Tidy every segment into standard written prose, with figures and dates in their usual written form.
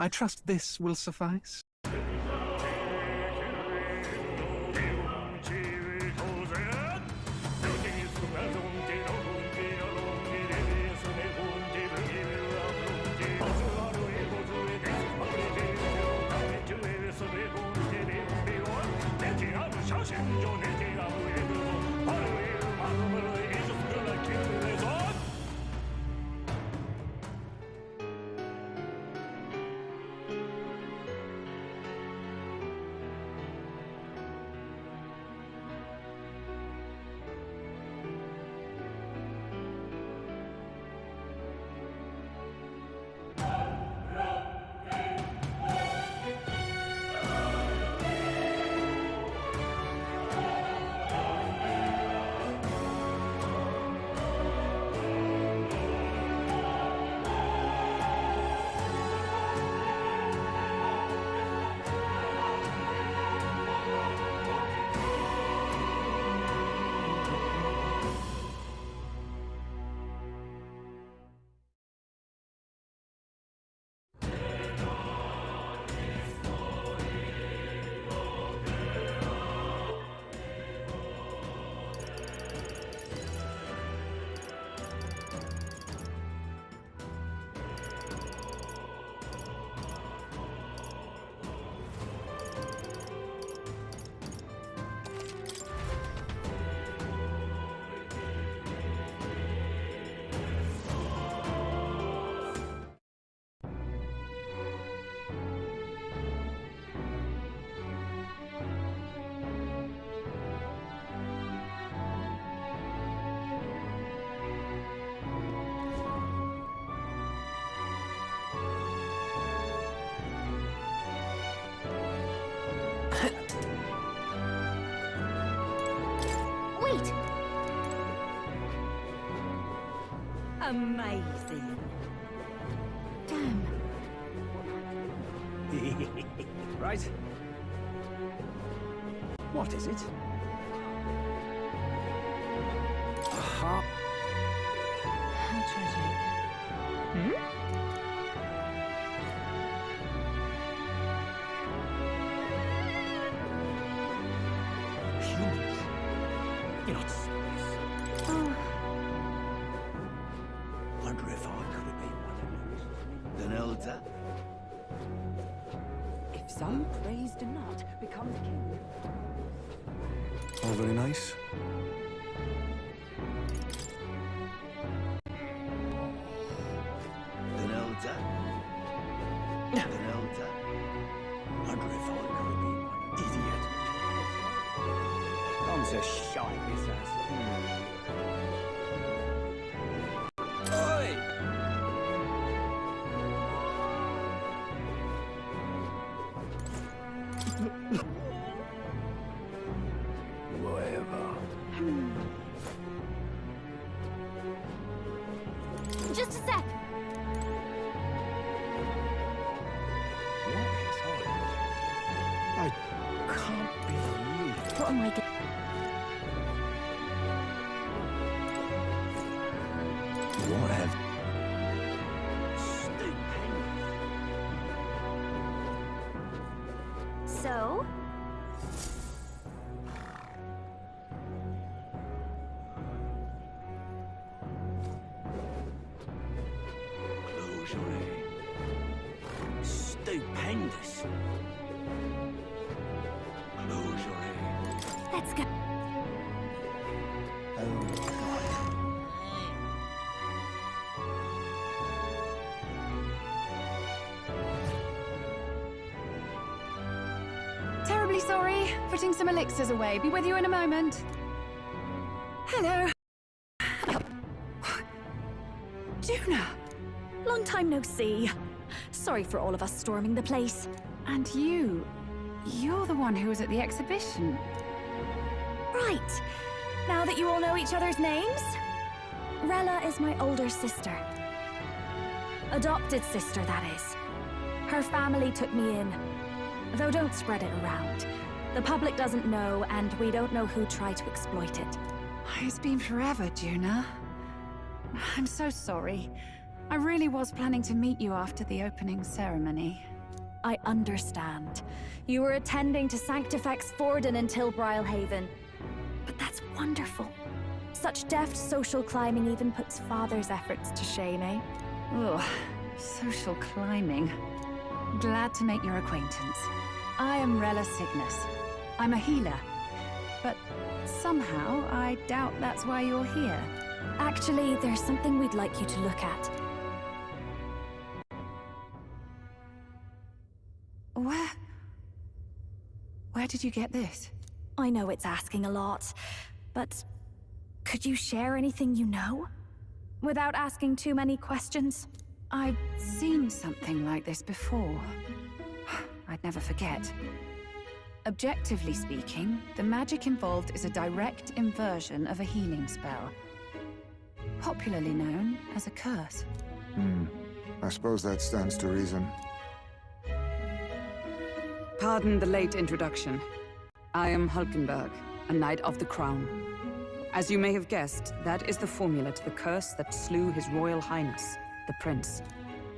I trust this will suffice. Wait! Amazing. Damn. Right. What is it? Aha. How tragic. Hmm? Humans? You're not serious. Oh. Wonder if I could have been one of those. An elder? If some praised not becomes king. All very nice. An elder? An elder? Wonder if I could have been one. Idiot. Comes a shite, this ass. Oi! Whatever. Just a sec. I can't believe. What am I doing? What have... So? Close your eye. Stupendous. Close your eye. Let's go. Oh, God. Terribly sorry. Putting some elixirs away. Be with you in a moment. Hello. Juna. Long time no see. Sorry for all of us storming the place. And you're the one who was at the exhibition. Right. Now that you all know each other's names, Rella is my older sister. Adopted sister, that is. Her family took me in. Though don't spread it around. The public doesn't know, and we don't know who tried to exploit it. It's been forever, Juna. I'm so sorry. I really was planning to meet you after the opening ceremony. I understand. You were attending to Sanctifex Forden in Tilbrile Haven. But that's wonderful. Such deft social climbing even puts Father's efforts to shame, eh? Ugh, social climbing. Glad to make your acquaintance. I am Rella Cygnus. I'm a healer. But somehow, I doubt that's why you're here. Actually, there's something we'd like you to look at. Where did you get this? I know it's asking a lot, but could you share anything you know? Without asking too many questions? I've seen something like this before. I'd never forget. Objectively speaking, the magic involved is a direct inversion of a healing spell. Popularly known as a curse. I suppose that stands to reason. Pardon the late introduction. I am Hulkenberg, a Knight of the Crown. As you may have guessed, that is the formula to the curse that slew His Royal Highness, the Prince.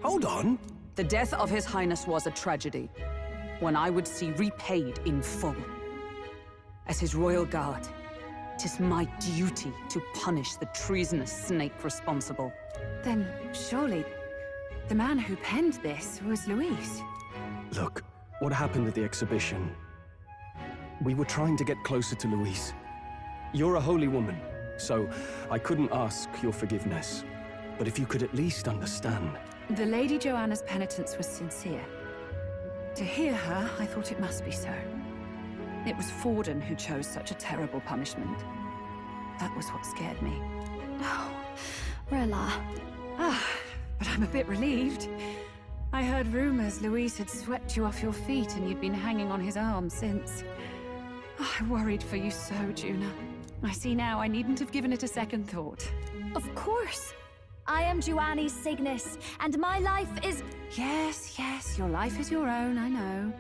Hold on. The death of His Highness was a tragedy, one I would see repaid in full. As His Royal Guard, 'tis my duty to punish the treasonous snake responsible. Then surely the man who penned this was Luis. Look, what happened at the exhibition? We were trying to get closer to Louise. You're a holy woman, so I couldn't ask your forgiveness. But if you could at least understand. The Lady Joanna's penitence was sincere. To hear her, I thought it must be so. It was Forden who chose such a terrible punishment. That was what scared me. Oh, Rella. But I'm a bit relieved. I heard rumors Luis had swept you off your feet and you'd been hanging on his arm since. I worried for you so, Juna. I see now I needn't have given it a second thought. Of course. I am Joannis Cygnus, and my life is... Yes, your life is your own, I know.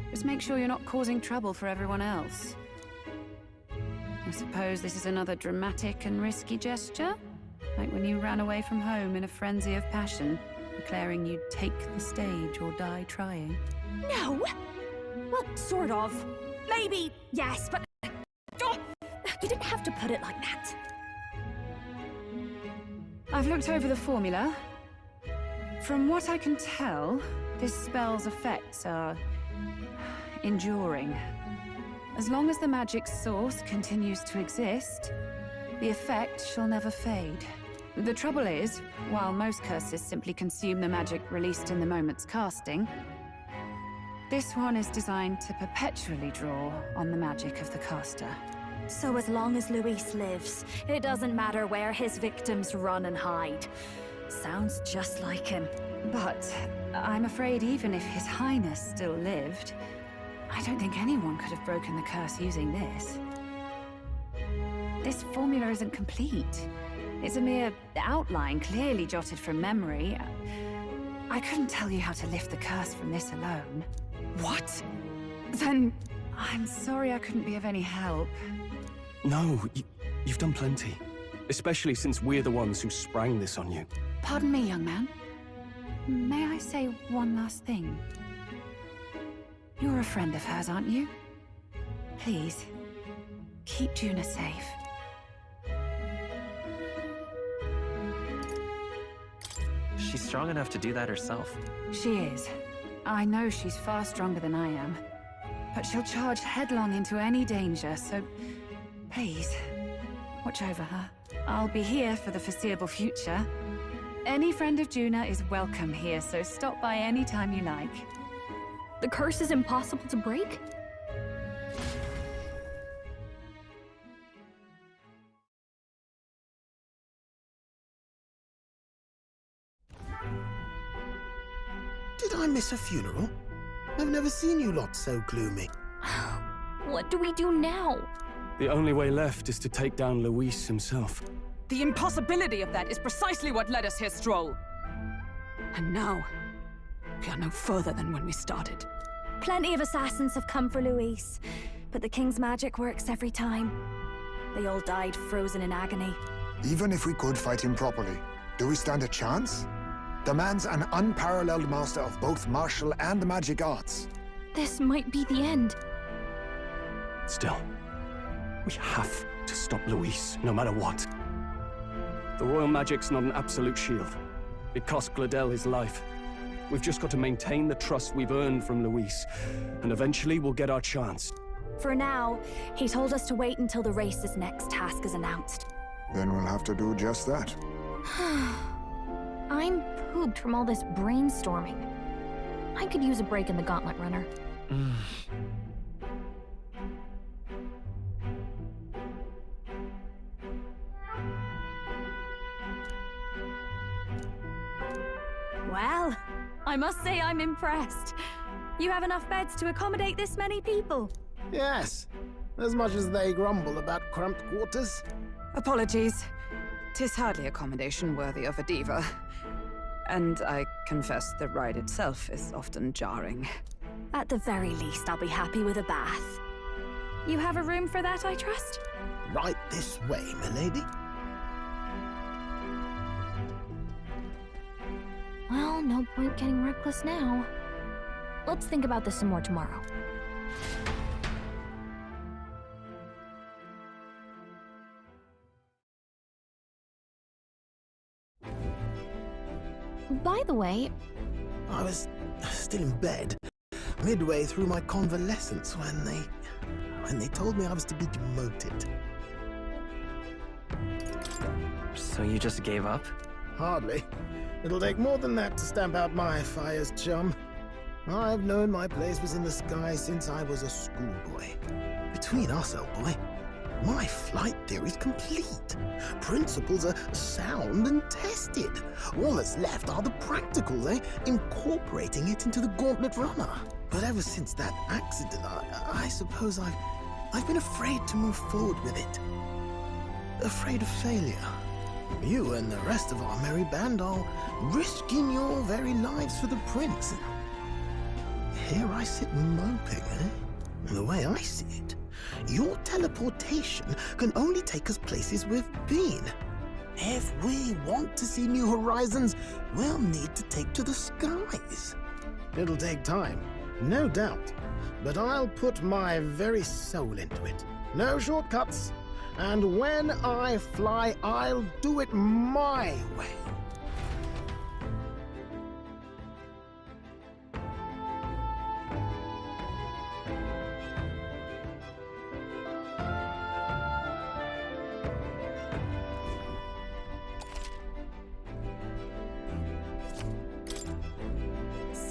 Just make sure you're not causing trouble for everyone else. I suppose this is another dramatic and risky gesture? Like when you ran away from home in a frenzy of passion, declaring you'd take the stage or die trying. No! Well, sort of. Maybe, yes, but... Oh, you didn't have to put it like that. I've looked over the formula. From what I can tell, this spell's effects are enduring. As long as the magic's source continues to exist, the effect shall never fade. The trouble is, while most curses simply consume the magic released in the moment's casting, this one is designed to perpetually draw on the magic of the caster. So as long as Luis lives, it doesn't matter where his victims run and hide. Sounds just like him. But I'm afraid even if His Highness still lived, I don't think anyone could have broken the curse using this. This formula isn't complete. It's a mere outline, clearly jotted from memory. I couldn't tell you how to lift the curse from this alone. What? Then I'm sorry I couldn't be of any help. No, you've done plenty. Especially since we're the ones who sprang this on you. Pardon me, young man. May I say one last thing? You're a friend of hers, aren't you? Please, keep Juna safe. She's strong enough to do that herself. She is. I know she's far stronger than I am. But she'll charge headlong into any danger, so please, watch over her. I'll be here for the foreseeable future. Any friend of Juna is welcome here, so stop by any time you like. The curse is impossible to break? Did I miss a funeral? I've never seen you lot so gloomy. What do we do now? The only way left is to take down Luis himself. The impossibility of that is precisely what led us here, Stroll. And now, we are no further than when we started. Plenty of assassins have come for Luis, but the king's magic works every time. They all died frozen in agony. Even if we could fight him properly, do we stand a chance? demands an unparalleled master of both martial and magic arts. This might be the end. Still, we have to stop Luis, no matter what. The royal magic's not an absolute shield. It cost Gladel his life. We've just got to maintain the trust we've earned from Luis, and eventually we'll get our chance. For now, he told us to wait until the race's next task is announced. Then we'll have to do just that. I'm pooped from all this brainstorming. I could use a break in the gauntlet runner. Well, I must say I'm impressed. You have enough beds to accommodate this many people. Yes, as much as they grumble about cramped quarters. Apologies. 'Tis hardly accommodation worthy of a diva. And I confess the ride itself is often jarring. At the very least, I'll be happy with a bath. You have a room for that, I trust? Right this way, milady. Well, no point getting reckless now. Let's think about this some more tomorrow. By the way, I was still in bed, midway through my convalescence when they told me I was to be demoted. So you just gave up? Hardly. It'll take more than that to stamp out my fires, chum. I've known my place was in the sky since I was a schoolboy. Between us, old boy, my flight theory's complete. Principles are sound and tested. All that's left are the practicals, incorporating it into the gauntlet runner. But ever since that accident, I suppose I've been afraid to move forward with it. Afraid of failure. You and the rest of our merry band are risking your very lives for the prince. Here I sit moping, The way I see it, your teleportation can only take us places we've been. If we want to see new horizons, we'll need to take to the skies. It'll take time, no doubt, but I'll put my very soul into it. No shortcuts. And when I fly, I'll do it my way.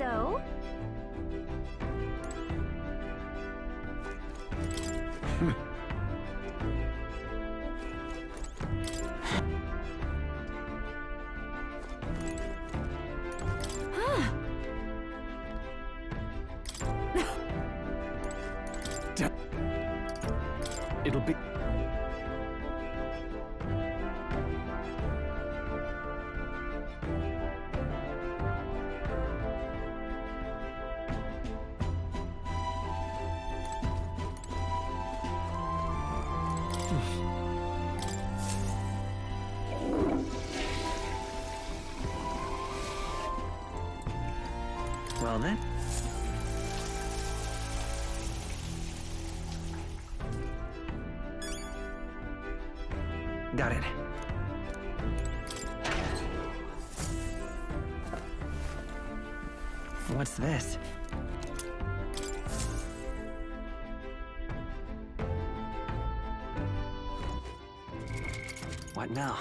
so? It'll be... Well then. Got it. What's this? What now?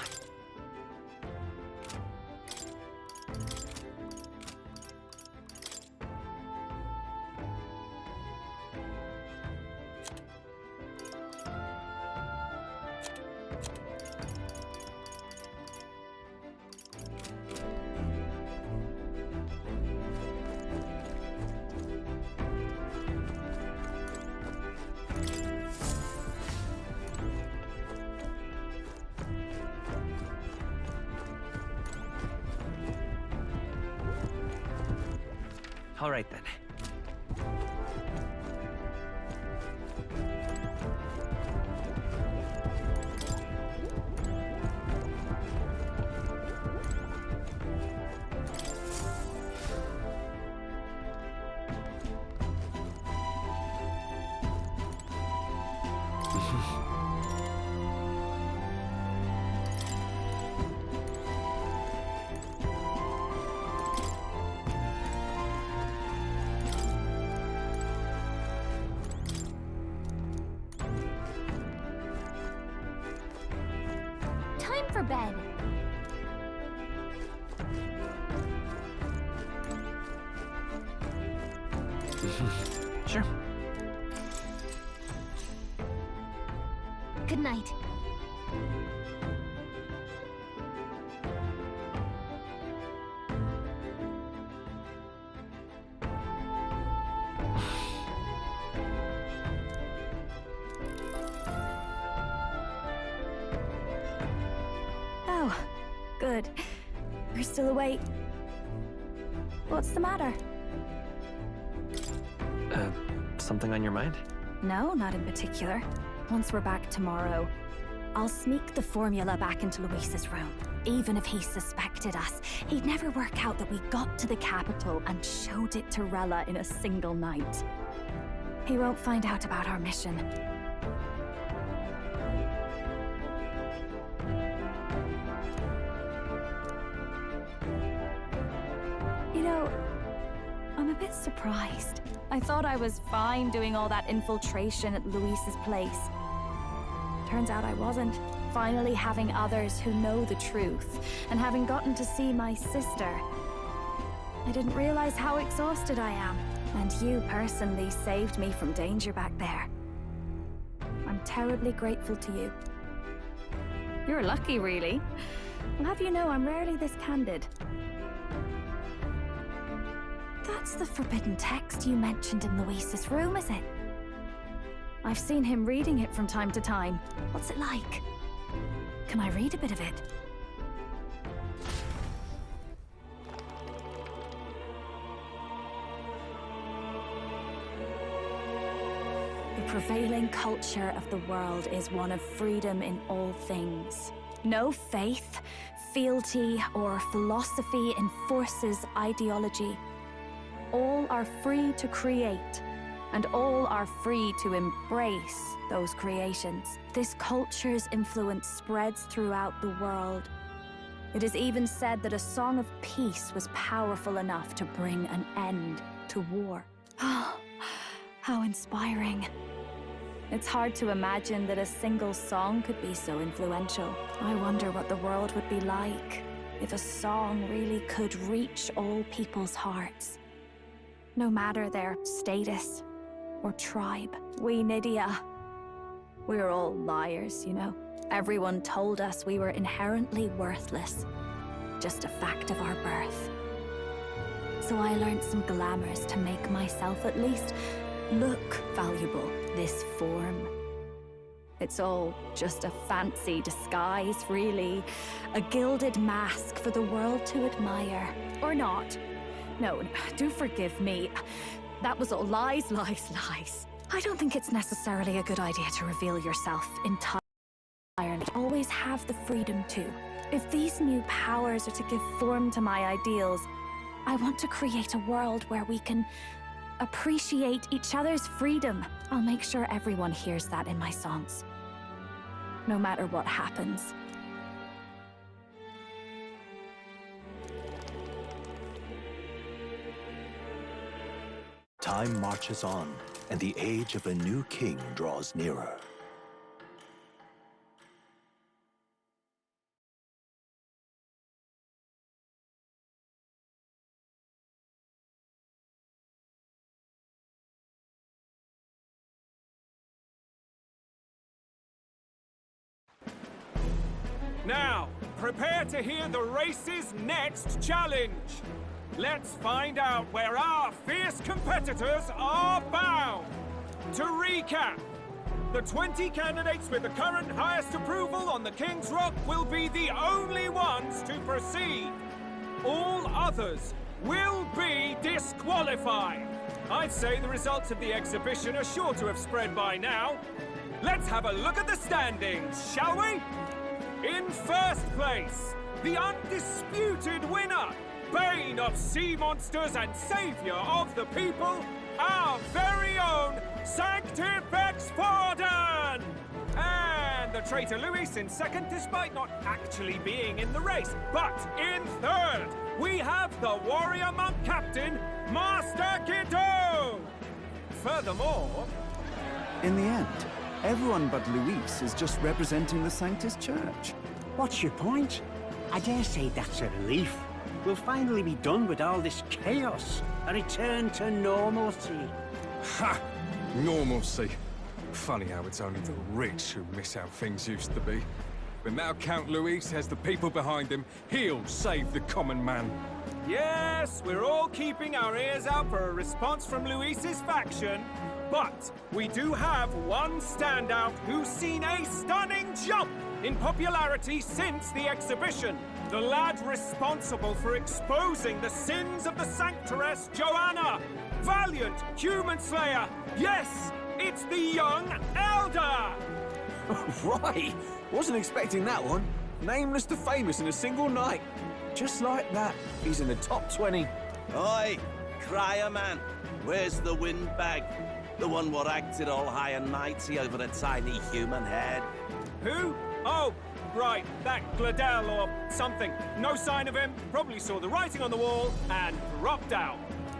All right then. Time for bed. Sure. Good night. Oh, good. You're still awake. What's the matter? Something on your mind? No, not in particular. Once we're back tomorrow, I'll sneak the formula back into Luis's room. Even if he suspected us, he'd never work out that we got to the capital and showed it to Rella in a single night. He won't find out about our mission. You know, I'm a bit surprised. I thought I was fine doing all that infiltration at Luis's place. Turns out I wasn't. Finally having others who know the truth, and having gotten to see my sister. I didn't realize how exhausted I am, and you personally saved me from danger back there. I'm terribly grateful to you. You're lucky, really. I'll have you know I'm rarely this candid. That's the forbidden text you mentioned in Luis's room, is it? I've seen him reading it from time to time. What's it like? Can I read a bit of it? The prevailing culture of the world is one of freedom in all things. No faith, fealty, or philosophy enforces ideology. All are free to create, and all are free to embrace those creations. This culture's influence spreads throughout the world. It is even said that a song of peace was powerful enough to bring an end to war. Oh, how inspiring. It's hard to imagine that a single song could be so influential. I wonder what the world would be like if a song really could reach all people's hearts. No matter their status or tribe. We Nydia, we're all liars, you know. Everyone told us we were inherently worthless. Just a fact of our birth. So I learned some glamours to make myself at least look valuable. This form. It's all just a fancy disguise, really. A gilded mask for the world to admire. Or not. No, do forgive me. That was all lies, lies, lies. I don't think it's necessarily a good idea to reveal yourself entirely. Always have the freedom to. If these new powers are to give form to my ideals, I want to create a world where we can appreciate each other's freedom. I'll make sure everyone hears that in my songs. No matter what happens. Time marches on, and the age of a new king draws nearer. Now, prepare to hear the race's next challenge. Let's find out where our fierce competitors are bound. To recap, the 20 candidates with the current highest approval on the King's Rock will be the only ones to proceed. All others will be disqualified. I'd say the results of the exhibition are sure to have spread by now. Let's have a look at the standings, shall we? In first place, the undisputed winner, Bane of sea monsters and savior of the people, our very own Sanctifex Forden! traitor Luis in second, despite not actually being in the race. But in third, we have the warrior monk captain, Master Guido! Furthermore... In the end, everyone but Luis is just representing the Sanctus Church. What's your point? I dare say that's a relief. We'll finally be done with all this chaos. A return to normalcy. Ha! Normalcy. Funny how it's only the rich who miss how things used to be. But now Count Luis has the people behind him. He'll save the common man. Yes, we're all keeping our ears out for a response from Luis's faction. But we do have one standout who's seen a stunning jump in popularity since the exhibition. The lad responsible for exposing the sins of the Sanctoress Joanna. Valiant human slayer. Yes, it's the young Elder. Right. Wasn't expecting that one. Nameless to famous in a single night. Just like that, he's in the top 20. Oi, crier man. Where's the windbag? The one what acted all high and mighty over a tiny human head. Who? Oh, right, that Gladell or something. No sign of him, probably saw the writing on the wall and dropped out.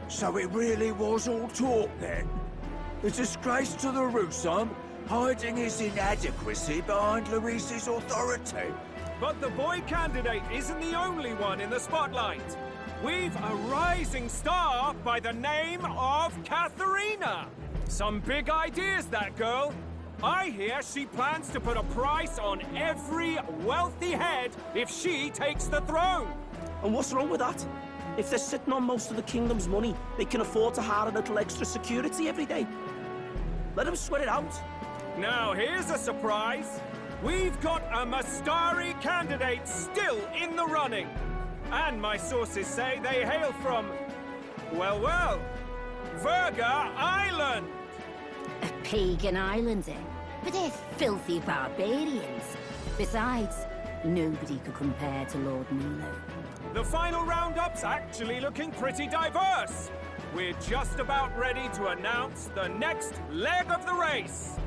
So it really was all talk then? A disgrace to the Rusum, hiding his inadequacy behind Luis's authority. But the boy candidate isn't the only one in the spotlight. We've a rising star by the name of Katharina. Some big ideas, that girl. I hear she plans to put a price on every wealthy head if she takes the throne. And what's wrong with that? If they're sitting on most of the kingdom's money, they can afford to hire a little extra security every day. Let them sweat it out. Now, here's a surprise. We've got a Mastari candidate still in the running. And my sources say they hail from, well, Verga Island. A pagan island, eh? But they're filthy barbarians. Besides, nobody could compare to Lord Milo. The final roundup's actually looking pretty diverse. We're just about ready to announce the next leg of the race.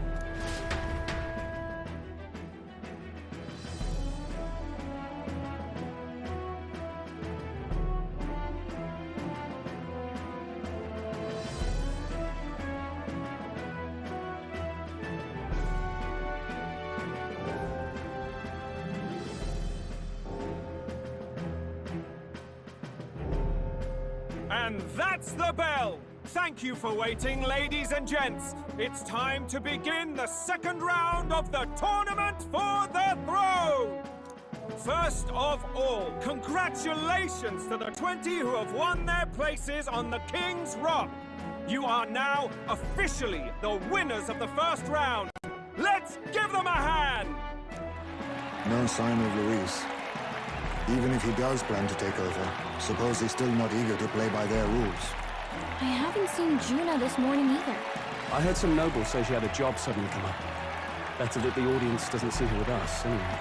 And that's the bell! Thank you for waiting, ladies and gents. It's time to begin the second round of the tournament for the throne! First of all, congratulations to the 20 who have won their places on the King's Rock. You are now officially the winners of the first round. Let's give them a hand! No sign of Luis. Even if he does plan to take over, suppose he's still not eager to play by their rules. I haven't seen Juna this morning either. I heard some nobles say she had a job suddenly come up. Better that the audience doesn't see her with us, anyway.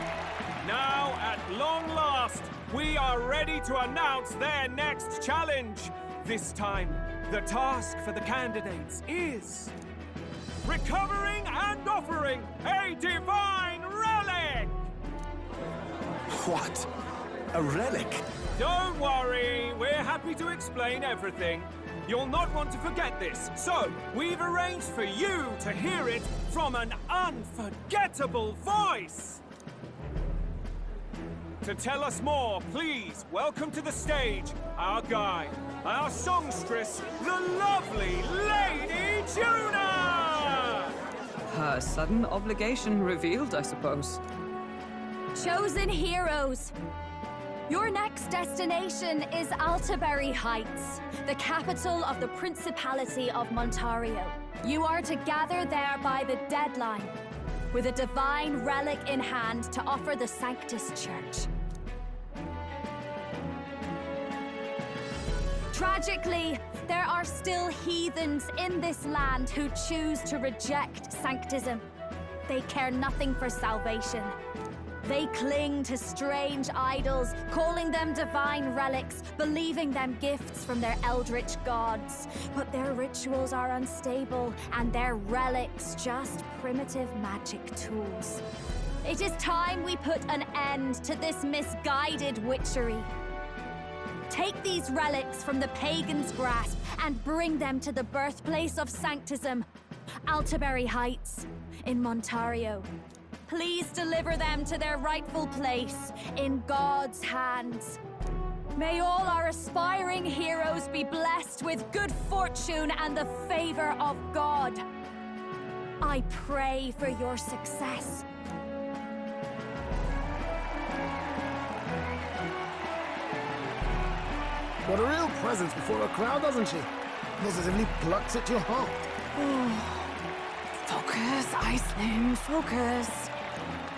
Now, at long last, we are ready to announce their next challenge. This time, the task for the candidates is... recovering and offering a divine relic! What? A relic? Don't worry, we're happy to explain everything. You'll not want to forget this, so we've arranged for you to hear it from an unforgettable voice. To tell us more, please welcome to the stage our guide, our songstress, the lovely Lady Juna! Her sudden obligation revealed, I suppose. Chosen heroes! Your next destination is Altaberry Heights, the capital of the Principality of Montario. You are to gather there by the deadline, with a divine relic in hand to offer the Sanctus Church. Tragically, there are still heathens in this land who choose to reject Sanctism. They care nothing for salvation. They cling to strange idols, calling them divine relics, believing them gifts from their eldritch gods. But their rituals are unstable, and their relics just primitive magic tools. It is time we put an end to this misguided witchery. Take these relics from the pagan's grasp and bring them to the birthplace of Sanctism, Altaberry Heights, in Montario. Please deliver them to their rightful place, in God's hands. May all our aspiring heroes be blessed with good fortune and the favor of God. I pray for your success. What a real presence before a crowd, doesn't she? Positively plucks at your heart. Focus, Iceland, focus.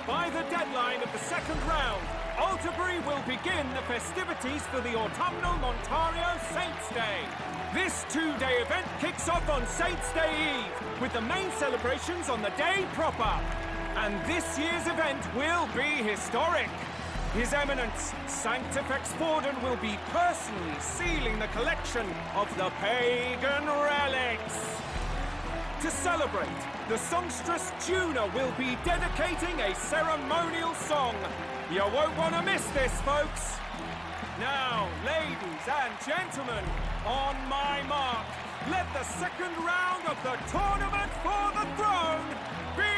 By the deadline of the second round, Altaberry will begin the festivities for the autumnal Montario Saints' Day. This two-day event kicks off on Saints' Day Eve, with the main celebrations on the day proper. And this year's event will be historic. His Eminence, Sanctifex Forden, will be personally sealing the collection of the pagan relics. To celebrate, the songstress Juna will be dedicating a ceremonial song. You won't want to miss this, folks. Now, ladies and gentlemen, on my mark, let the second round of the tournament for the throne begin!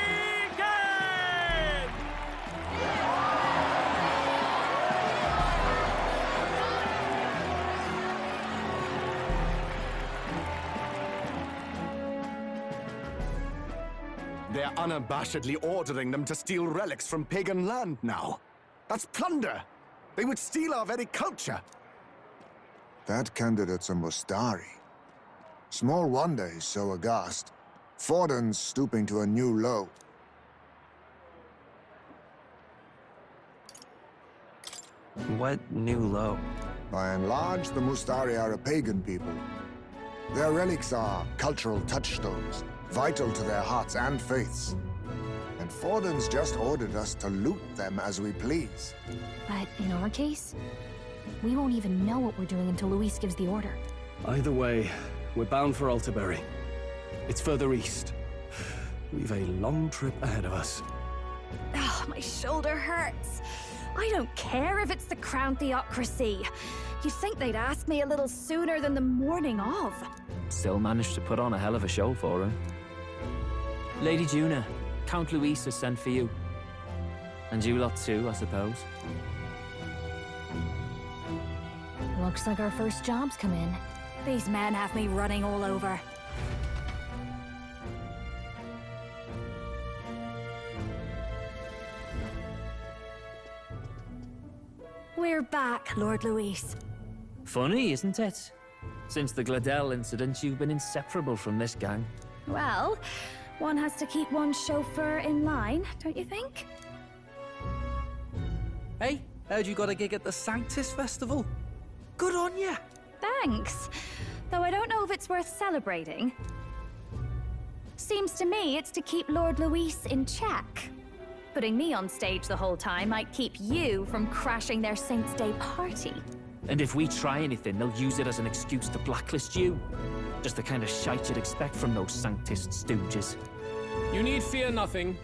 They're unabashedly ordering them to steal relics from pagan land now. That's plunder! They would steal our very culture! That candidate's a Mustari. Small wonder he's so aghast. Forden's stooping to a new low. What new low? By and large, the Mustari are a pagan people. Their relics are cultural touchstones, vital to their hearts and faiths. And Forden's just ordered us to loot them as we please. But in our case, we won't even know what we're doing until Luis gives the order. Either way, we're bound for Altaberry. It's further east. We've a long trip ahead of us. Oh, my shoulder hurts. I don't care if it's the Crown Theocracy. You'd think they'd ask me a little sooner than the morning of. Still managed to put on a hell of a show for her. Lady Juna, Count Luis has sent for you. And you lot too, I suppose. Looks like our first job's come in. These men have me running all over. We're back, Lord Luis. Funny, isn't it? Since the Gladel incident, you've been inseparable from this gang. Well, one has to keep one's chauffeur in line, don't you think? Hey, heard you got a gig at the Sanctis Festival. Good on ya! Thanks. Though I don't know if it's worth celebrating. Seems to me it's to keep Lord Luis in check. Putting me on stage the whole time might keep you from crashing their Saints' Day party. And if we try anything, they'll use it as an excuse to blacklist you. Just the kind of shite you'd expect from those Sanctist stooges. You need fear nothing.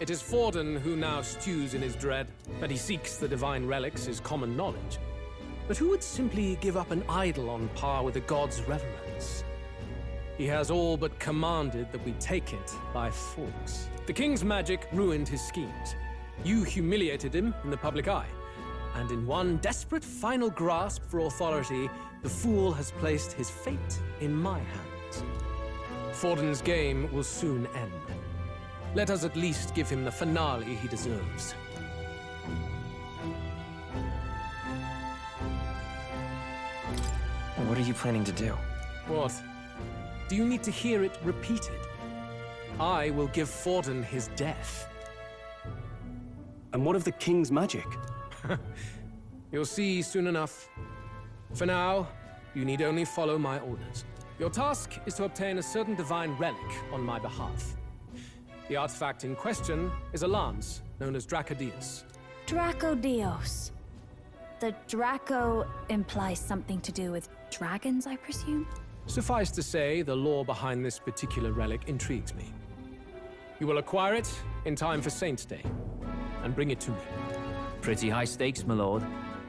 It is Forden who now stews in his dread. That he seeks the divine relics is common knowledge. But who would simply give up an idol on par with the god's reverence? He has all but commanded that we take it by force. The king's magic ruined his schemes. You humiliated him in the public eye. And in one desperate final grasp for authority, the fool has placed his fate in my hands. Forden's game will soon end. Let us at least give him the finale he deserves. What are you planning to do? What? Do you need to hear it repeated? I will give Forden his death. And what of the king's magic? You'll see soon enough. For now, you need only follow my orders. Your task is to obtain a certain divine relic on my behalf. The artifact in question is a lance known as Dracodios. Dracodios. The Draco implies something to do with dragons, I presume? Suffice to say, the lore behind this particular relic intrigues me. You will acquire it in time for Saints' Day. and bring it to me. Pretty high stakes, my lord.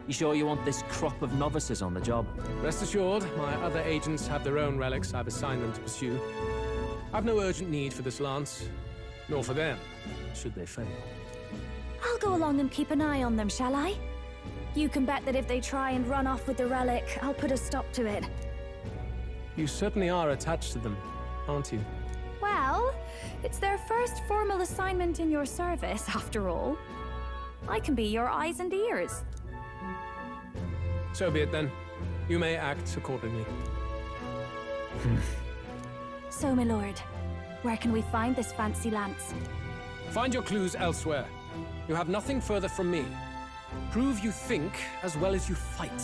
You sure you want this crop of novices on the job? Rest assured, my other agents have their own relics I've assigned them to pursue. I've no urgent need for this lance, nor for them, should they fail. I'll go along and keep an eye on them, shall I? You can bet that if they try and run off with the relic, I'll put a stop to it. You certainly are attached to them, aren't you? Well, it's their first formal assignment in your service, after all. I can be your eyes and ears. So be it then. You may act accordingly. So, my lord, where can we find this fancy lance? Find your clues elsewhere. You have nothing further from me. Prove you think as well as you fight.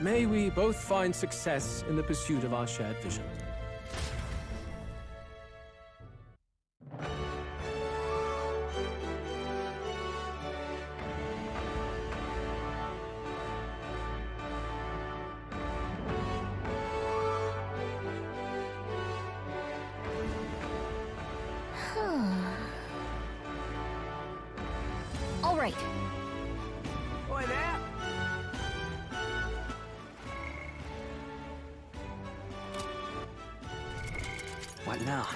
May we both find success in the pursuit of our shared vision. All right. Boy there! What now?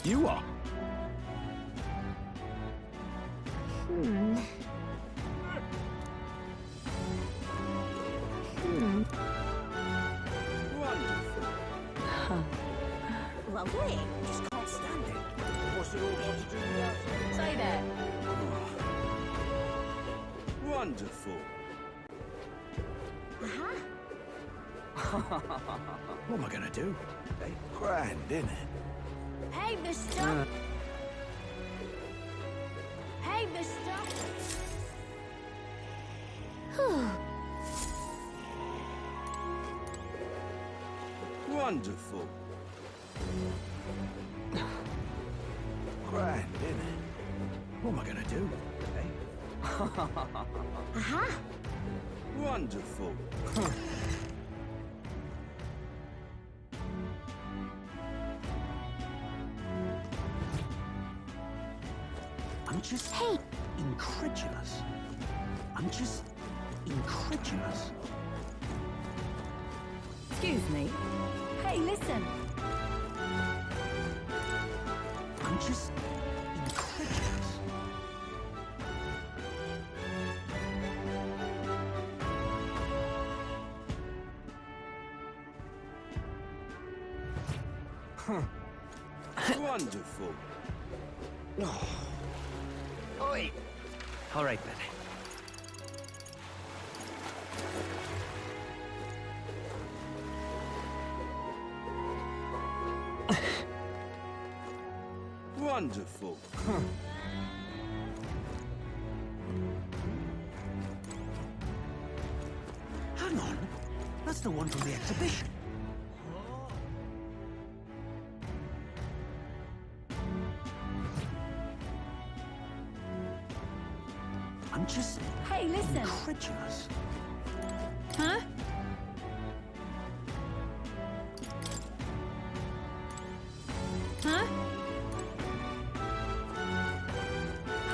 You are. Lovely. Just can't stand it. What's it all got to do with that? Say there. Wonderful. What am I gonna do? Hey, grand, isn't it? Hey, mister. Hey, mister. Wonderful. Grand, isn't it? What am I gonna do? Hey? Wonderful. I'm just incredulous. I'm just incredulous. Excuse me. Hey, listen. I'm just incredulous. Wonderful. Oi! All right, then. Wonderful. Hang on. That's the one from the exhibition. I'm just Hey, listen. incredulous. Huh? Huh?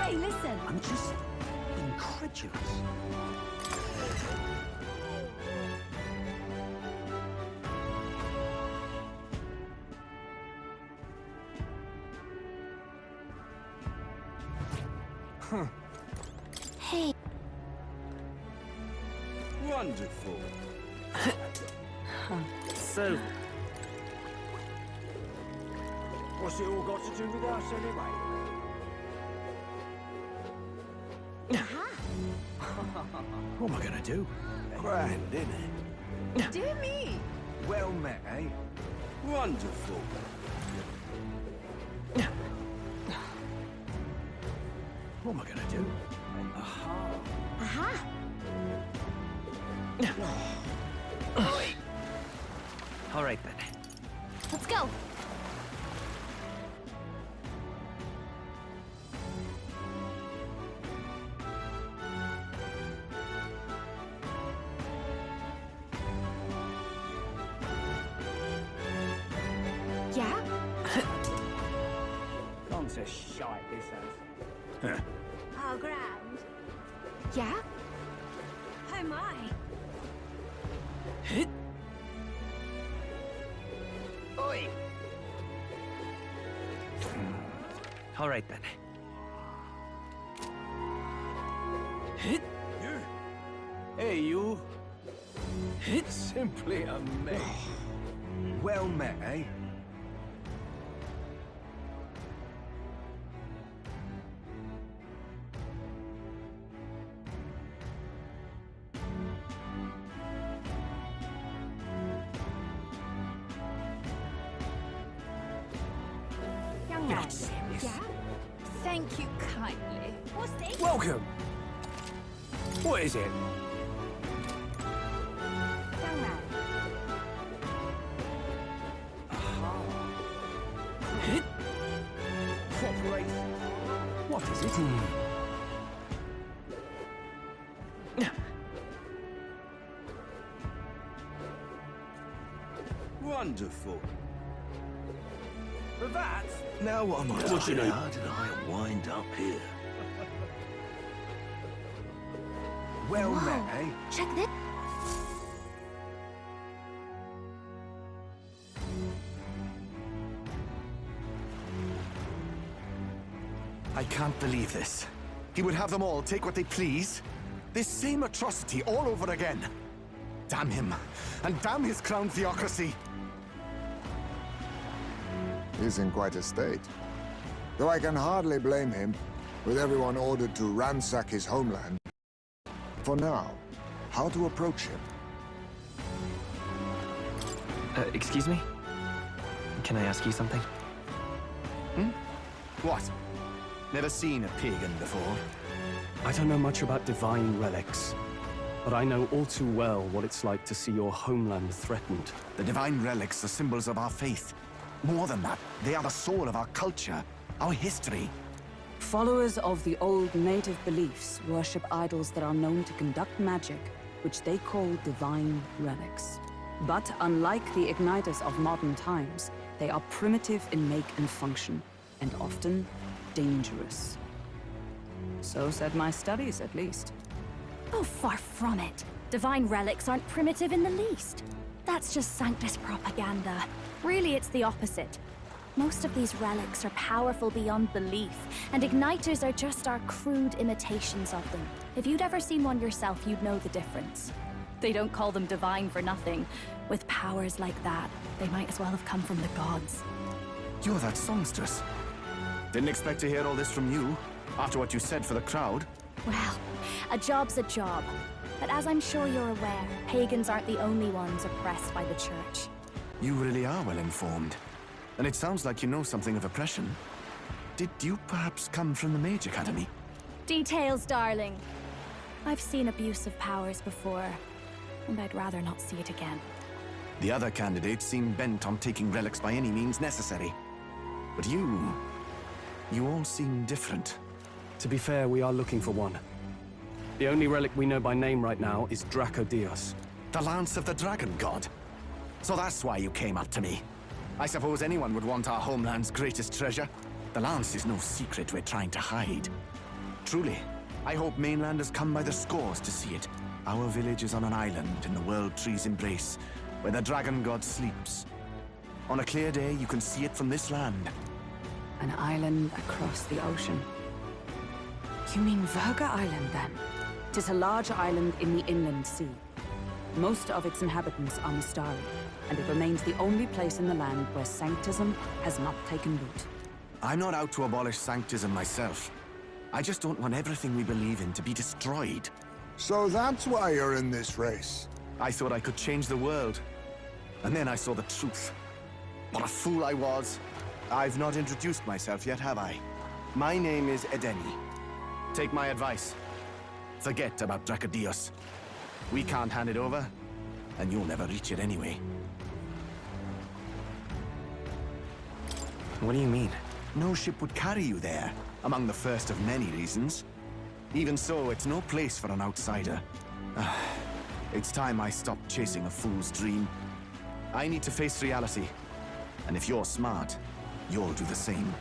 Hey, listen. I'm just incredulous. Hey. Wonderful. So, What's it all got to do with us anyway? What am I gonna do? Grand, isn't it? Do me. Well met, eh? Wonderful. What am I gonna do? all right then. Let's go. Yeah? Gone to shite, this house. Oh, grand. Yeah? Oh, my. Oi! All right then. You? Hey, you. It's simply amazing. Well met, eh? Young You're man. not serious. Yeah? Thank you kindly. What's this? Welcome. What is it? Young man. What is it? Wonderful. That? Now what am I How looking did at? I wind up here? Well Whoa. met, eh? Check this. can't believe this. He would have them all take what they please. This same atrocity all over again. Damn him, and damn his crown theocracy. He's in quite a state. Though I can hardly blame him, with everyone ordered to ransack his homeland. For now, how to approach him? Excuse me? Can I ask you something? What? Never seen a pagan before? I don't know much about divine relics, but I know all too well what it's like to see your homeland threatened. The divine relics are symbols of our faith. More than that, they are the soul of our culture, our history. Followers of the old native beliefs worship idols that are known to conduct magic, which they call divine relics. But unlike the igniters of modern times, they are primitive in make and function, and often dangerous. So said my studies, at least. Oh, far from it. Divine relics aren't primitive in the least. That's just Sanctus propaganda. Really, it's the opposite. Most of these relics are powerful beyond belief, and igniters are just our crude imitations of them. If you'd ever seen one yourself, you'd know the difference. They don't call them divine for nothing. With powers like that, they might as well have come from the gods. You're that songstress. Didn't expect to hear all this from you, after what you said for the crowd. Well, a job's a job. But as I'm sure you're aware, pagans aren't the only ones oppressed by the church. You really are well informed. And it sounds like you know something of oppression. Did you perhaps come from the Mage Academy? Details, darling. I've seen abuse of powers before, and I'd rather not see it again. The other candidates seem bent on taking relics by any means necessary. But you all seem different. To be fair, we are looking for one. The only relic we know by name right now is Draco Dios. The Lance of the Dragon God. So that's why you came up to me. I suppose anyone would want our homeland's greatest treasure. The Lance is no secret we're trying to hide. Truly, I hope mainlanders come by the scores to see it. Our village is on an island in the World Tree's embrace, where the Dragon God sleeps. On a clear day, you can see it from this land. An island across the ocean. You mean Verga Island, then? 'Tis a large island in the inland sea. Most of its inhabitants are Mystari, and it remains the only place in the land where Sanctism has not taken root. I'm not out to abolish Sanctism myself. I just don't want everything we believe in to be destroyed. So that's why you're in this race. I thought I could change the world. And then I saw the truth. What a fool I was. I've not introduced myself yet, have I? My name is Edeni. Take my advice. Forget about Dracodios. We can't hand it over, and you'll never reach it anyway. What do you mean? No ship would carry you there, among the first of many reasons. Even so, it's no place for an outsider. It's time I stopped chasing a fool's dream. I need to face reality. And if you're smart, you'll do the same.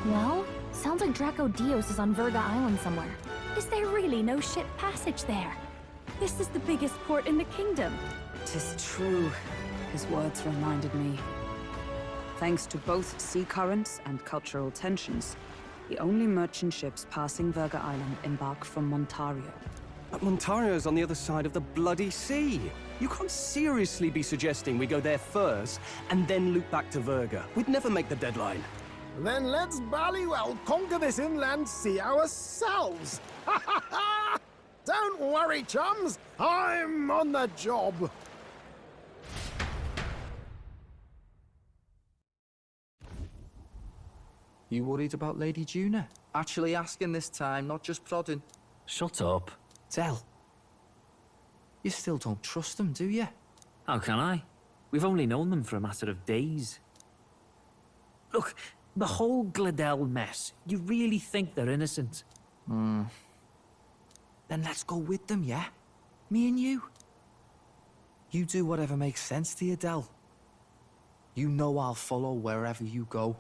Well, sounds like Draco Dios is on Verga Island somewhere. Is there really no ship passage there? This is the biggest port in the kingdom. 'Tis true. His words reminded me. Thanks to both sea currents and cultural tensions, the only merchant ships passing Verga Island embark from Montario. But Montario's on the other side of the bloody sea. You can't seriously be suggesting we go there first and then loop back to Verga. We'd never make the deadline. Then let's ballywell conquer this inland sea ourselves! Ha ha ha! Don't worry, chums! I'm on the job! You worried about Lady Juna? Actually asking this time, not just prodding. Shut up. Tell. You still don't trust them, do you? How can I? We've only known them for a matter of days. Look, the whole Gladel mess, you really think they're innocent? Then let's go with them, yeah? Me and you. You do whatever makes sense to you, Del. You know I'll follow wherever you go.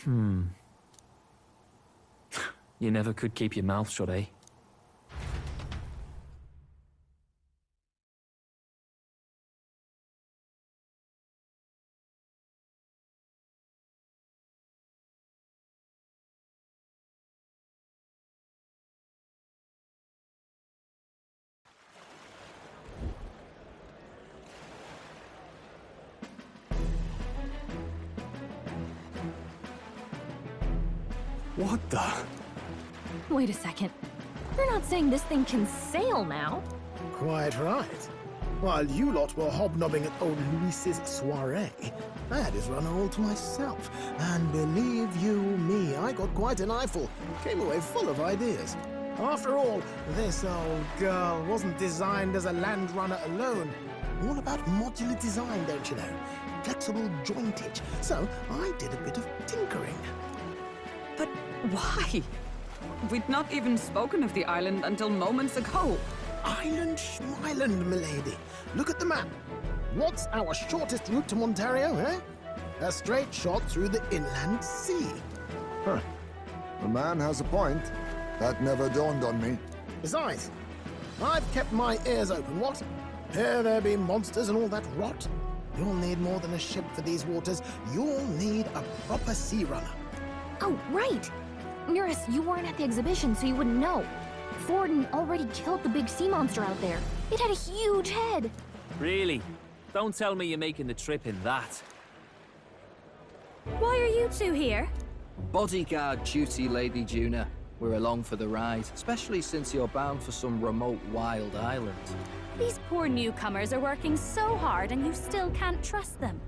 You never could keep your mouth shut, eh? What the? Wait a second. You're not saying this thing can sail now? Quite right. While you lot were hobnobbing at old Luis's soiree, I had his run all to myself. And believe you me, I got quite an eyeful. Came away full of ideas. After all, this old girl wasn't designed as a land runner alone. All about modular design, don't you know? Flexible jointage. So I did a bit of tinkering. But why? We'd not even spoken of the island until moments ago. Island Schmeiland, milady. Look at the map. What's our shortest route to Montario, eh? A straight shot through the inland sea. Huh. The man has a point. That never dawned on me. Besides, I've kept my ears open, what? Here there be monsters and all that rot. You'll need more than a ship for these waters. You'll need a proper sea runner. Oh, right! Eurus, you weren't at the exhibition, so you wouldn't know. Forden already killed the big sea monster out there. It had a huge head. Really? Don't tell me you're making the trip in that. Why are you two here? Bodyguard duty, Lady Juna. We're along for the ride, especially since you're bound for some remote wild island. These poor newcomers are working so hard and you still can't trust them.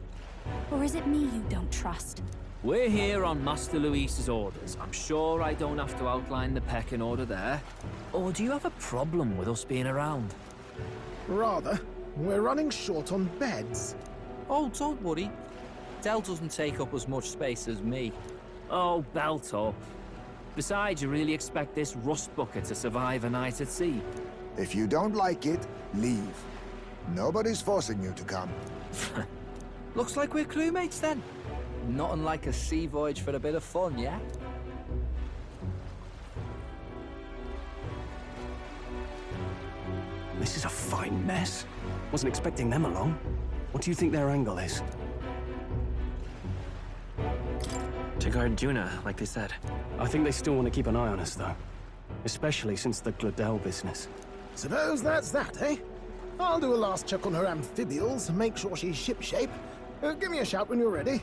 Or is it me you don't trust? We're here on Master Luis's orders. I'm sure I don't have to outline the pecking order there. Or do you have a problem with us being around? Rather. We're running short on beds. Oh, don't worry. Del doesn't take up as much space as me. Oh, belt up. Besides, you really expect this rust bucket to survive a night at sea? If you don't like it, leave. Nobody's forcing you to come. Looks like we're crewmates then. Not unlike a sea voyage for a bit of fun, yeah? This is a fine mess. Wasn't expecting them along. What do you think their angle is? To guard Juna, like they said. I think they still want to keep an eye on us, though. Especially since the Gladel business. Suppose that's that, eh? I'll do a last check on her amphibials, make sure she's shipshape. Give me a shout when you're ready.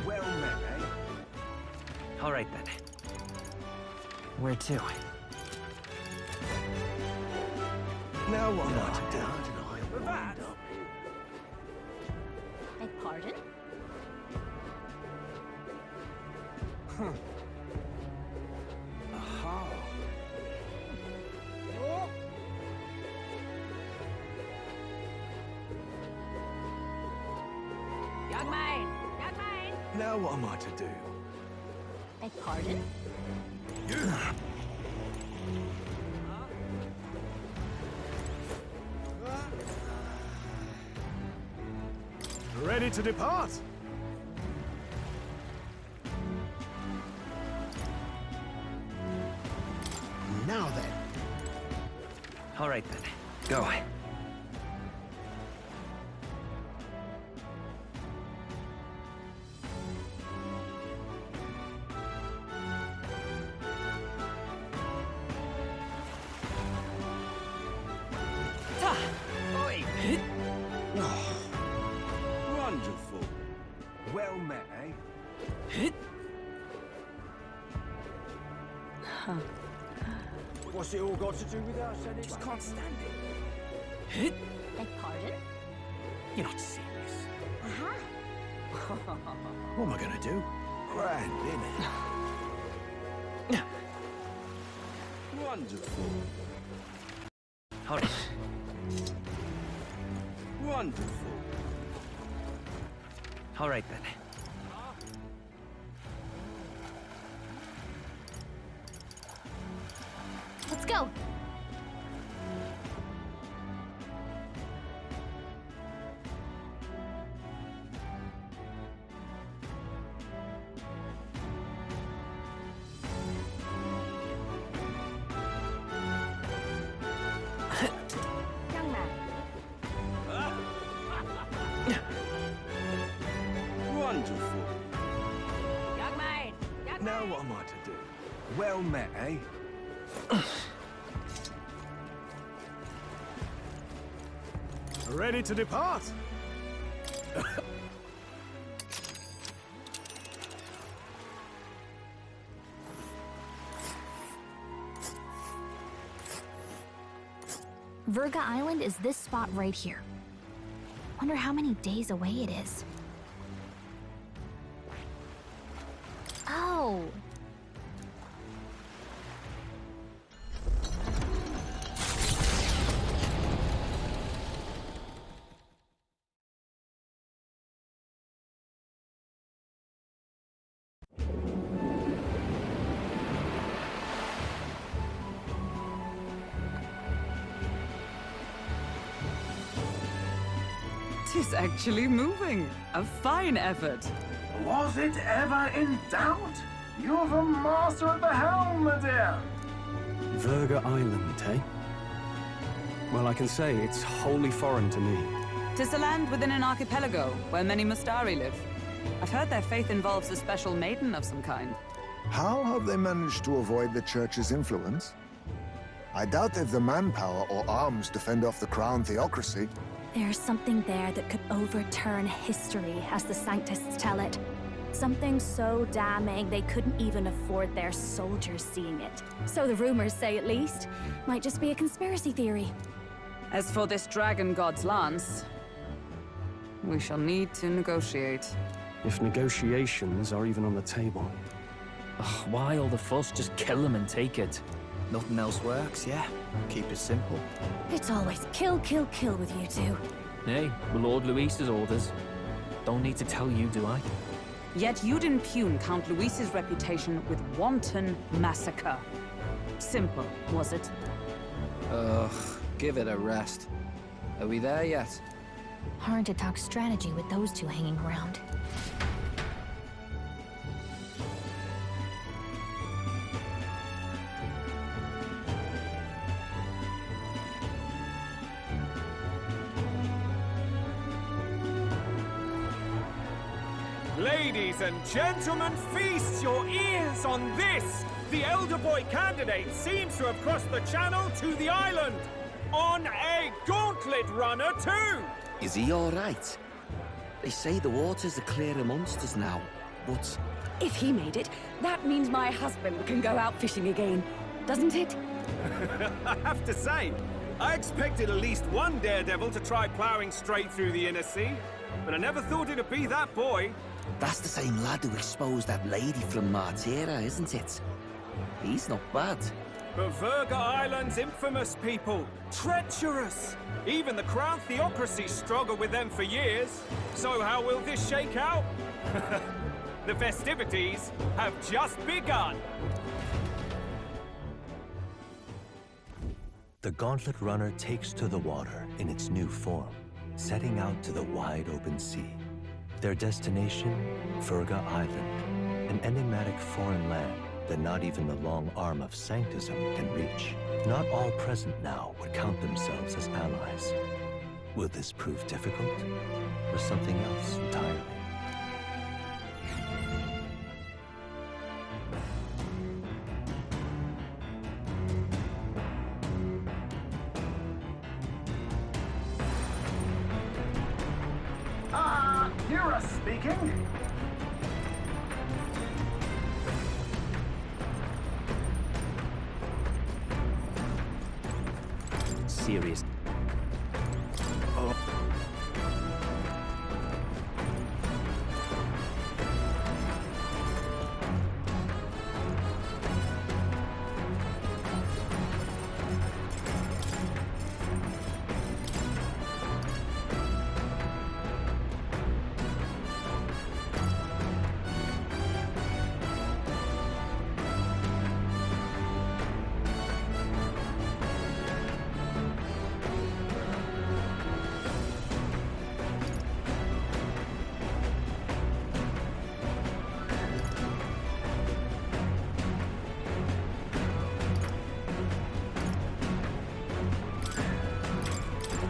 Well met, eh? All right, then. Where to? Now what am I to do? Beg pardon? Aha. Young man! Young man! Now what am I to do? Beg pardon? Ready to depart? Now then. All right, then. Go. Wonderful. Well met, eh? What's it all got to do with us, anyway? Just can't stand it. Beg pardon? You're not serious. Uh-huh. What am I gonna do? Grand, innit? Wonderful. All right. Wonderful. All right, then. Let's go! met, eh? Ready to depart? Virga Island is this spot right here. Wonder how many days away it is. Oh. Tis actually moving. A fine effort. Was it ever in doubt? You're the master at the helm, my dear. Virga Island, eh? Well, I can say it's wholly foreign to me. 'Tis a land within an archipelago where many Mustari live. I've heard their faith involves a special maiden of some kind. How have they managed to avoid the Church's influence? I doubt they've the manpower or arms to fend off the Crown theocracy. There's something there that could overturn history, as the Sanctists tell it. Something so damning they couldn't even afford their soldiers seeing it. So the rumors say, at least. Might just be a conspiracy theory. As for this dragon god's lance, we shall need to negotiate. If negotiations are even on the table. Ugh, why all the fuss? Just kill them and take it. Nothing else works, yeah? Keep it simple. It's always kill, kill, kill with you two. Hey, Lord Luis's orders. Don't need to tell you, do I? Yet you'd impugn Count Luis's reputation with wanton massacre. Simple, was it? Ugh, give it a rest. Are we there yet? Hard to talk strategy with those two hanging around. Ladies and gentlemen, feast your ears on this! The elder boy candidate seems to have crossed the channel to the island! On a gauntlet runner, too! Is he all right? They say the waters are clear of monsters now, but... If he made it, that means my husband can go out fishing again, doesn't it? I have to say, I expected at least one daredevil to try plowing straight through the inner sea, but I never thought it'd be that boy. That's the same lad who exposed that lady from Martira, isn't it? He's not bad. But Virga Island's infamous people. Treacherous! Even the Crown theocracy struggled with them for years. So how will this shake out? The festivities have just begun. The Gauntlet Runner takes to the water in its new form, setting out to the wide open sea. Their destination, Virga Island, an enigmatic foreign land that not even the long arm of Sanctism can reach. Not all present now would count themselves as allies. Will this prove difficult, or something else entirely? Hira speaking. Serious.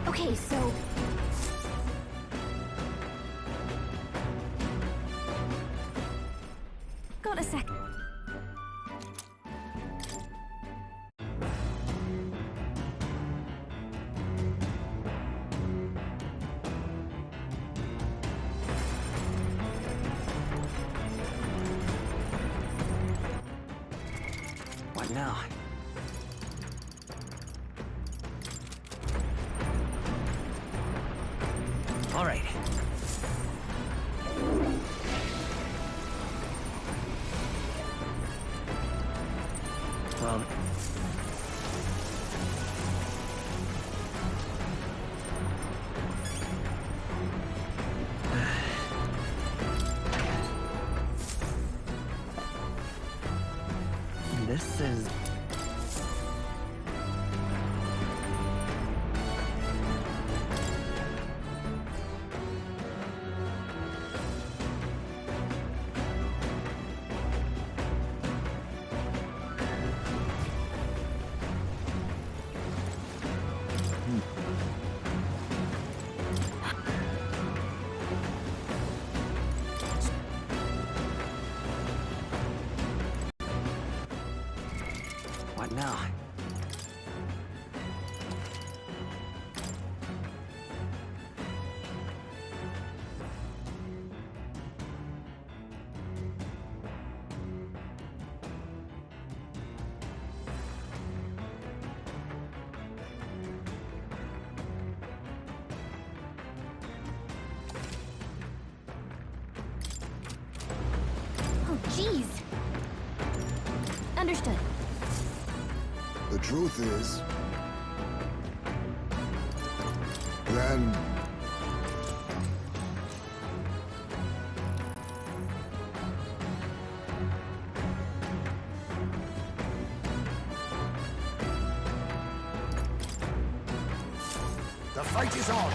Okay, so... Got a sec. What now? All right. Well... This is... What now? Oh, jeez. Understood. The truth is... then... the fight is on!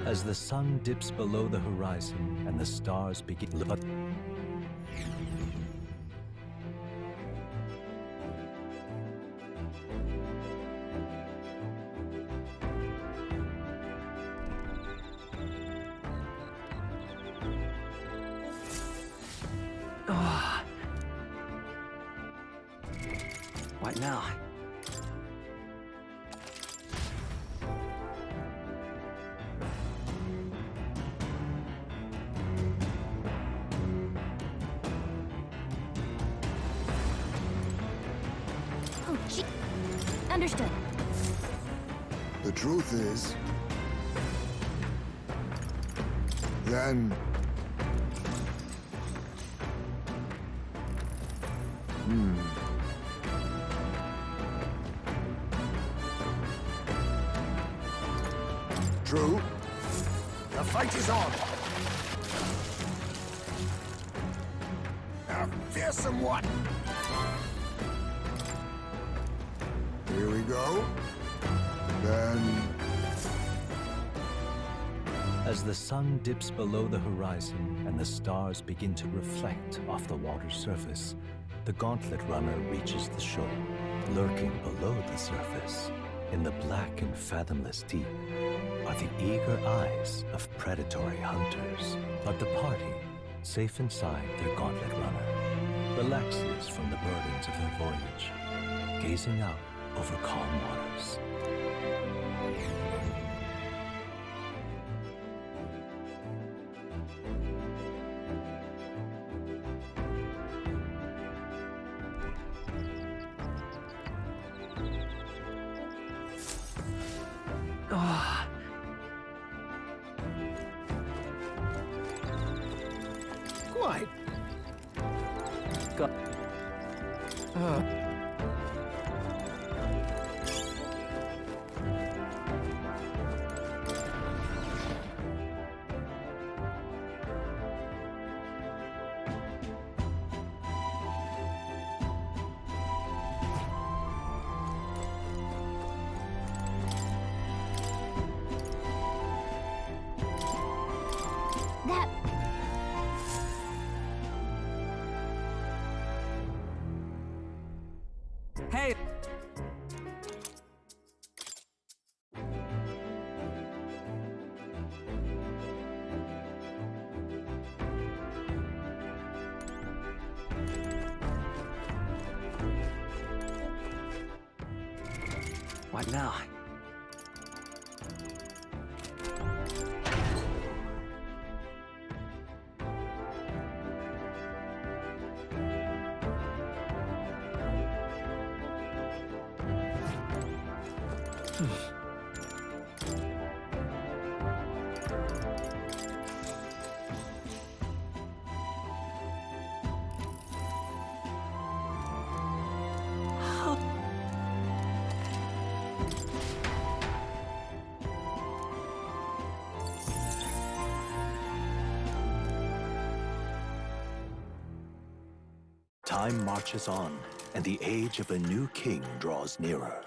As the sun dips below the horizon and the stars begin... What now? Oh, gee. Understood. The truth is... then... True. The fight is on. A fearsome one. Here we go. Then... As the sun dips below the horizon and the stars begin to reflect off the water's surface, the gauntlet runner reaches the shore. Lurking below the surface, in the black and fathomless deep, are the eager eyes of predatory hunters. But the party, safe inside their gauntlet runner, relaxes from the burdens of their voyage, gazing out over calm waters. Quite. Got... That... Hey! What now? Time marches on, and the age of a new king draws nearer.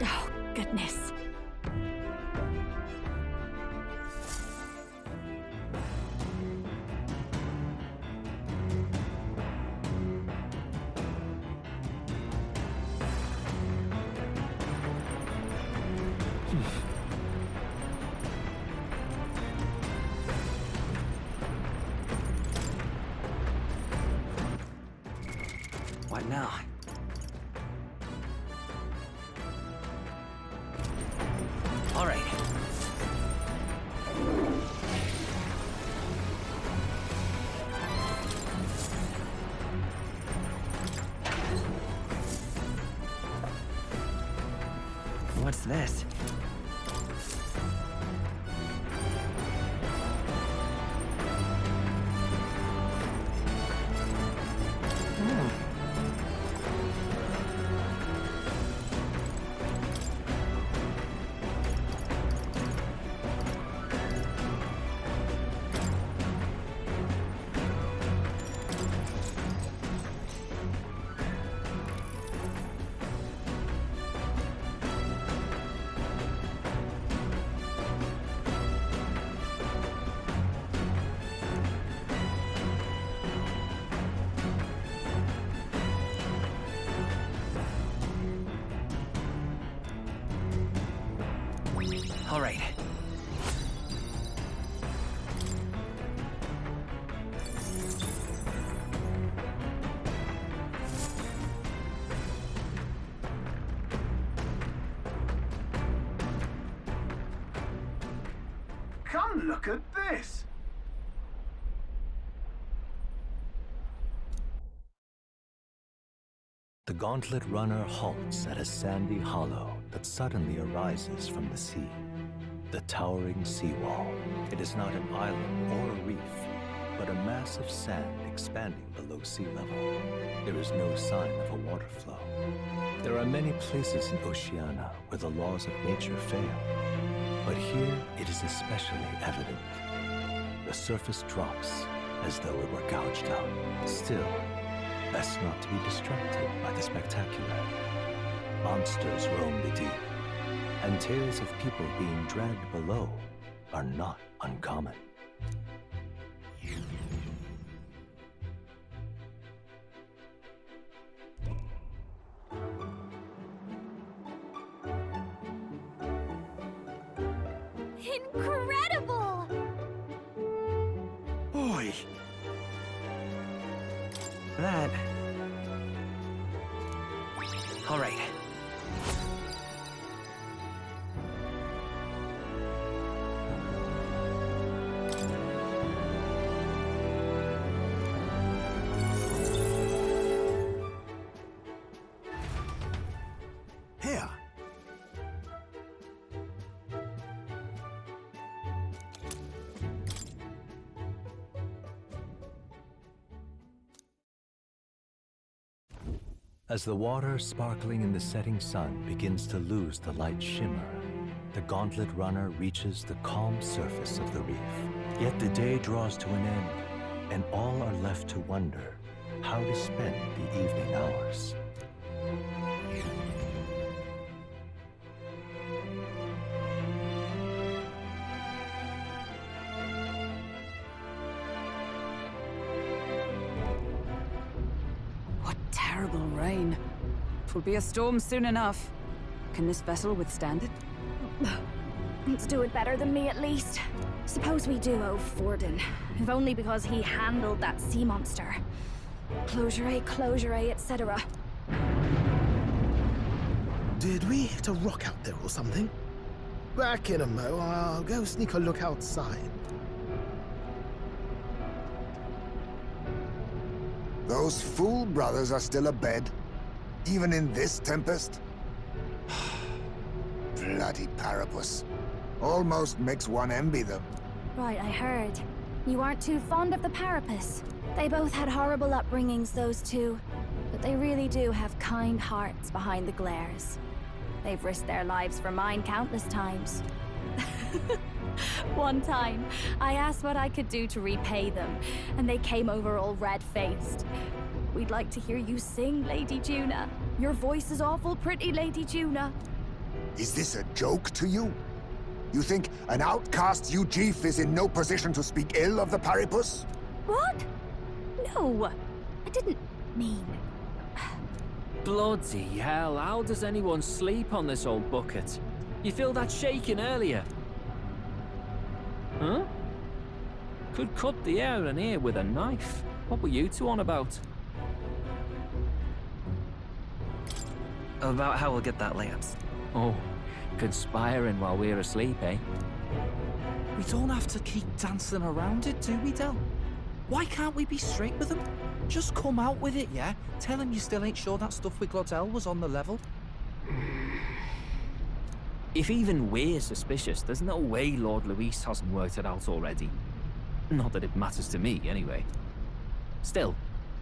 Oh, goodness. What now? All right. What's this? All right. Come look at this! The Gauntlet Runner halts at a sandy hollow that suddenly arises from the sea. The towering seawall. It is not an island or a reef, but a mass of sand expanding below sea level. There is no sign of a water flow. There are many places in Oceania where the laws of nature fail, but here it is especially evident. The surface drops as though it were gouged out. Still, best not to be distracted by the spectacular. Monsters roam the deep, and tales of people being dragged below are not uncommon. Incredible! Boy! That... All right. Here. As the water sparkling in the setting sun begins to lose the light shimmer, the Gauntlet Runner reaches the calm surface of the reef. Yet the day draws to an end, and all are left to wonder how to spend the evening hours. Terrible rain. 'Twill be a storm soon enough. Can this vessel withstand it? It's doing better than me, at least. Suppose we do owe Forden, if only because he handled that sea monster. Closure, etc. Did we hit a rock out there or something? Back in a mo, I'll go sneak a look outside. Those fool brothers are still abed, even in this tempest? Bloody Parapus. Almost makes one envy them. Right, I heard. You aren't too fond of the Parapus. They both had horrible upbringings, those two. But they really do have kind hearts behind the glares. They've risked their lives for mine countless times. One time, I asked what I could do to repay them, and they came over all red-faced. We'd like to hear you sing, Lady Juna. Your voice is awful pretty, Lady Juna. Is this a joke to you? You think an outcast Ujeef is in no position to speak ill of the Paripus? What? No, I didn't mean... Bloody hell, how does anyone sleep on this old bucket? You feel that shaking earlier? Huh? Could cut the air in here with a knife. What were you two on about? About how we'll get that lance. Oh, conspiring while we're asleep, eh? We don't have to keep dancing around it, do we, Del? Why can't we be straight with him? Just come out with it, yeah? Tell him you still ain't sure that stuff with Glottel was on the level. If even we're suspicious, there's no way Lord Luis hasn't worked it out already. Not that it matters to me, anyway. Still,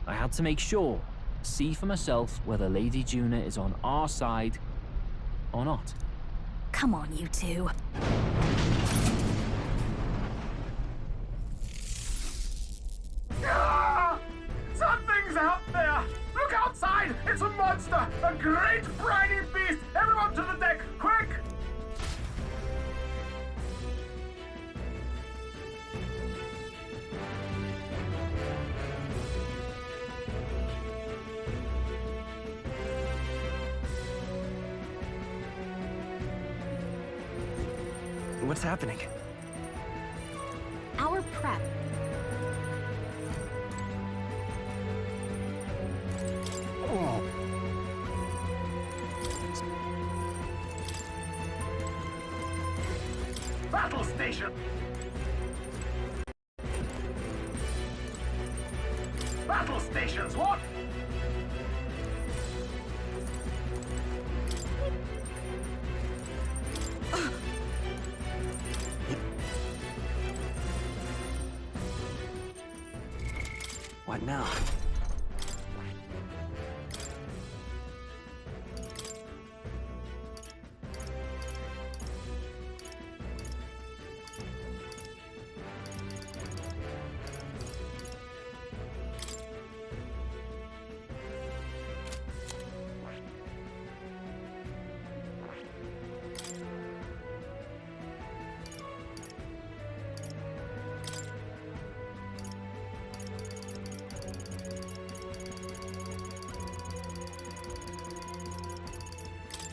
I had to make sure, see for myself whether Lady Juna is on our side or not. Come on, you two. Ah! Something's out there! Look outside! It's a monster! A great briny beast! Everyone to the deck, quick! What's happening? Our prep. Oh. Battle station! Battle stations, what? What now?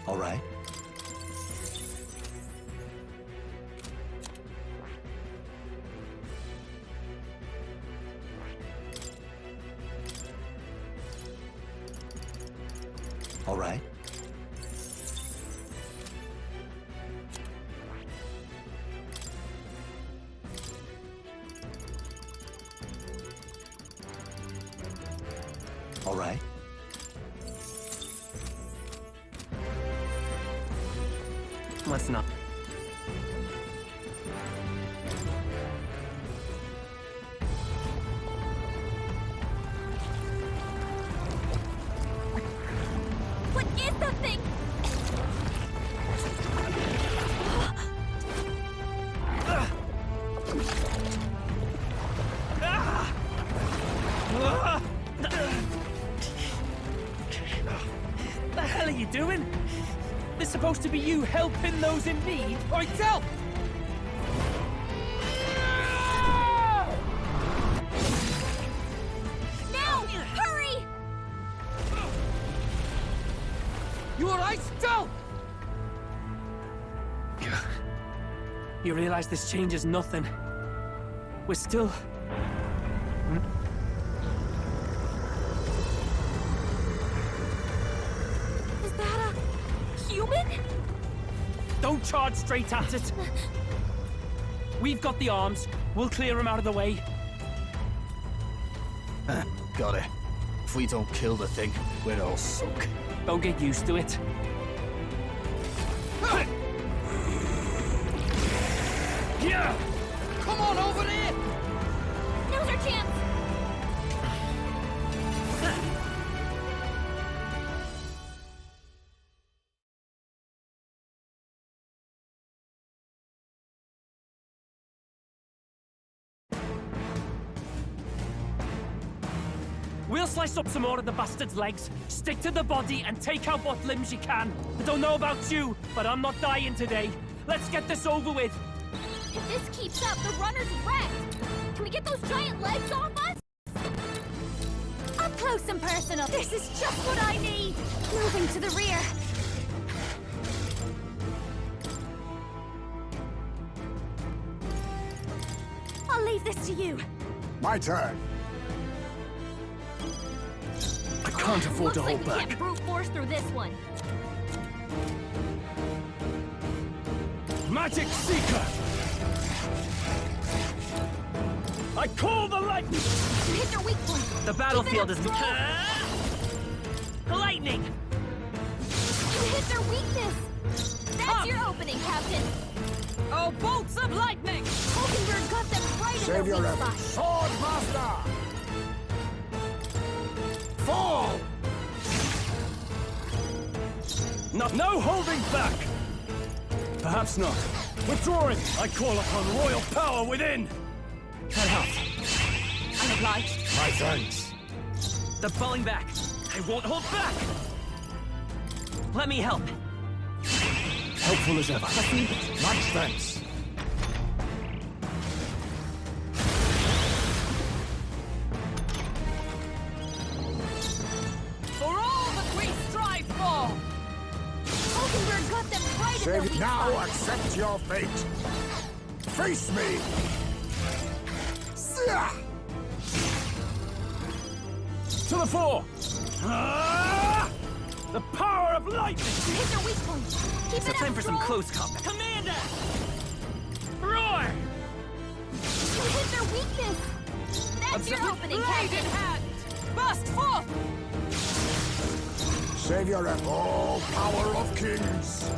All right. All right. All right. Let's not. What is that thing? The hell are you doing? It's supposed to be you helping those in need. Right, Del! Now! Hurry! You alright, Del? You realize this changes nothing. We're still... Is that a... human? Don't charge straight at it. We've got the arms. We'll clear him out of the way. Got it. If we don't kill the thing, we're all sunk. Don't get used to it. Yeah! Come on over there! Now's our chance! We'll slice up some more of the bastard's legs, stick to the body, and take out what limbs you can. I don't know about you, but I'm not dying today. Let's get this over with. If this keeps up, the runner's wrecked! Can we get those giant legs off us? Up close and personal! This is just what I need! Moving to the rear. I'll leave this to you. My turn. I can't afford to hold Looks like we back. can't brute force through this one. Magic Seeker! I call the lightning! You hit their weak point. The battlefield isn't... Lightning! You hit their weakness. That's your opening, Captain. Oh, bolts of lightning! Hulkenberg got them right in Save their your weak effort. spot. Sword Master! Fall! No holding back! Perhaps not. Withdrawing! I call upon royal power within! That helped. I'm obliged. My thanks. They're falling back. I won't hold back! Let me help. Helpful as ever. Let's move it. Much thanks. For all that we strive for! Hulkenberg got them right in their weak Now spot. accept your fate. Face me! Sia! To the fore! Ah! The power of lightning! You hit their weak point. Keep It's it up, time for some Stroll. close combat. Commander! Roar! You hit their weakness. That's your opening, Blade in Captain. hand! Burst forth! Save your effort. Oh, power of kings!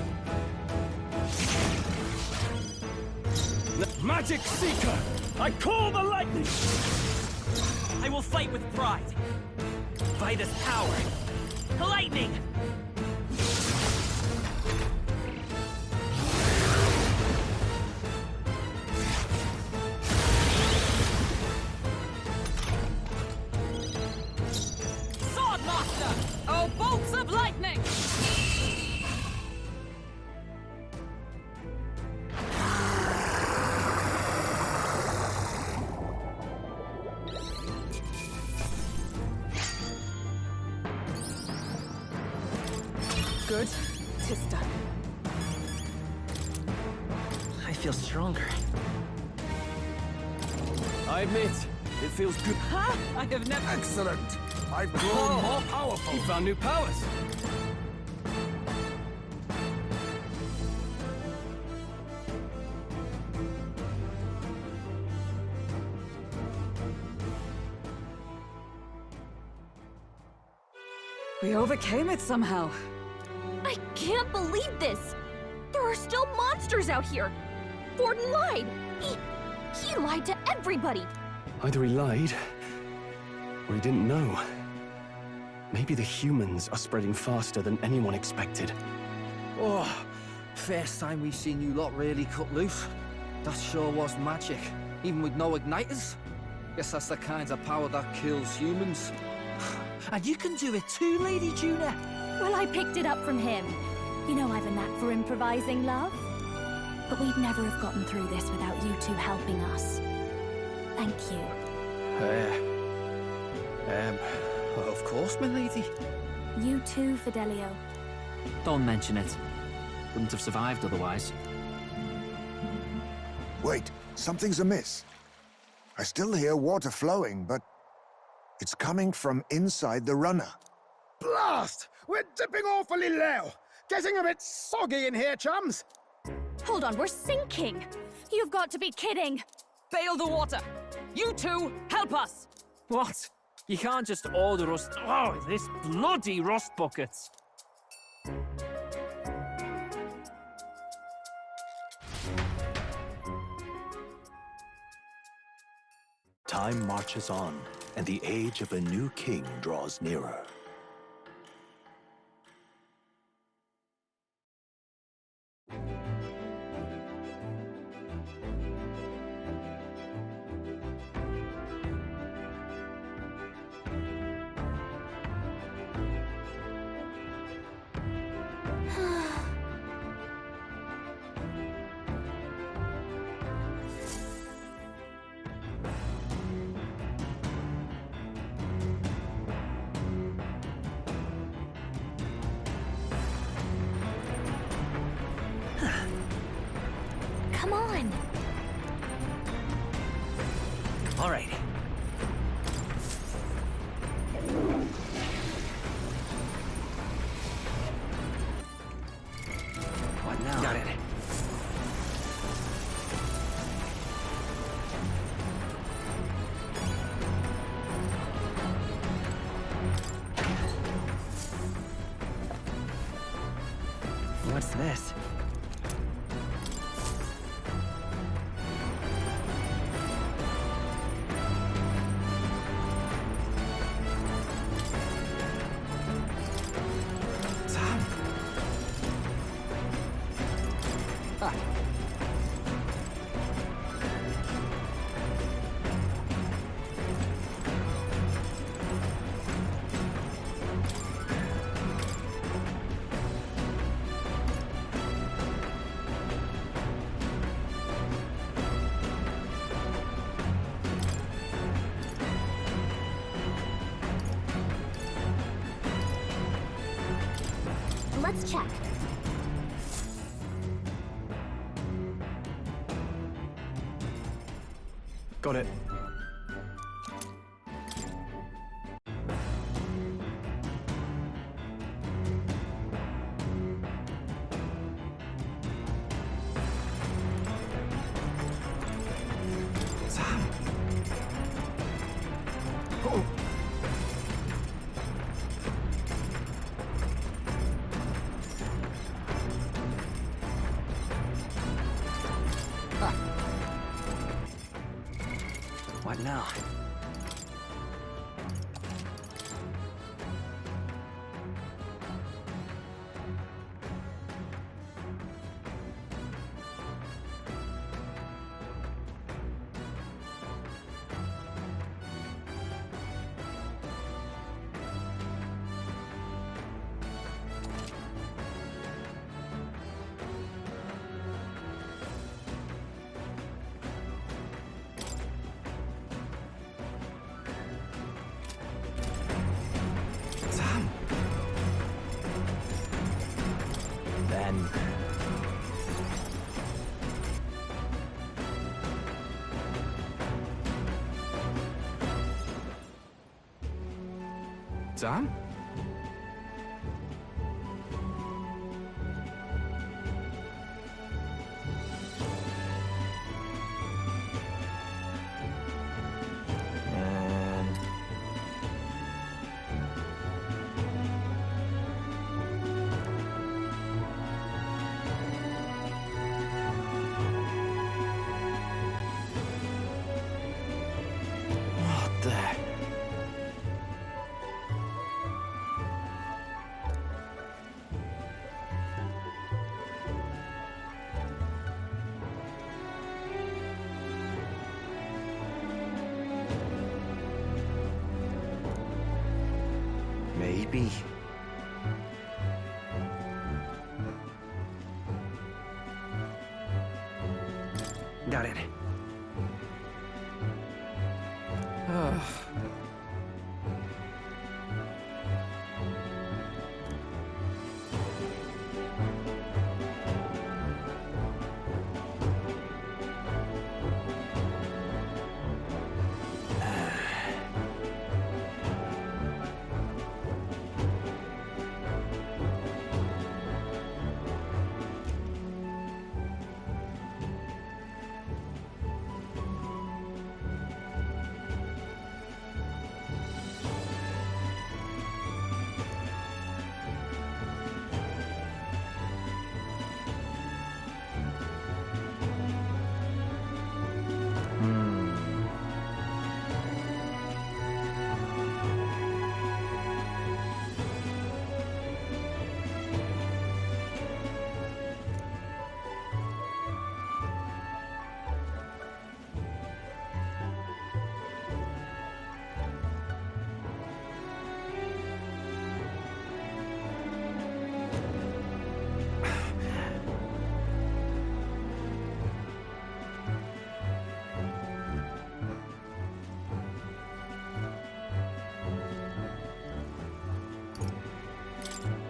Magic Seeker! I call the lightning! I will fight with pride. By this power. Lightning! Sword Master! Oh, bolts of lightning! Good. 'Tis done. I feel stronger. I admit, it feels good. Huh? I have never... Excellent! I've grown more powerful. You found new powers. We overcame it somehow. I can't believe this. There are still monsters out here. Forden lied. He lied to everybody. Either he lied, or he didn't know. Maybe the humans are spreading faster than anyone expected. Oh, first time we've seen you lot really cut loose. That sure was magic, even with no igniters. Guess that's the kind of power that kills humans. And you can do it too, Lady Juna. Well, I picked it up from him. You know I've a knack for improvising, love. But we'd never have gotten through this without you two helping us. Thank you. Of course, my lady. You too, Fidelio. Don't mention it. Wouldn't have survived otherwise. Wait, something's amiss. I still hear water flowing, but it's coming from inside the runner. Blast! We're dipping awfully low. Getting a bit soggy in here, chums. Hold on, we're sinking! You've got to be kidding! Bail the water! You two, help us! What? You can't just order us... Oh, this bloody rust buckets! Time marches on, and the age of a new king draws nearer. Come on! All right. What now? Got it. What's this? Let's check. Got it. Sam. Oh. What now? Then... Sam? What the... Maybe. Got it.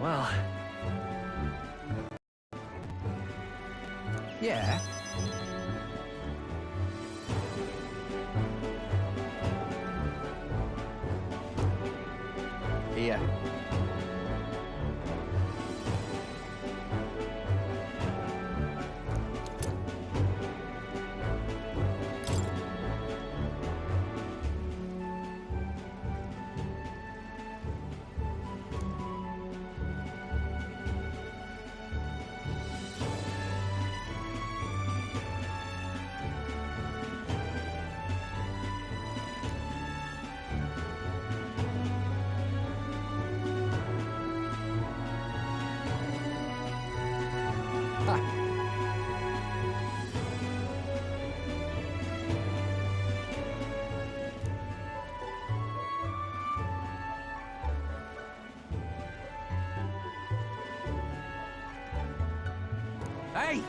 Well... Yeah? Here. Hey!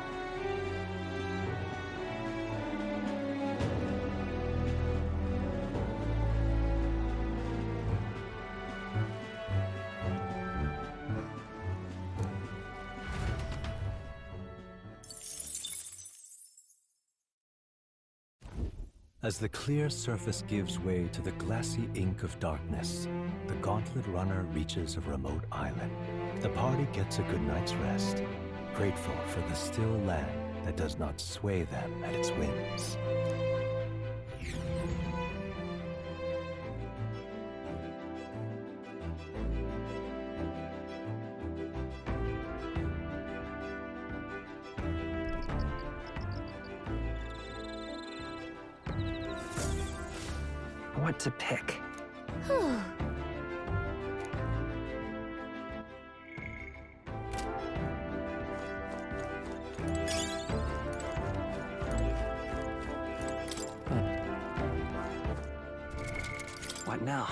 As the clear surface gives way to the glassy ink of darkness, the gauntlet runner reaches a remote island. The party gets a good night's rest, grateful for the still land that does not sway them at its whims. What to pick? What now?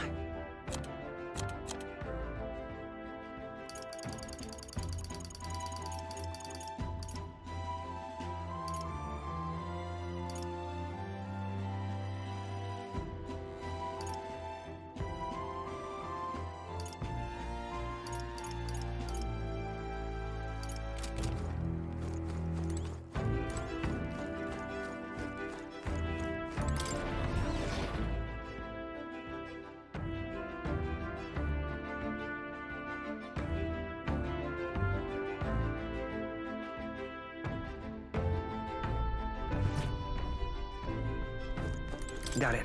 Got it.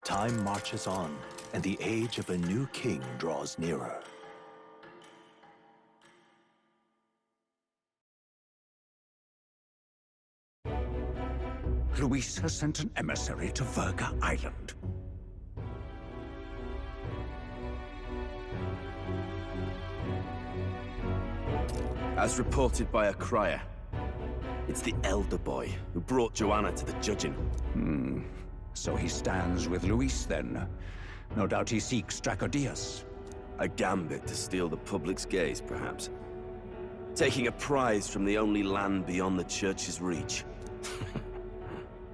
Time marches on, and the age of a new king draws nearer. Luis has sent an emissary to Verga Island. As reported by a crier, it's the elder boy who brought Joanna to the judging. So he stands with Luis, then. No doubt he seeks Dracodius. A gambit to steal the public's gaze, perhaps. Taking a prize from the only land beyond the church's reach.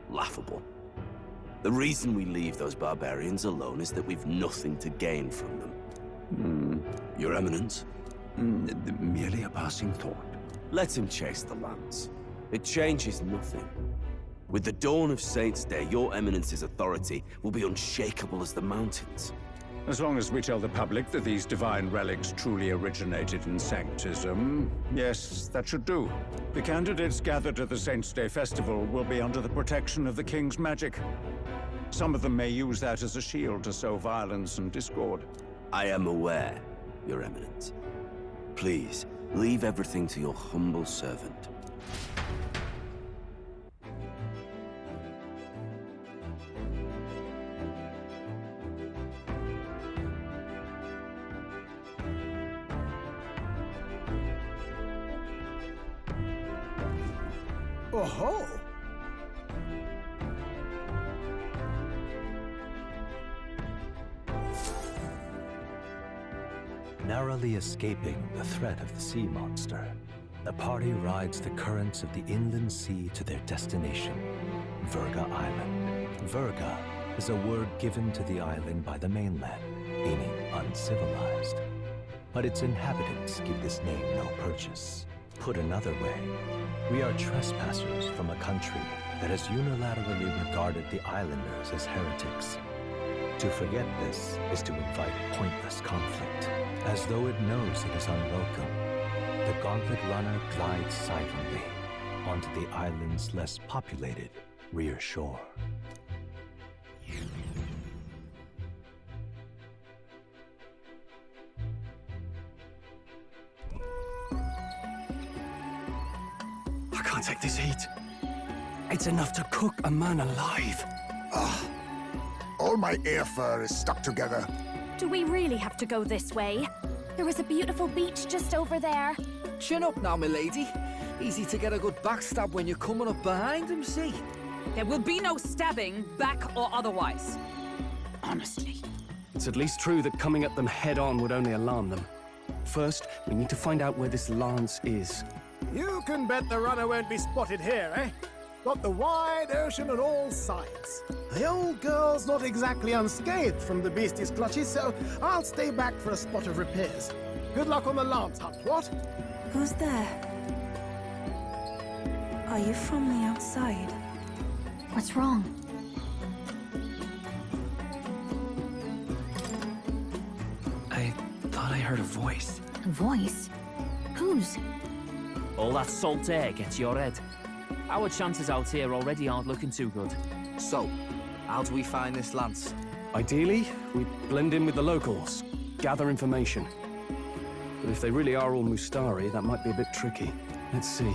Laughable. The reason we leave those barbarians alone is that we've nothing to gain from them. Your Eminence? Merely a passing thought. Let him chase the lance. It changes nothing. With the dawn of Saints' Day, your Eminence's authority will be unshakable as the mountains. As long as we tell the public that these divine relics truly originated in Sanctism, yes, that should do. The candidates gathered at the Saints' Day festival will be under the protection of the King's magic. Some of them may use that as a shield to sow violence and discord. I am aware, Your Eminence. Please, leave everything to your humble servant. Oh-ho! Narrowly escaping the threat of the sea monster, the party rides the currents of the inland sea to their destination, Verga Island. Verga is a word given to the island by the mainland, meaning uncivilized. But its inhabitants give this name no purchase. Put another way, we are trespassers from a country that has unilaterally regarded the islanders as heretics. To forget this is to invite pointless conflict, as though it knows it is unwelcome. The Gauntlet Runner glides silently onto the island's less populated rear shore. I can't take this heat. It's enough to cook a man alive. Ugh. All my air fur is stuck together. Do we really have to go this way? There was a beautiful beach just over there. Chin up now, milady. Easy to get a good backstab when you're coming up behind him, see? There will be no stabbing, back or otherwise. Honestly. It's at least true that coming at them head-on would only alarm them. First, we need to find out where this lance is. You can bet the runner won't be spotted here, eh? Got the wide ocean on all sides. The old girl's not exactly unscathed from the beastie's clutches, so I'll stay back for a spot of repairs. Good luck on the lance hunt, what? Who's there? Are you from the outside? What's wrong? I thought I heard a voice. A voice? Whose? All that salt air gets your head. Our chances out here already aren't looking too good. So, how do we find this lance? Ideally, we blend in with the locals, gather information. But if they really are all Mustari, that might be a bit tricky. Let's see.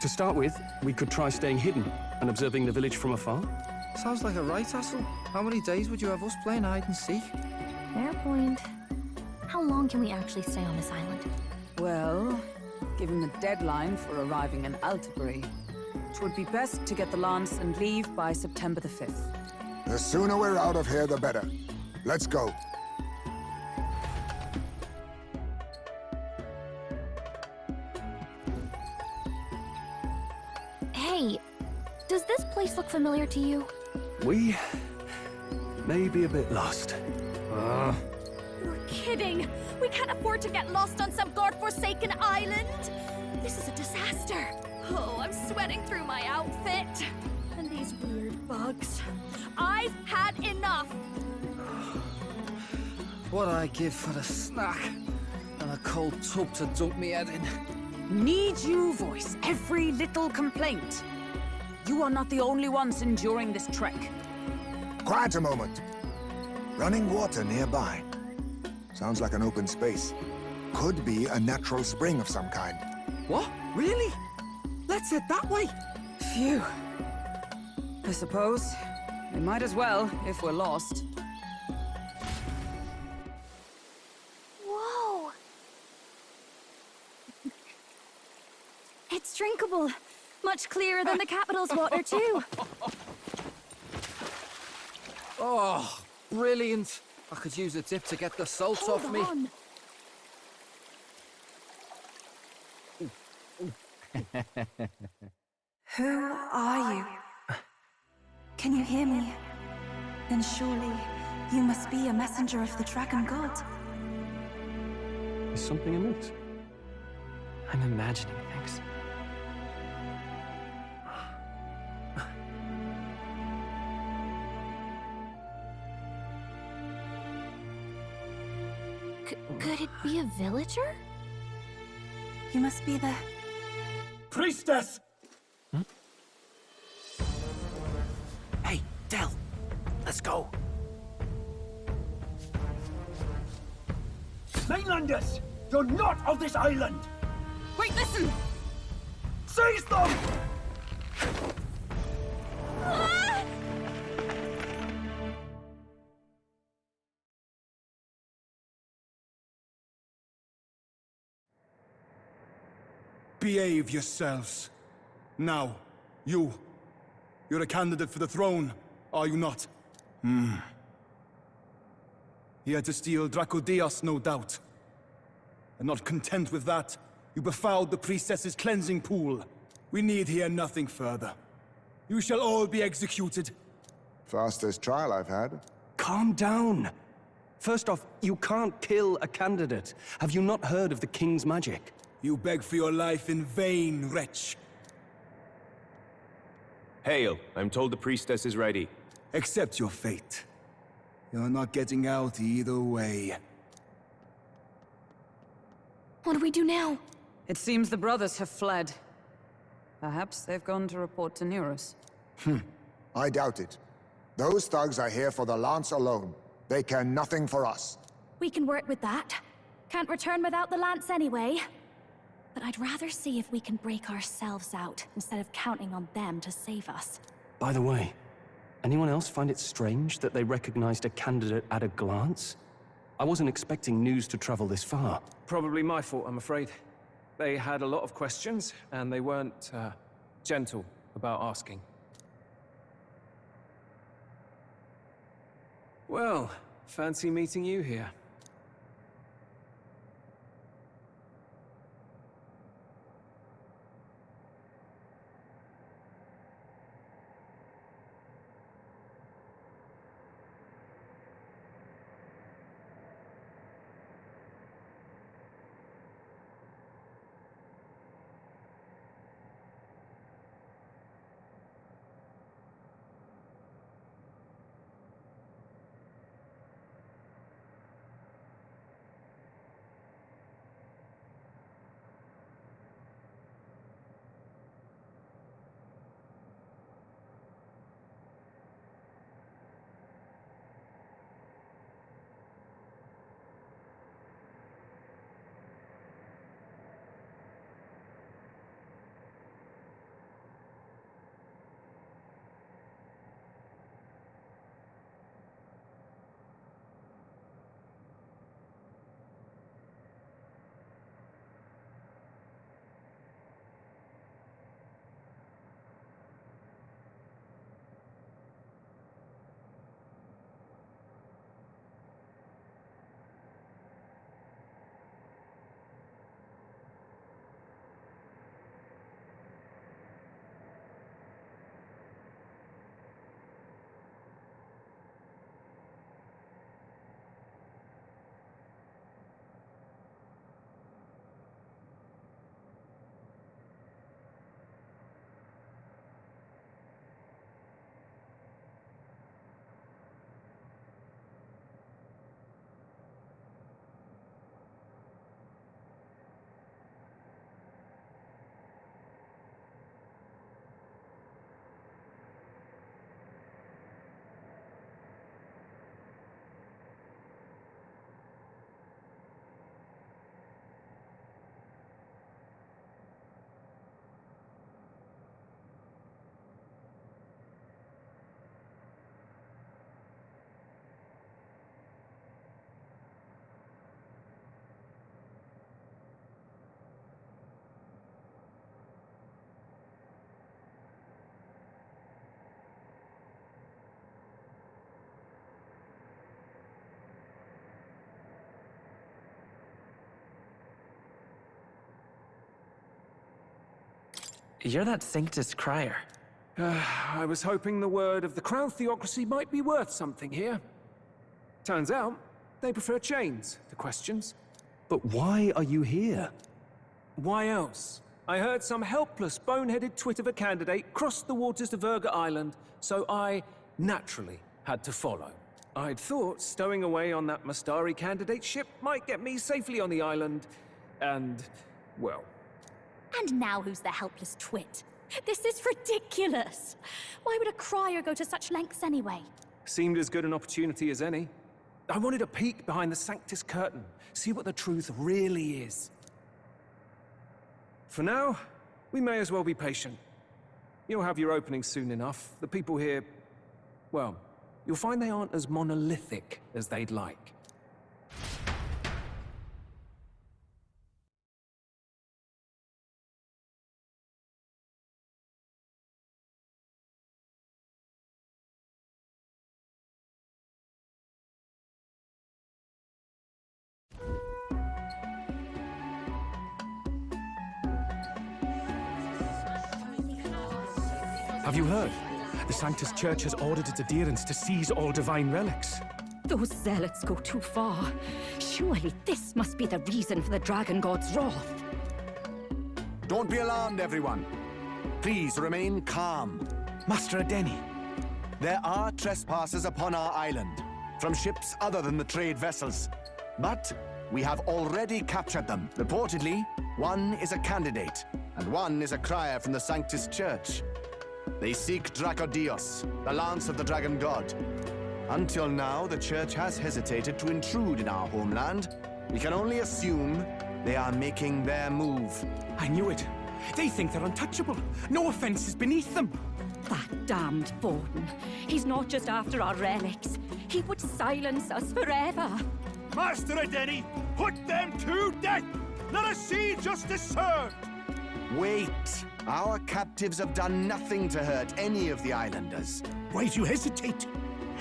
To start with, we could try staying hidden and observing the village from afar. Sounds like a right hassle. How many days would you have us playing hide and seek? Fair point. How long can we actually stay on this island? Well, given the deadline for arriving in Altabury, it would be best to get the lance and leave by September the 5th. The sooner we're out of here, the better. Let's go. Hey, does this place look familiar to you? We may be a bit lost. You're kidding! We can't afford to get lost on some godforsaken island! This is a disaster! Oh, I'm sweating through my outfit. And these weird bugs. I've had enough! What I give for a snack and a cold tub to dunk me head in. Need you voice every little complaint. You are not the only ones enduring this trek. Quiet a moment. Running water nearby. Sounds like an open space. Could be a natural spring of some kind. What? Really? Let's head that way. Phew. I suppose we might as well if we're lost. Whoa! It's drinkable. Much clearer than the capital's water, too. Oh, brilliant. I could use a dip to get the salt Hold off me. on. Who are you? Can you hear me? Then surely you must be a messenger of the Dragon God. Is something amiss? I'm imagining things. Could it be a villager? You must be the... Priestess! Hey, Del, Let's go. Mainlanders! You're not of this island! Wait, listen! Seize them! Behave yourselves. Now, you're a candidate for the throne, are you not? Here to steal Dracodias, no doubt. And not content with that, you befouled the priestess's cleansing pool. We need hear nothing further. You shall all be executed. Fastest trial I've had. Calm down. First off, you can't kill a candidate. Have you not heard of the king's magic? You beg for your life in vain, wretch. Hail, I'm told the priestess is ready. Accept your fate. You're not getting out either way. What do we do now? It seems the brothers have fled. Perhaps they've gone to report to Neros. I doubt it. Those thugs are here for the lance alone. They care nothing for us. We can work with that. Can't return without the lance anyway. But I'd rather see if we can break ourselves out, instead of counting on them to save us. By the way, anyone else find it strange that they recognized a candidate at a glance? I wasn't expecting news to travel this far. Probably my fault, I'm afraid. They had a lot of questions, and they weren't, gentle about asking. Well, fancy meeting you here. You're that Sanctus Crier. I was hoping the word of the Crown Theocracy might be worth something here. Turns out, they prefer chains to questions. But why are you here? Why else? I heard some helpless, boneheaded twit of a candidate crossed the waters to Virga Island, so I naturally had to follow. I'd thought stowing away on that Mastari candidate ship might get me safely on the island, and, well... And now who's the helpless twit? This is ridiculous! Why would a crier go to such lengths anyway? Seemed as good an opportunity as any. I wanted a peek behind the Sanctus curtain, see what the truth really is. For now, we may as well be patient. You'll have your opening soon enough. The people here, well, you'll find they aren't as monolithic as they'd like. Have you heard? The Sanctus Church has ordered its adherents to seize all divine relics. Those zealots go too far. Surely this must be the reason for the Dragon God's wrath. Don't be alarmed, everyone. Please remain calm. Master Adeni. There are trespassers upon our island, from ships other than the trade vessels. But we have already captured them. Reportedly, one is a candidate, and one is a crier from the Sanctus Church. They seek Dracodios, the lance of the Dragon God. Until now, the Church has hesitated to intrude in our homeland. We can only assume they are making their move. I knew it. They think they're untouchable. No offense is beneath them. That damned Borden. He's not just after our relics. He would silence us forever. Master Adeni, put them to death! Let us see justice served! Wait! Our captives have done nothing to hurt any of the islanders. Why do you hesitate?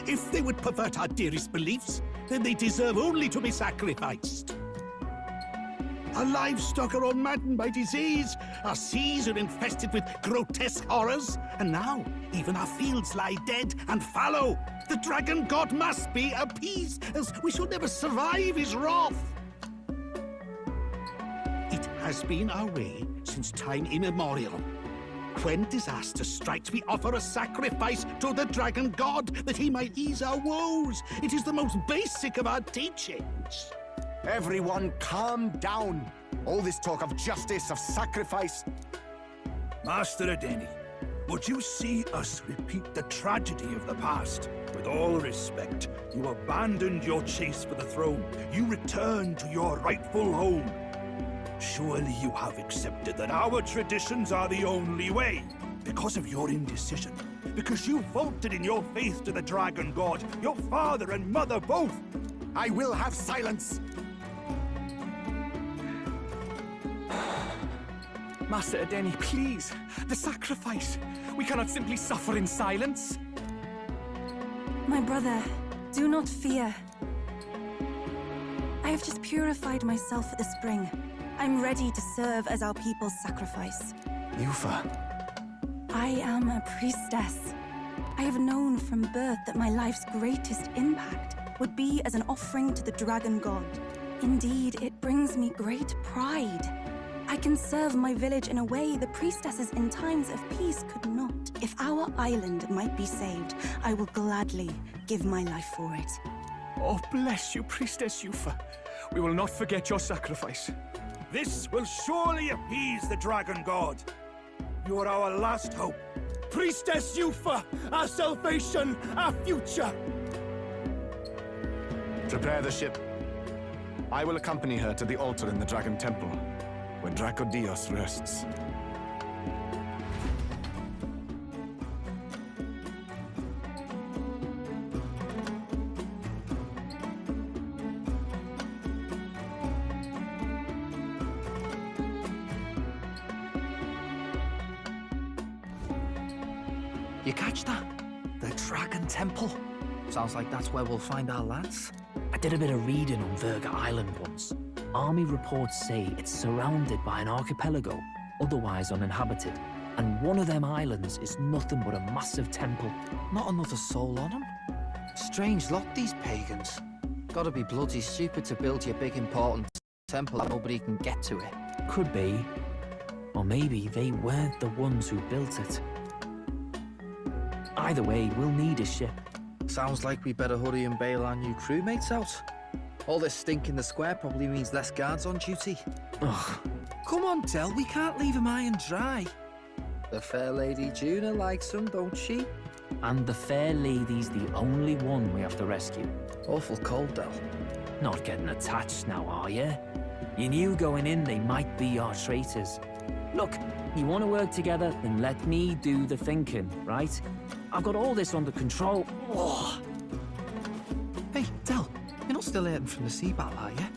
If they would pervert our dearest beliefs, then they deserve only to be sacrificed. Our livestock are unmaddened by disease, our seas are infested with grotesque horrors, and now even our fields lie dead and fallow. The Dragon God must be appeased, as we shall never survive his wrath. It has been our way since time immemorial. When disaster strikes, we offer a sacrifice to the Dragon God that he might ease our woes. It is the most basic of our teachings. Everyone calm down. All this talk of justice, of sacrifice. Master Adeni, would you see us repeat the tragedy of the past? With all respect, you abandoned your chase for the throne. You returned to your rightful home. Surely you have accepted that our traditions are the only way. Because of your indecision. Because you faltered in your faith to the Dragon God. Your father and mother both. I will have silence. Master Adeni, please. The sacrifice. We cannot simply suffer in silence. My brother, do not fear. I have just purified myself for the spring. I'm ready to serve as our people's sacrifice. Yufa. I am a priestess. I have known from birth that my life's greatest impact would be as an offering to the Dragon God. Indeed, it brings me great pride. I can serve my village in a way the priestesses in times of peace could not. If our island might be saved, I will gladly give my life for it. Oh, bless you, Priestess Yufa. We will not forget your sacrifice. This will surely appease the Dragon God. You are our last hope. Priestess Yufa, our salvation, our future. Prepare the ship. I will accompany her to the altar in the Dragon Temple, where Dracodios rests. You catch that? The Dragon Temple. Sounds like that's where we'll find our lads. I did a bit of reading on Virga Island once. Army reports say it's surrounded by an archipelago, otherwise uninhabited. And one of them islands is nothing but a massive temple. Not another soul on them. Strange lot, these pagans. Gotta be bloody stupid to build your big important temple that nobody can get to it. Could be. Or maybe they weren't the ones who built it. Either way, we'll need a ship. Sounds like we better hurry and bail our new crewmates out. All this stink in the square probably means less guards on duty. Ugh. Come on, Del, we can't leave him high and dry. The fair Lady Juna likes him, don't she? And the fair lady's the only one we have to rescue. Awful cold, Del. Not getting attached now, are you? You knew going in they might be our traitors. Look, you want to work together, then let me do the thinking, right? I've got all this under control. Oh. Hey, Del, you're not still hurting from the sea battle, are you?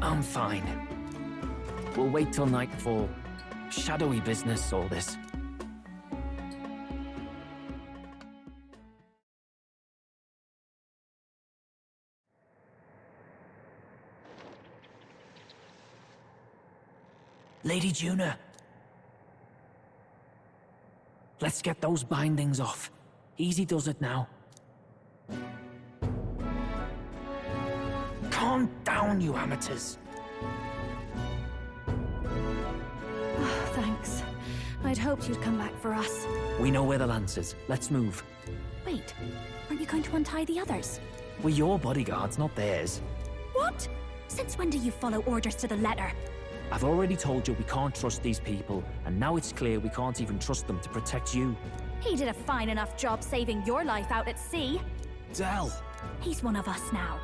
I'm fine. We'll wait till nightfall. Shadowy business, all this. Lady Juna. Let's get those bindings off. Easy does it now. Calm down, you amateurs. Oh, thanks. I'd hoped you'd come back for us. We know where the lance is. Let's move. Wait, aren't you going to untie the others? We're your bodyguards, not theirs. What? Since when do you follow orders to the letter? I've already told you we can't trust these people, and now it's clear we can't even trust them to protect you. He did a fine enough job saving your life out at sea. Del! He's one of us now.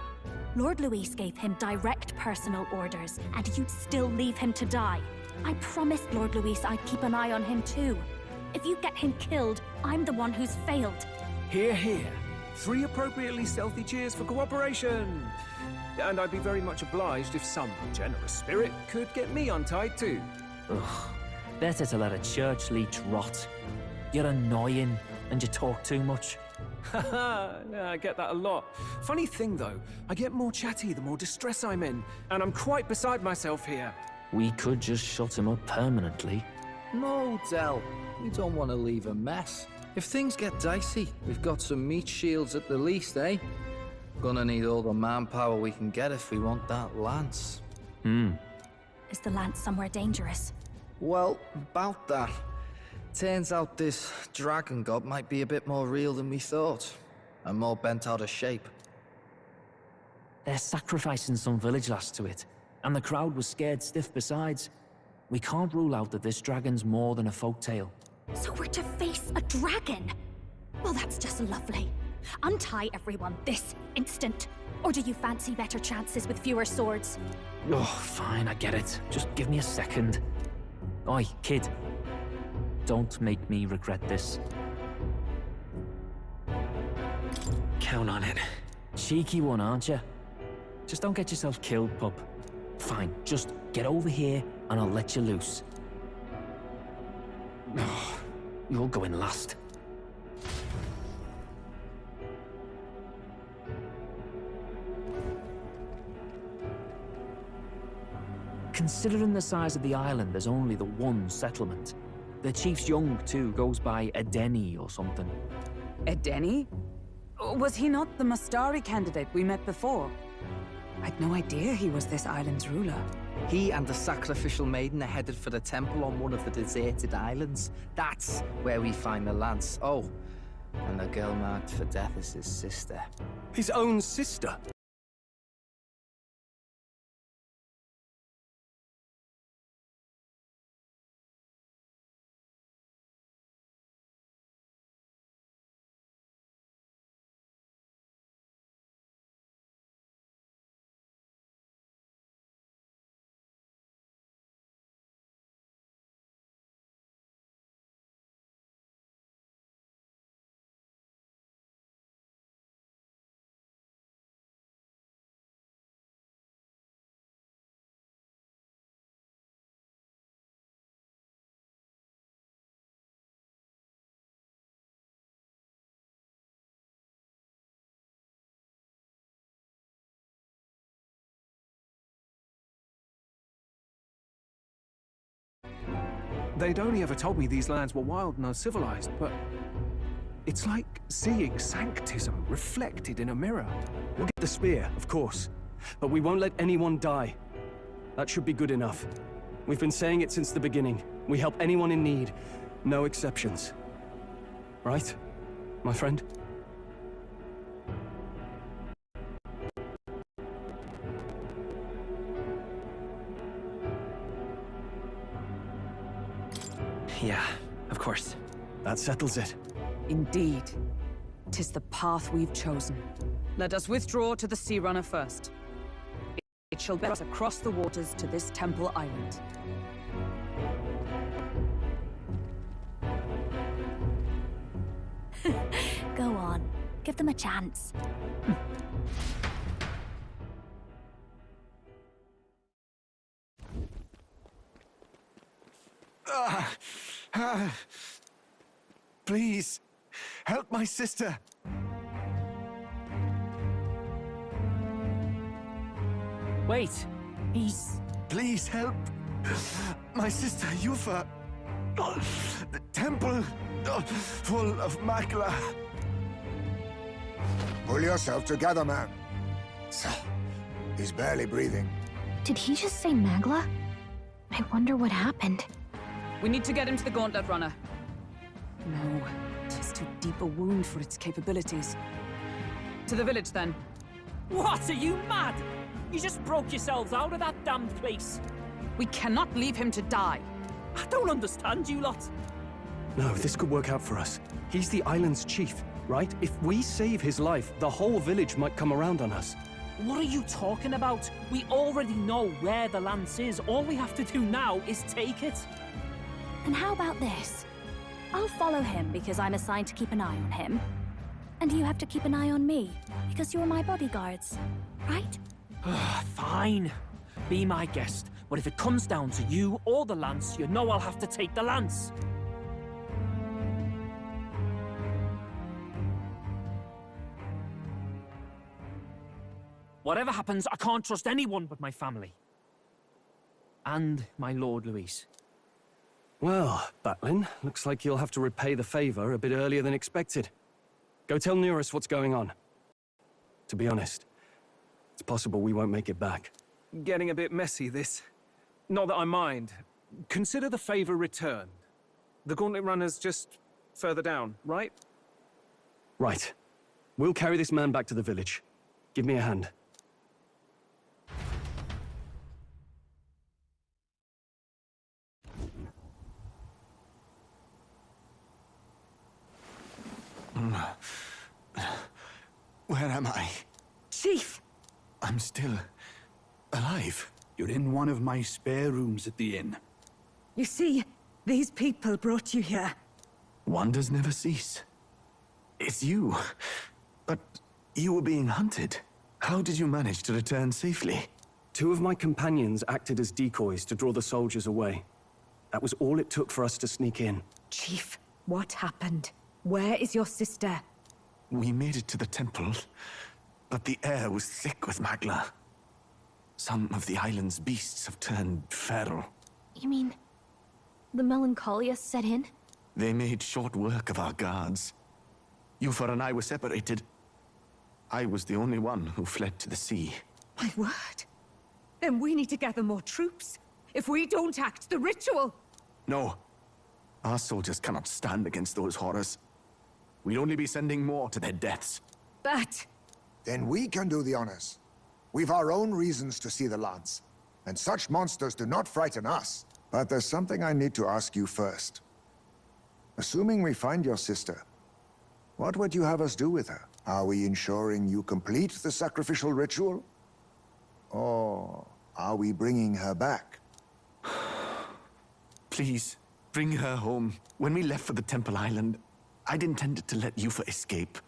Lord Luis gave him direct personal orders, and you'd still leave him to die. I promised Lord Luis I'd keep an eye on him too. If you get him killed, I'm the one who's failed. Hear, hear. 3 appropriately stealthy cheers for cooperation. And I'd be very much obliged if some generous spirit could get me untied too. Ugh. Better to let a church leech rot. You're annoying, and you talk too much. Haha, yeah, I get that a lot. Funny thing though, I get more chatty the more distress I'm in, and I'm quite beside myself here. We could just shut him up permanently. No, Del. We don't want to leave a mess. If things get dicey, we've got some meat shields at the least, eh? Gonna need all the manpower we can get if we want that lance. Is the lance somewhere dangerous? Well, about that. Turns out this dragon god might be a bit more real than we thought. And more bent out of shape. They're sacrificing some village lass to it, and the crowd was scared stiff besides. We can't rule out that this dragon's more than a folktale. So we're to face a dragon? Well, that's just lovely. Untie everyone this instant. Or do you fancy better chances with fewer swords? Oh, fine, I get it. Just give me a second. Oi, kid. Don't make me regret this. Count on it. Cheeky one, aren't you? Just don't get yourself killed, pup. Fine, just get over here and I'll let you loose. Oh, you're going last. Considering the size of the island, there's only the one settlement. The chief's young, too, goes by Edeni or something. Edeni? Was he not the Mastari candidate we met before? I'd no idea he was this island's ruler. He and the sacrificial maiden are headed for the temple on one of the deserted islands. That's where we find the lance. Oh, and the girl marked for death is his sister. His own sister? They'd only ever told me these lands were wild and uncivilized, but it's like seeing sanctism reflected in a mirror. We'll get the spear, of course, but we won't let anyone die. That should be good enough. We've been saying it since the beginning. We help anyone in need, no exceptions. Right, my friend? Yeah, of course. That settles it. Indeed. 'Tis the path we've chosen. Let us withdraw to the Sea Runner first. It shall bear us across the waters to this Temple Island. Go on. Give them a chance. Please, help my sister. Wait, he's... Please help my sister Yufa. The temple full of Magla. Pull yourself together, man. He's barely breathing. Did he just say Magla? I wonder what happened. We need to get him to the Gauntlet Runner. No, it is too deep a wound for its capabilities. To the village, then. What, are you mad? You just broke yourselves out of that damned place. We cannot leave him to die. I don't understand you lot. No, this could work out for us. He's the island's chief, right? If we save his life, the whole village might come around on us. What are you talking about? We already know where the lance is. All we have to do now is take it. And how about this? I'll follow him because I'm assigned to keep an eye on him. And you have to keep an eye on me because you're my bodyguards, right? Fine. Be my guest. But if it comes down to you or the lance, you know I'll have to take the lance. Whatever happens, I can't trust anyone but my family. And my Lord Luis. Well, Batlin, looks like you'll have to repay the favor a bit earlier than expected. Go tell Neurus what's going on. To be honest, it's possible we won't make it back. Getting a bit messy, this. Not that I mind. Consider the favor returned. The Gauntlet Runner's just further down, right? Right. We'll carry this man back to the village. Give me a hand. Where am I? Chief! I'm still alive. You're in one of my spare rooms at the inn. You see, these people brought you here. Wonders never cease. It's you. But you were being hunted. How did you manage to return safely? 2 of my companions acted as decoys to draw the soldiers away. That was all it took for us to sneak in. Chief, what happened? Where is your sister? We made it to the temple, but the air was thick with Magla. Some of the island's beasts have turned feral. You mean the melancholia set in? They made short work of our guards. Yufa and I were separated. I was the only one who fled to the sea. My word. Then we need to gather more troops. If we don't act, the ritual... No. Our soldiers cannot stand against those horrors. We'd only be sending more to their deaths. But... Then we can do the honors. We've our own reasons to see the lance. And such monsters do not frighten us. But there's something I need to ask you first. Assuming we find your sister, what would you have us do with her? Are we ensuring you complete the sacrificial ritual? Or are we bringing her back? Please, bring her home. When we left for the Temple Island, I'd intended to let Yufa escape.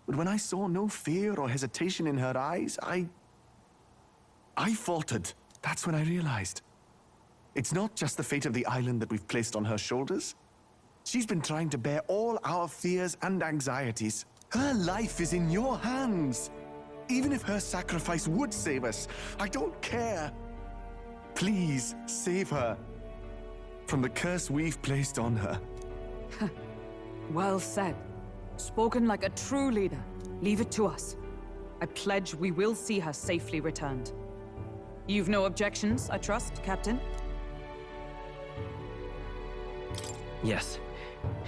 But when I saw no fear or hesitation in her eyes, I faltered. That's when I realized. It's not just the fate of the island that we've placed on her shoulders. She's been trying to bear all our fears and anxieties. Her life is in your hands. Even if her sacrifice would save us, I don't care. Please, save her from the curse we've placed on her. Well said. Spoken like a true leader. Leave it to us. I pledge we will see her safely returned. You've no objections, I trust, Captain? Yes.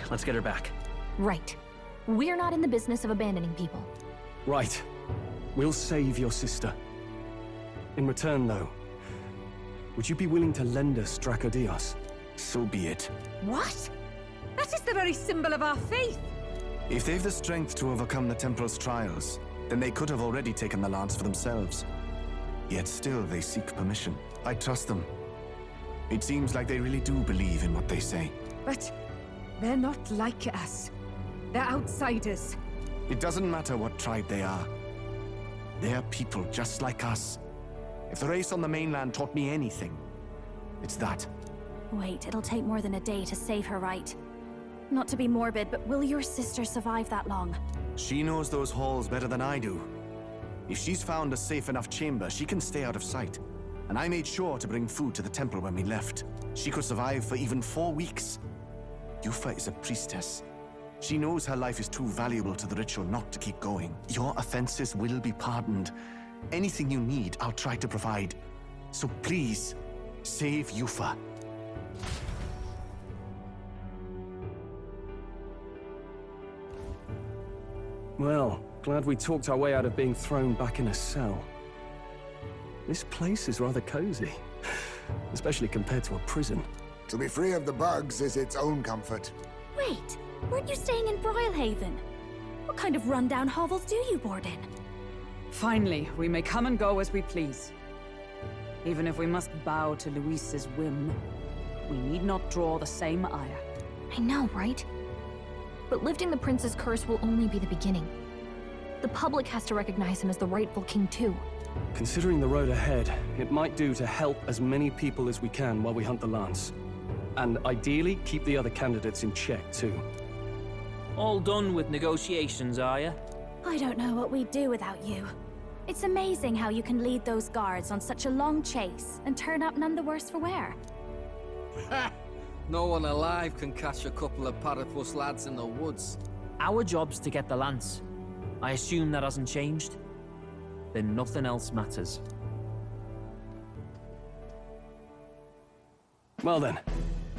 Let's get her back. Right. We're not in the business of abandoning people. Right. We'll save your sister. In return, though, would you be willing to lend us Dracodios? So be it. What? That is the very symbol of our faith. If they've the strength to overcome the Templar's trials, then they could have already taken the lance for themselves. Yet still they seek permission. I trust them. It seems like they really do believe in what they say. But they're not like us. They're outsiders. It doesn't matter what tribe they are. They're people just like us. If the race on the mainland taught me anything, it's that. Wait, it'll take more than a day to save her, right? Not to be morbid, but will your sister survive that long? She knows those halls better than I do. If she's found a safe enough chamber, she can stay out of sight. And I made sure to bring food to the temple when we left. She could survive for even 4 weeks. Yufa is a priestess. She knows her life is too valuable to the ritual not to keep going. Your offenses will be pardoned. Anything you need, I'll try to provide. So please, save Yufa. Well, glad we talked our way out of being thrown back in a cell. This place is rather cozy, especially compared to a prison. To be free of the bugs is its own comfort. Wait, weren't you staying in Brilhaven? What kind of rundown hovels do you board in? Finally, we may come and go as we please. Even if we must bow to Luis's whim, we need not draw the same ire. I know, right? But lifting the prince's curse will only be the beginning. The public has to recognize him as the rightful king too. Considering the road ahead, it might do to help as many people as we can while we hunt the lance. And ideally, keep the other candidates in check too. All done with negotiations, are you? I don't know what we'd do without you. It's amazing how you can lead those guards on such a long chase and turn up none the worse for wear. No one alive can catch a couple of platypus lads in the woods. Our job's to get the lance. I assume that hasn't changed? Then nothing else matters. Well then,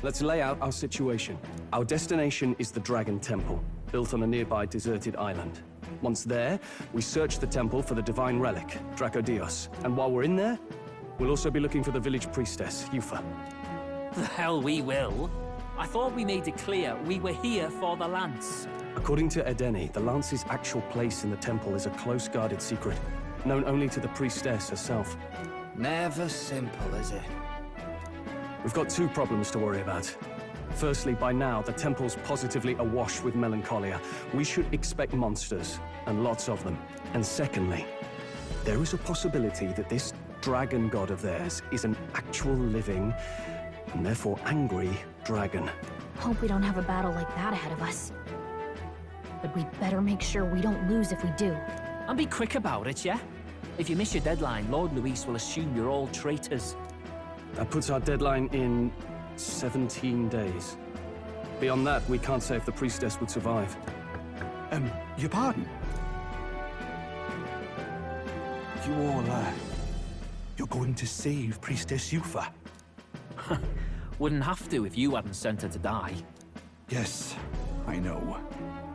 let's lay out our situation. Our destination is the Dragon Temple, built on a nearby deserted island. Once there, we search the temple for the divine relic, Dracodios. And while we're in there, we'll also be looking for the village priestess, Yufa. The hell we will. I thought we made it clear we were here for the lance. According to Edeni, the lance's actual place in the temple is a close-guarded secret, known only to the priestess herself. Never simple, is it? We've got 2 problems to worry about. Firstly, by now, the temple's positively awash with melancholia. We should expect monsters, and lots of them. And secondly, there is a possibility that this dragon god of theirs is an actual living, and therefore angry, dragon. Hope we don't have a battle like that ahead of us. But we better make sure we don't lose if we do. And be quick about it, yeah? If you miss your deadline, Lord Luis will assume you're all traitors. That puts our deadline in 17 days. Beyond that, we can't say if the priestess would survive. Your pardon? You all, you're going to save Priestess Yufa? Wouldn't have to if you hadn't sent her to die. Yes, I know.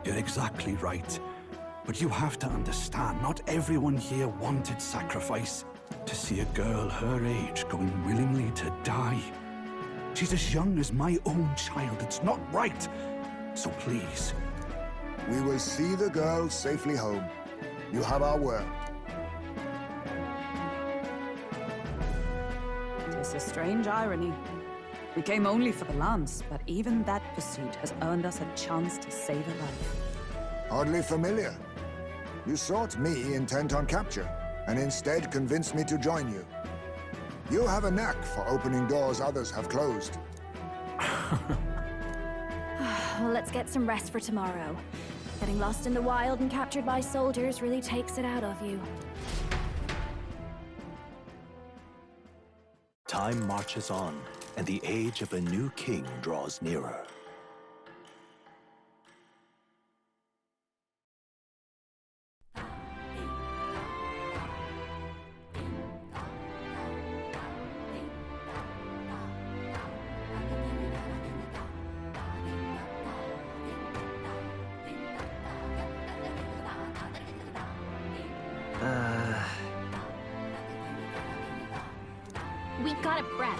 You're exactly right. But you have to understand, not everyone here wanted sacrifice. To see a girl her age going willingly to die. She's as young as my own child. It's not right. So please. We will see the girl safely home. You have our word. It's a strange irony. We came only for the lance, but even that pursuit has earned us a chance to save a life. Hardly familiar. You sought me intent on capture, and instead convinced me to join you. You have a knack for opening doors others have closed. Well, let's get some rest for tomorrow. Getting lost in the wild and captured by soldiers really takes it out of you. Time marches on, and the age of a new king draws nearer. We gotta prep.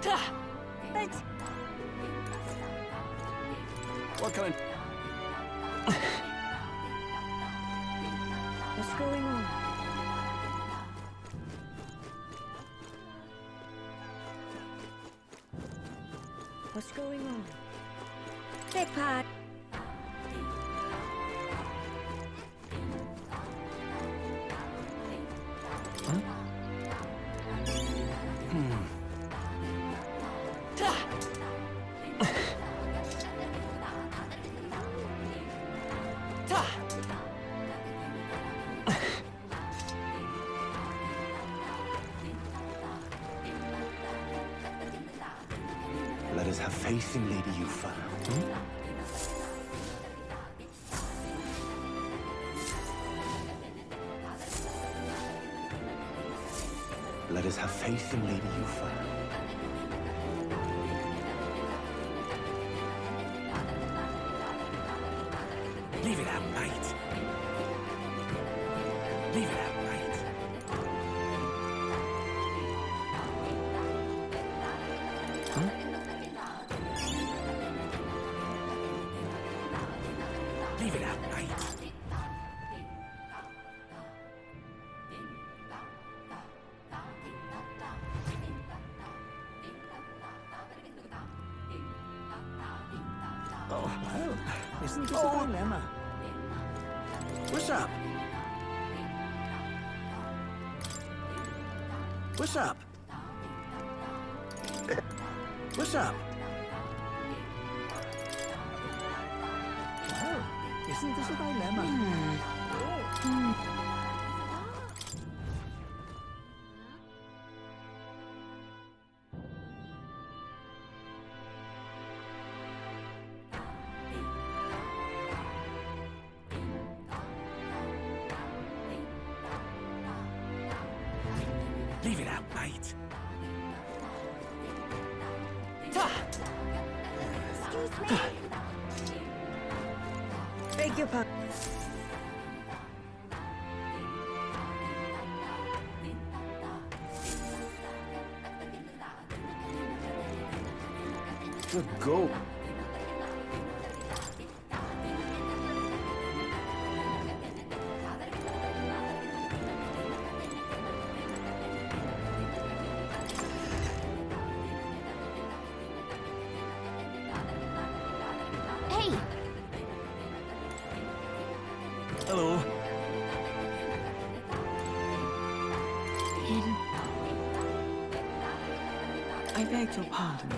But... What can I... What's going on? What's going on? Big part. Let us have faith in Lady Yufa. Let us have faith in Lady Yufa. Leave it out, mate. Leave it out, mate. Leave it out, mate. Oh, well, isn't this a dilemma? What's up? What's up? What's up? Oh, isn't this a dilemma? Leave it out, mate. Excuse me. Beg your pardon. Good go. Hey! Hello. I beg your pardon.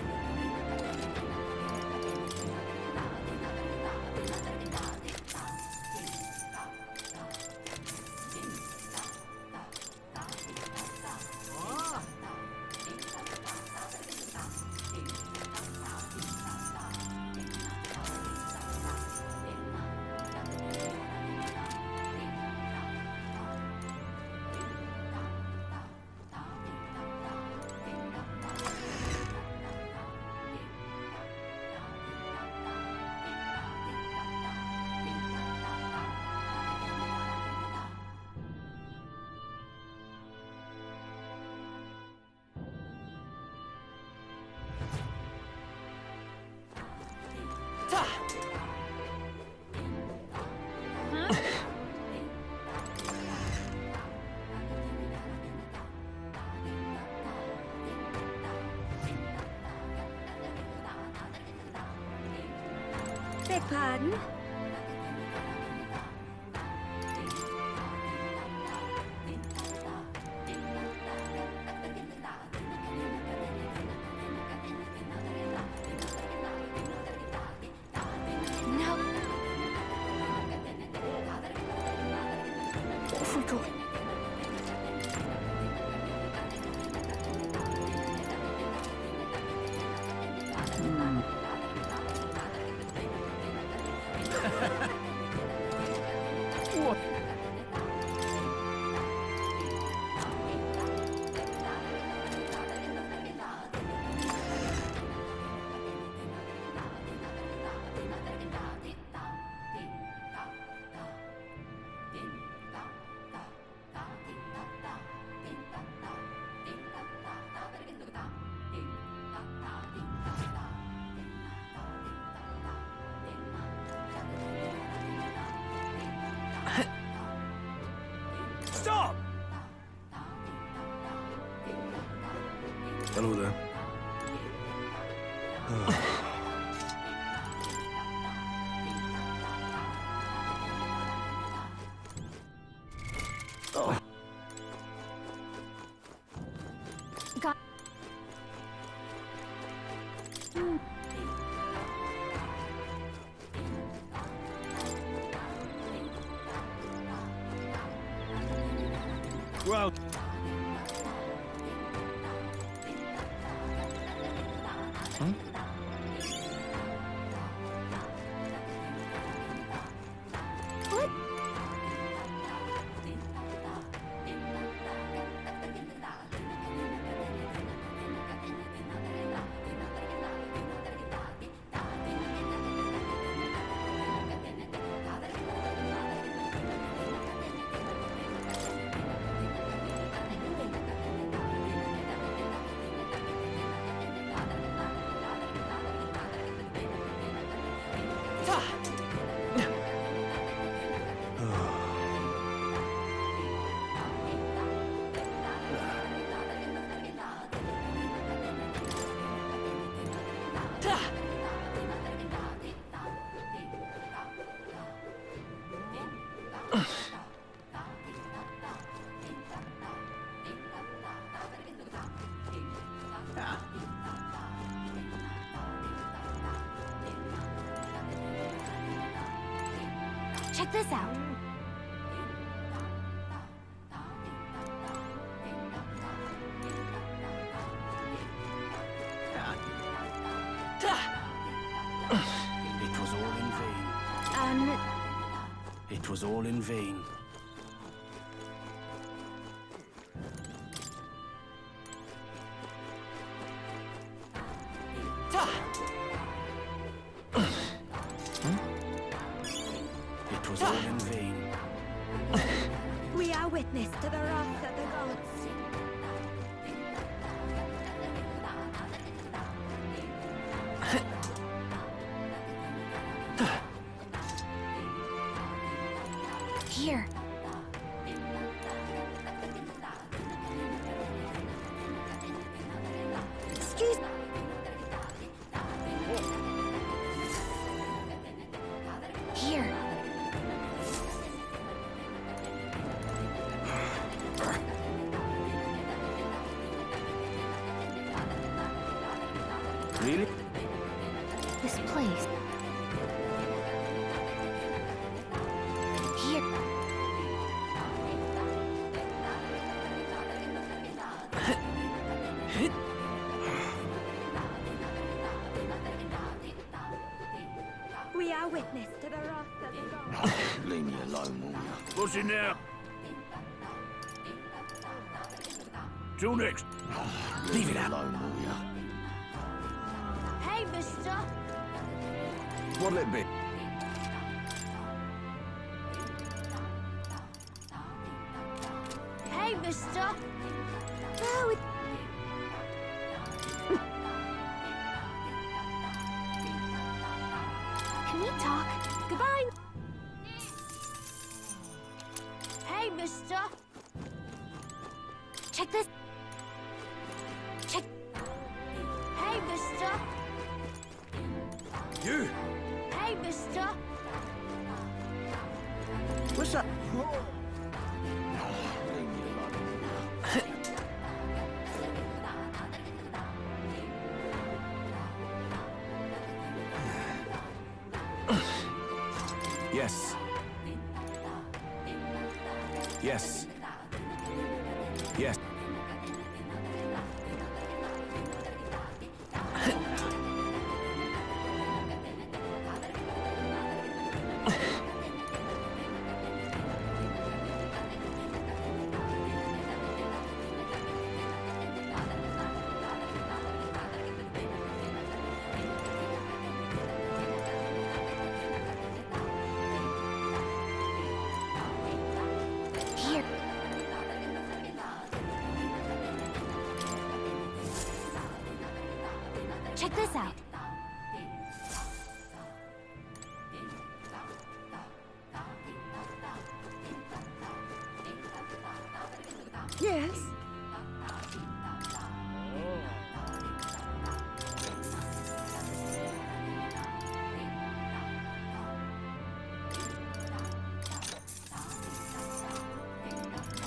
Beg pardon? No. Off we go. Got. Well... Check this out. It was all in vain. It was all in vain. It was all in vain. We are witness to the wrath of the gods. Here. Excuse me. Here. Really? This place. Here. We are witness to the wrath of the gods. Leave me alone, will you? What's in there? Till next. Leave it alone, will you? Hey, mister. What'll it be? Hey, mister. No, Can we talk? Goodbye. Hey, mister. Check this. Check. Hey, mister. You! Hey, mister. What's that? Yes. Yes. Yes. Here. Check this out. Yes.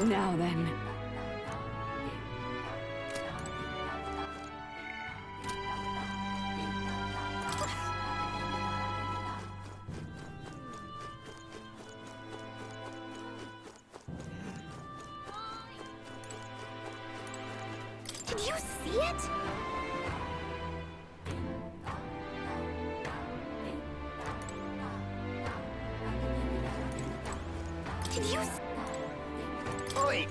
Now then. Did you see it? Did you Oi!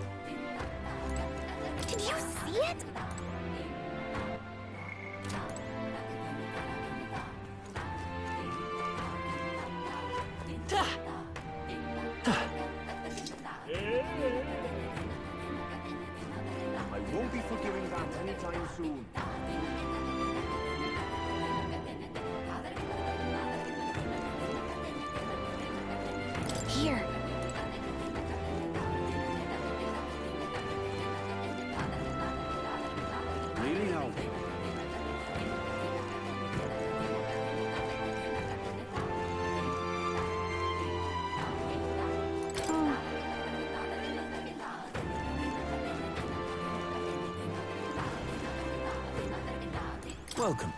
Did you see it? I won't be forgiving that anytime soon. Here. Really now? Welcome.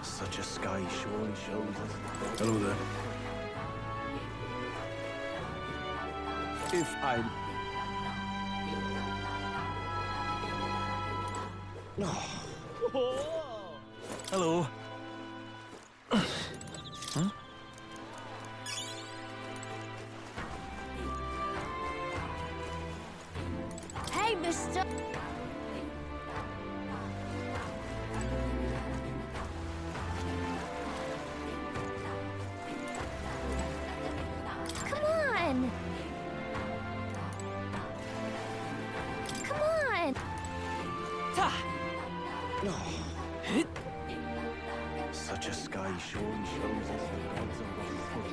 Such a sky surely shows us. Hello there. If I... Hello. Huh? Hey, mister! Come on! Come on! Such a sky surely shows us the gods of the full.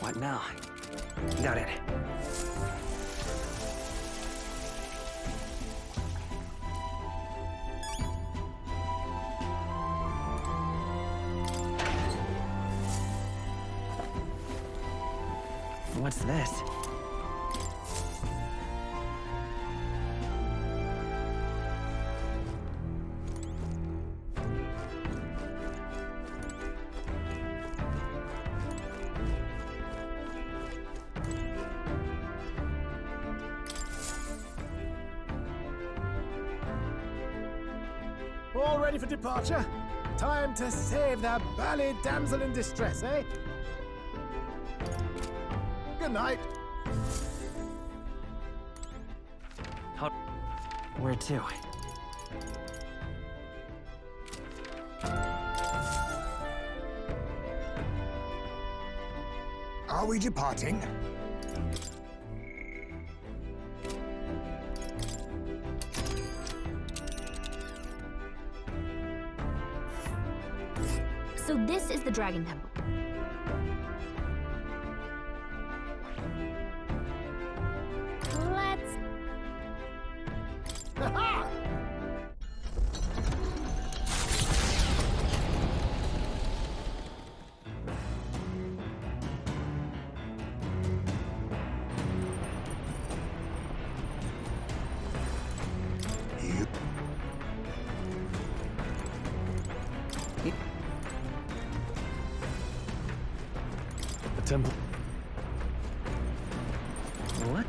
What now? Got it. What's this? All ready for departure? Time to save that bally damsel in distress, eh? Good night. Where to? Are we departing? So this is the Dragon Temple. Let's... The temple. Look.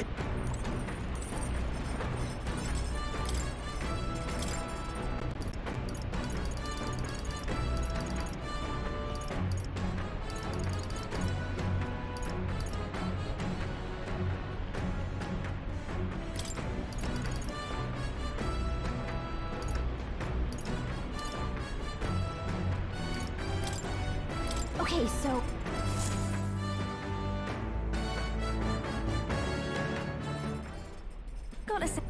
Okay, so... Gotta say...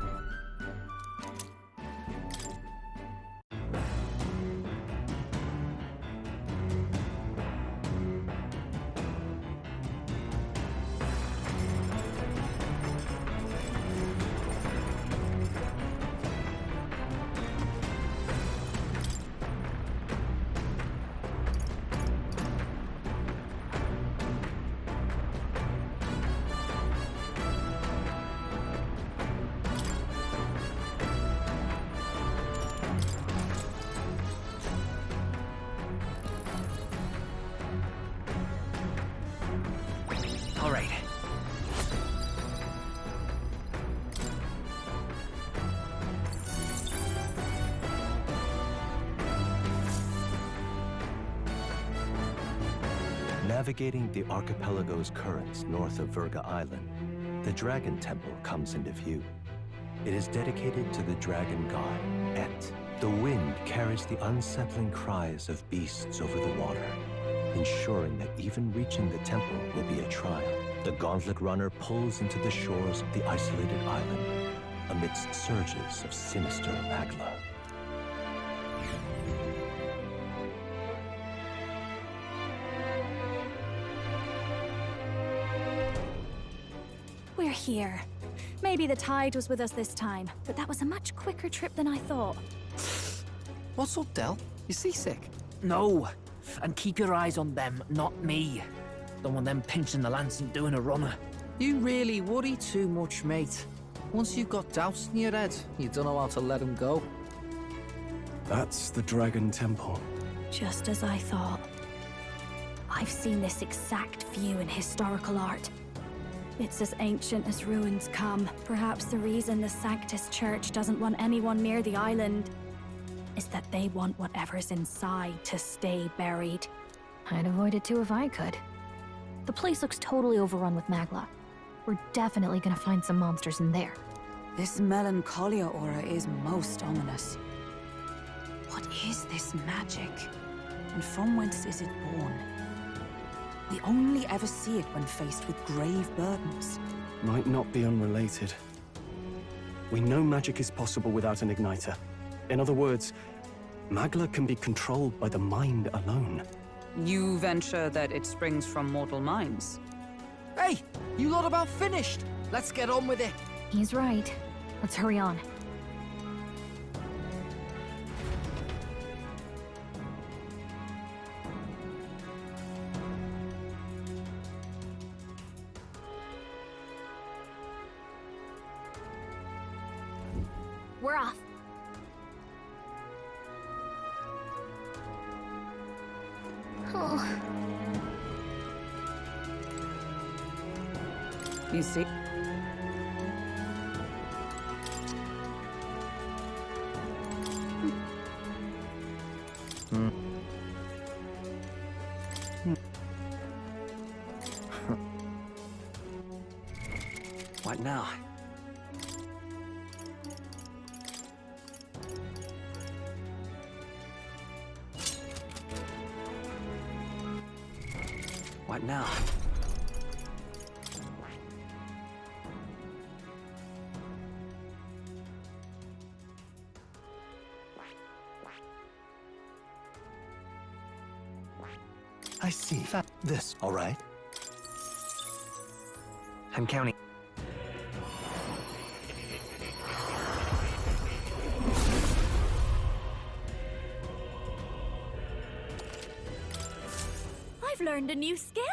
All right. Navigating the archipelago's currents north of Virga Island, the Dragon Temple comes into view. It is dedicated to the dragon god, Et. The wind carries the unsettling cries of beasts over the water, ensuring that even reaching the temple will be a trial. The gauntlet runner pulls into the shores of the isolated island, amidst surges of sinister magla. We're here. Maybe the tide was with us this time, but that was a much quicker trip than I thought. What's up, Del? You seasick? No. And keep your eyes on them, not me. Don't want them pinching the lance and doing a runner. You really worry too much, mate. Once you've got doubts in your head, you don't know how to let them go. That's the Dragon Temple. Just as I thought. I've seen this exact view in historical art. It's as ancient as ruins come. Perhaps the reason the Sanctus Church doesn't want anyone near the island is that they want whatever's inside to stay buried. I'd avoid it too if I could. The place looks totally overrun with magla. We're definitely gonna find some monsters in there. This melancholia aura is most ominous. What is this magic? And from whence is it born? We only ever see it when faced with grave burdens. Might not be unrelated. We know magic is possible without an igniter. In other words, magla can be controlled by the mind alone. You venture that it springs from mortal minds? Hey, you lot about finished. Let's get on with it. He's right. Let's hurry on. We're off. Oh. You see? What now? What now? I see. This, all right? I'm counting. I've learned a new skill!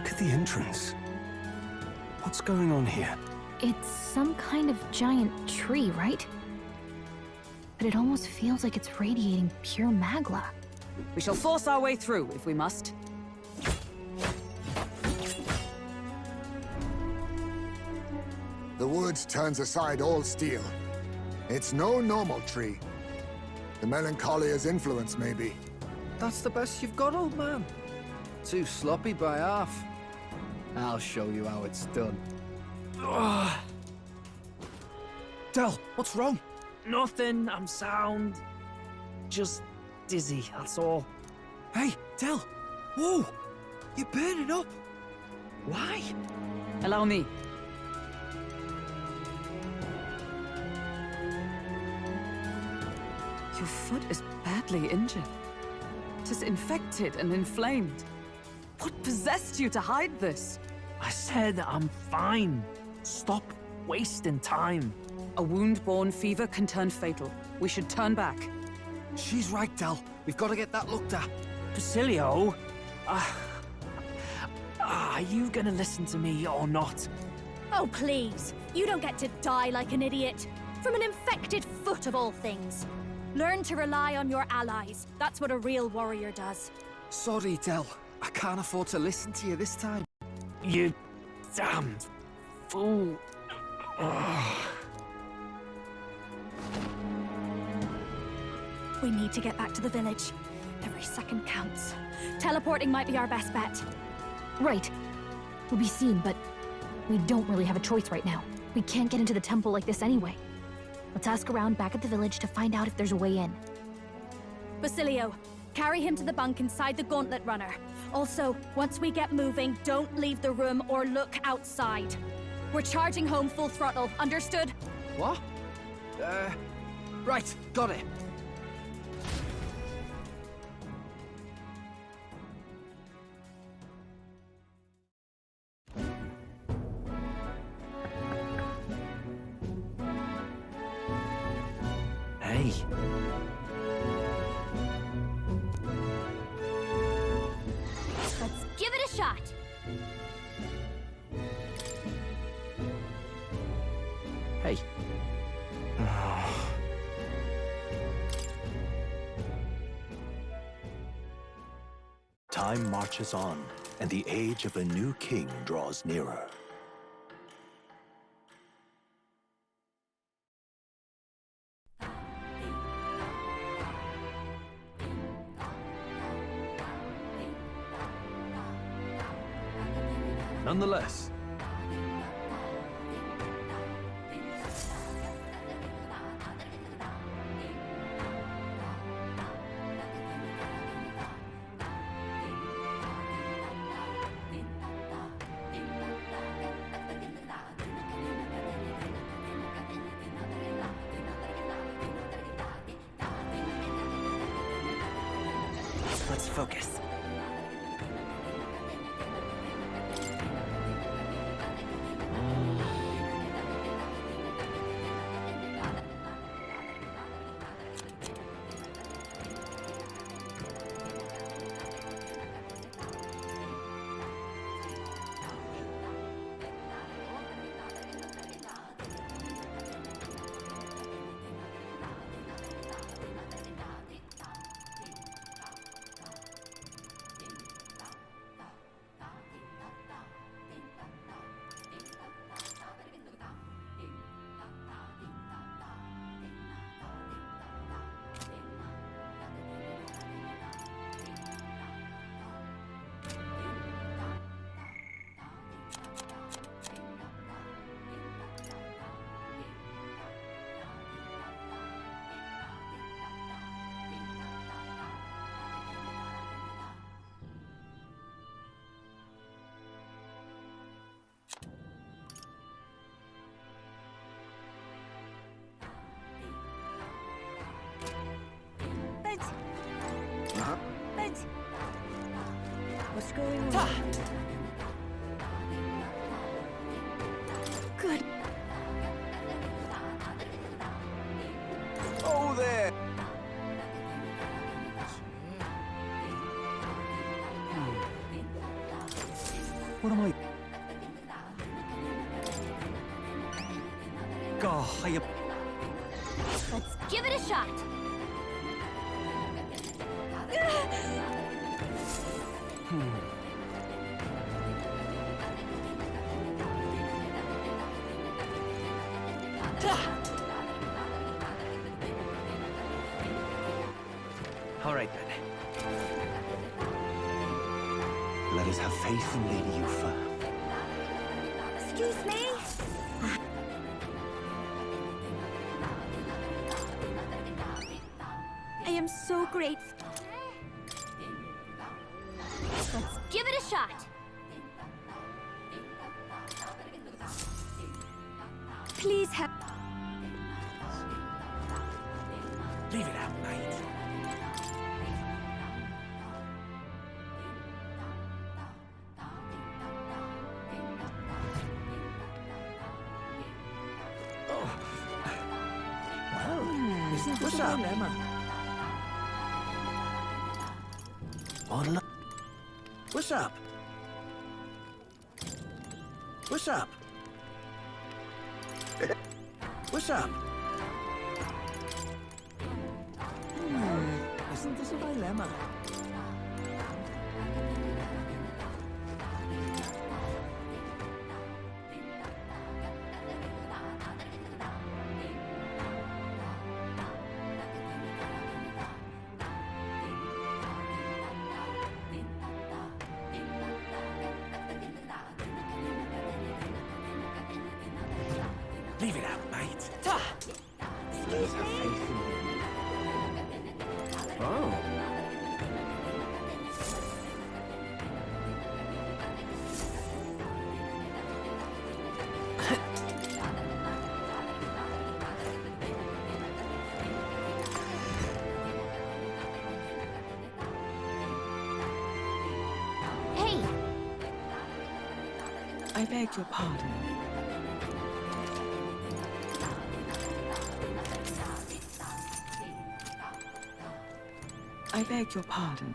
Look at the entrance. What's going on here? It's some kind of giant tree, right? But it almost feels like it's radiating pure magla. We shall force our way through, if we must. The wood turns aside all steel. It's no normal tree. The Melancholia's influence, maybe. That's the best you've got, old man. Too sloppy by half. I'll show you how it's done. Del, what's wrong? Nothing, I'm sound. Just dizzy, that's all. Hey, Del! Whoa! You're burning up! Why? Allow me. Your foot is badly injured. It is infected and inflamed. What possessed you to hide this? I said I'm fine. Stop wasting time. A wound-borne fever can turn fatal. We should turn back. She's right, Del. We've got to get that looked at. Basilio? Are you gonna listen to me or not? Oh, please. You don't get to die like an idiot. From an infected foot of all things. Learn to rely on your allies. That's what a real warrior does. Sorry, Del. I can't afford to listen to you this time. You damned fool. We need to get back to the village. Every second counts. Teleporting might be our best bet. Right. We'll be seen, but we don't really have a choice right now. We can't get into the temple like this anyway. Let's ask around back at the village to find out if there's a way in. Basilio, carry him to the bunk inside the gauntlet runner. Also, once we get moving, don't leave the room or look outside. We're charging home full throttle, understood? What? Right, got it. Hey. Let's give it a shot. Hey. Time marches on, and the age of a new king draws nearer. Nonetheless, Let's focus. What's going on? Good. Oh, there! What am I? God, Let's give it a shot. All right, then. Let us have faith in Lady Yufa. Excuse me? I am so grateful. Let's give it a shot. Please help. Leave it out, mate. What's up? Oh, look. What's up? What's up? What's up? Isn't this a dilemma? Leave it out, mate. Let us have faith in Oh. Hey! I beg your pardon. I beg your pardon.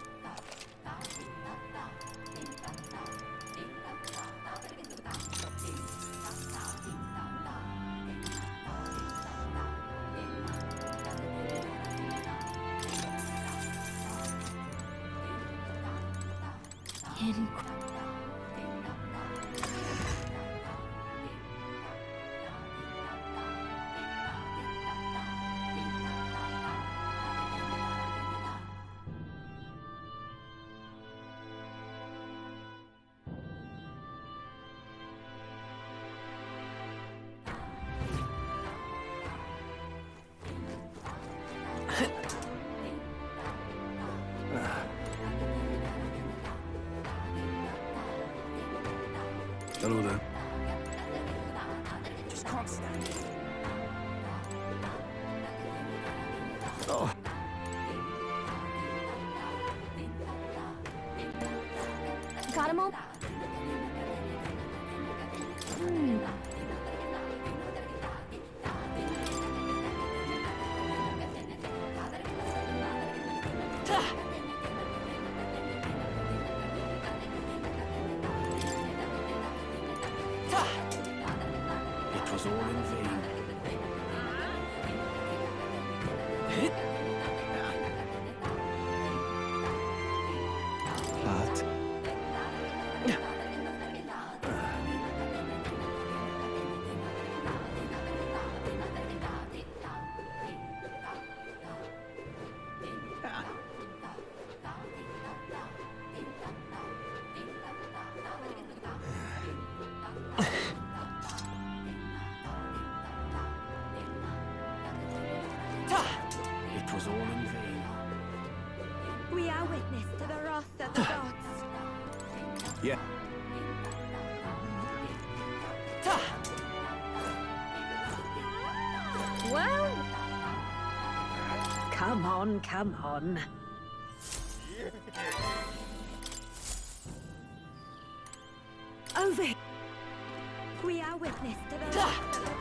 Hello there. Just can't stand it. Oh. Got him all? It was all in vain. But it was all in vain. We are witness to the wrath of the gods. Yeah. Well, come on, come on. Over. We are witness to the wrath of the gods.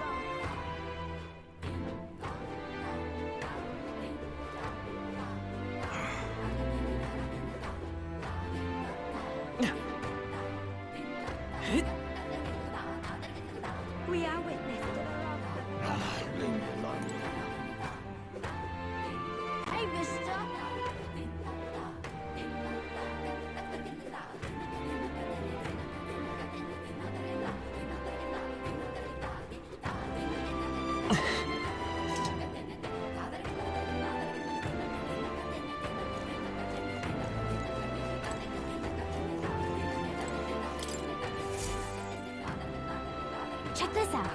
Check this out.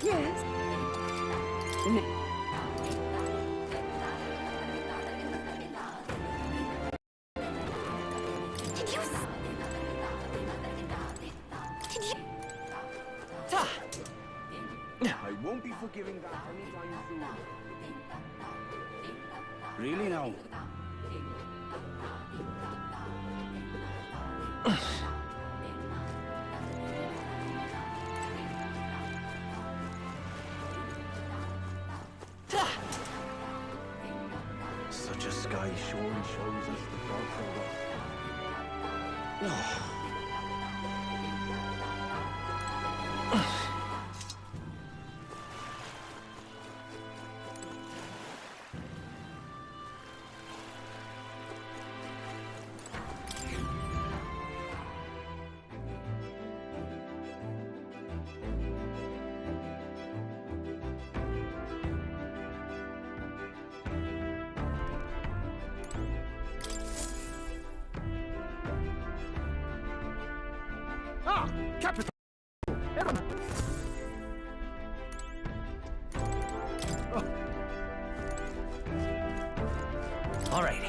Yes. Did you... I won't be forgiving that anytime soon. Really now? Such a sky surely shows us the dark of us. Ah, Captain! All right.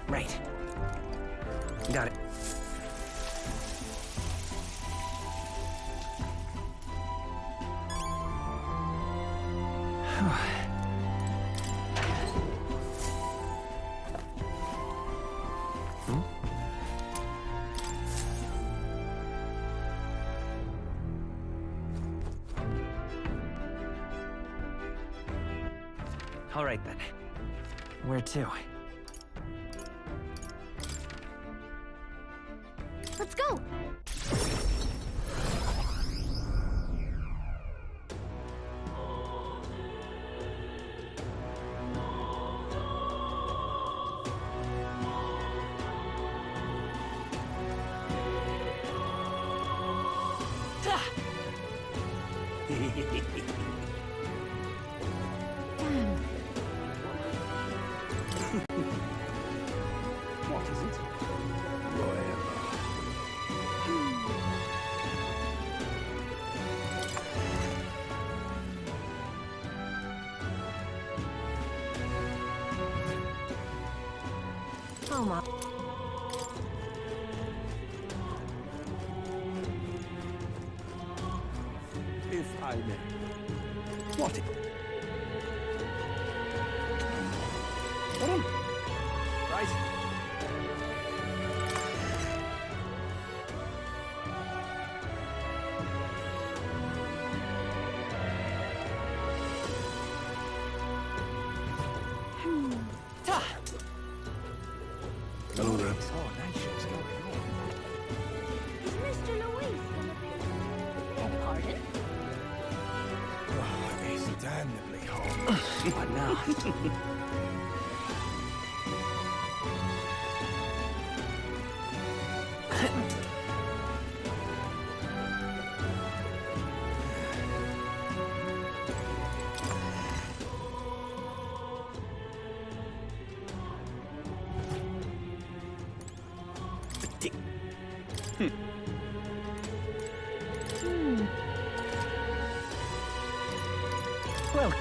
Right. Got it. All right then. Where to? Let's go! What is it? Oh my... If I may. What? Right. Hello there. Oh, nice shit's going on. Is Mr. Louise gonna be... Beg pardon? Oh, he's damnably hot. What now? Well...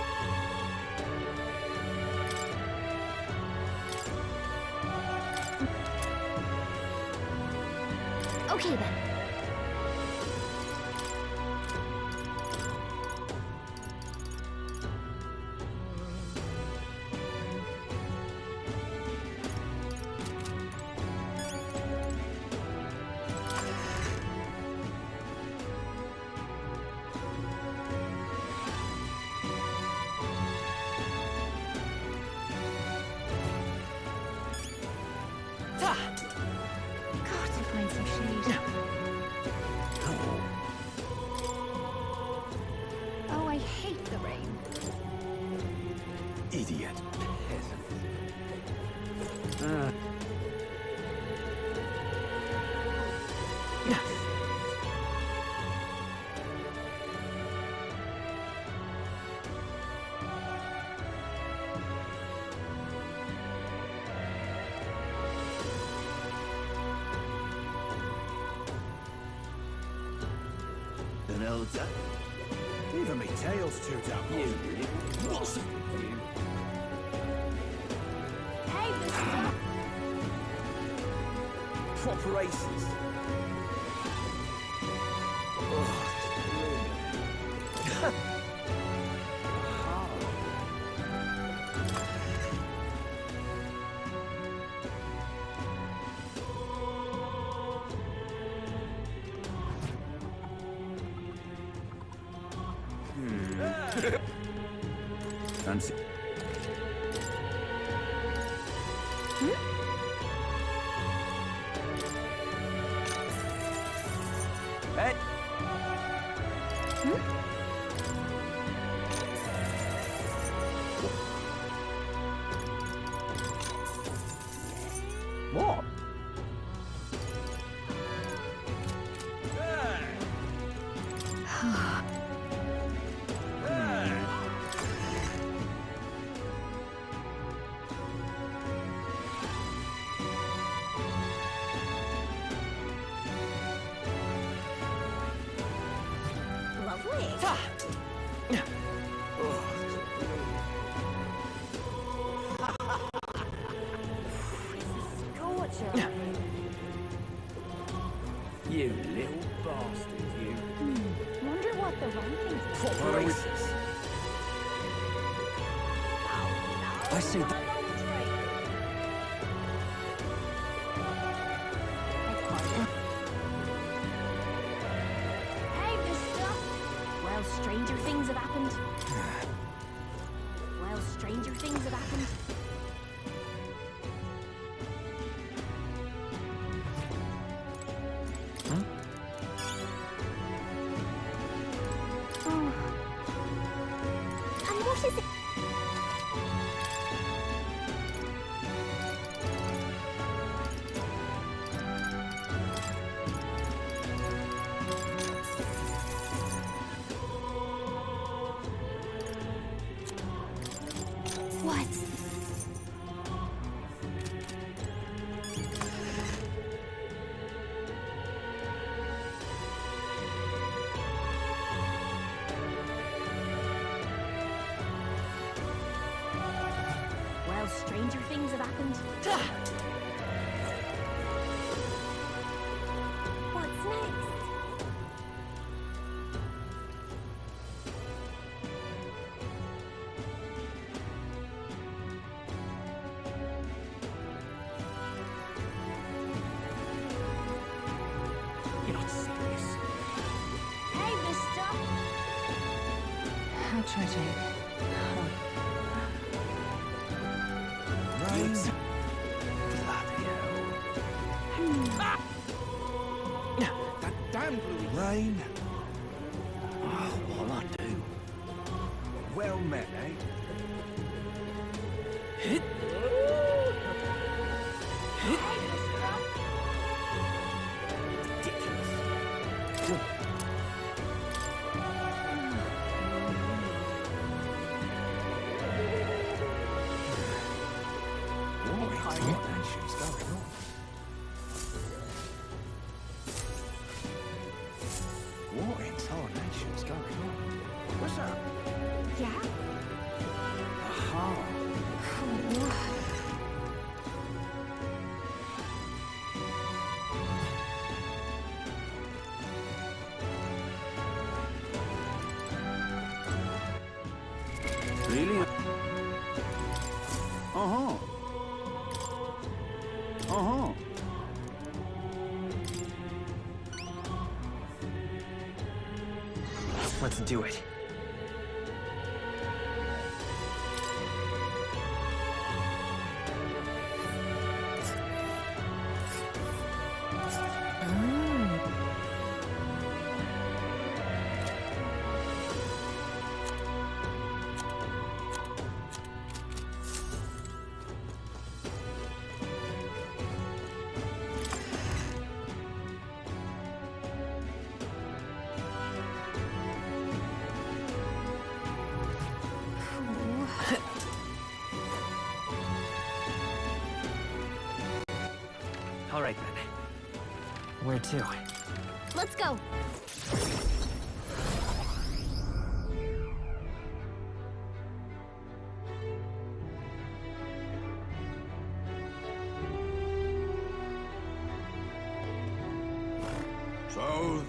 Okay then. Got to find some shade. Oh, I hate the rain. Idiot. an elder. Even me tail's too damn You little bastard, you. Hey, mister! Proper races. Fancy. Hey. What? Lovely. Gorgeous. You little bastard, you. Wonder what the rankings are. Proper races. I see that. Hey, mister! Well, stranger things have happened. Well, stranger things have happened. Oh. And what is it? What? Well, stranger things have happened. What's next? You're not serious. Hey, mister! How tragic. Right. That damned Louis. Rain. Oh, what'll I do? Well met, eh? Hit. What in tarnation's going on? What's that? Yeah? Aha. Really? Uh-huh. Uh-huh. Let's do it. All right, then. Where to? Let's go.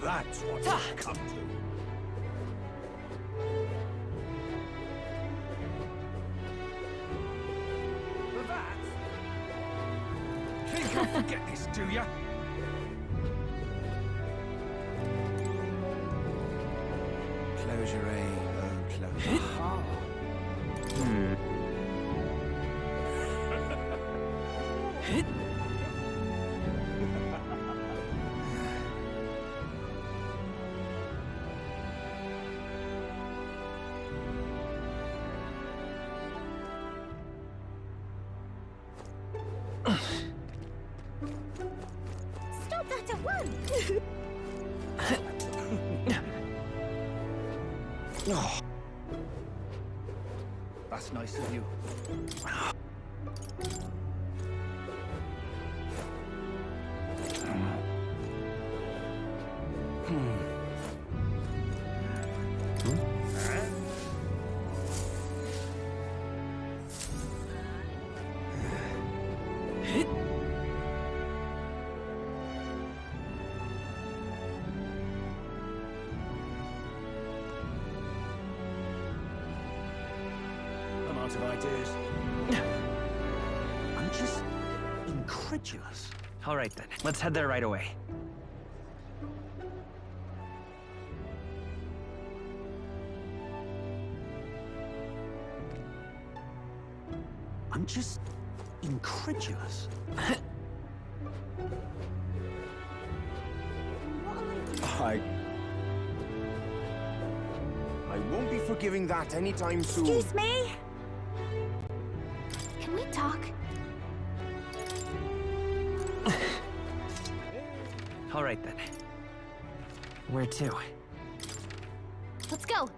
that's what it's come to. That? Think I'll forget this, do ya? Closure, closure. Stop that at once! Oh. That's nice of you. I'm out of ideas. I'm just incredulous. All right then, let's head there right away. I'm just incredulous. I won't be forgiving that anytime soon. Excuse me? Can we talk? All right then. Where to? Let's go.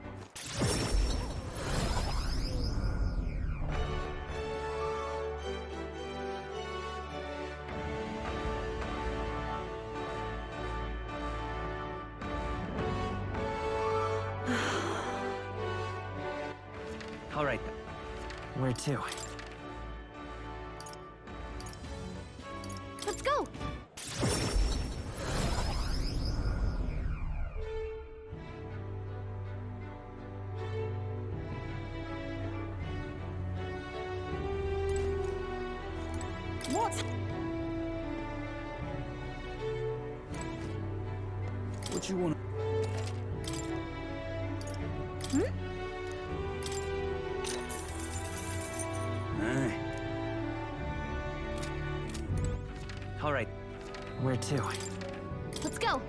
All right then. Where to? Let's go. What? What you want? All right. Where to? Let's go.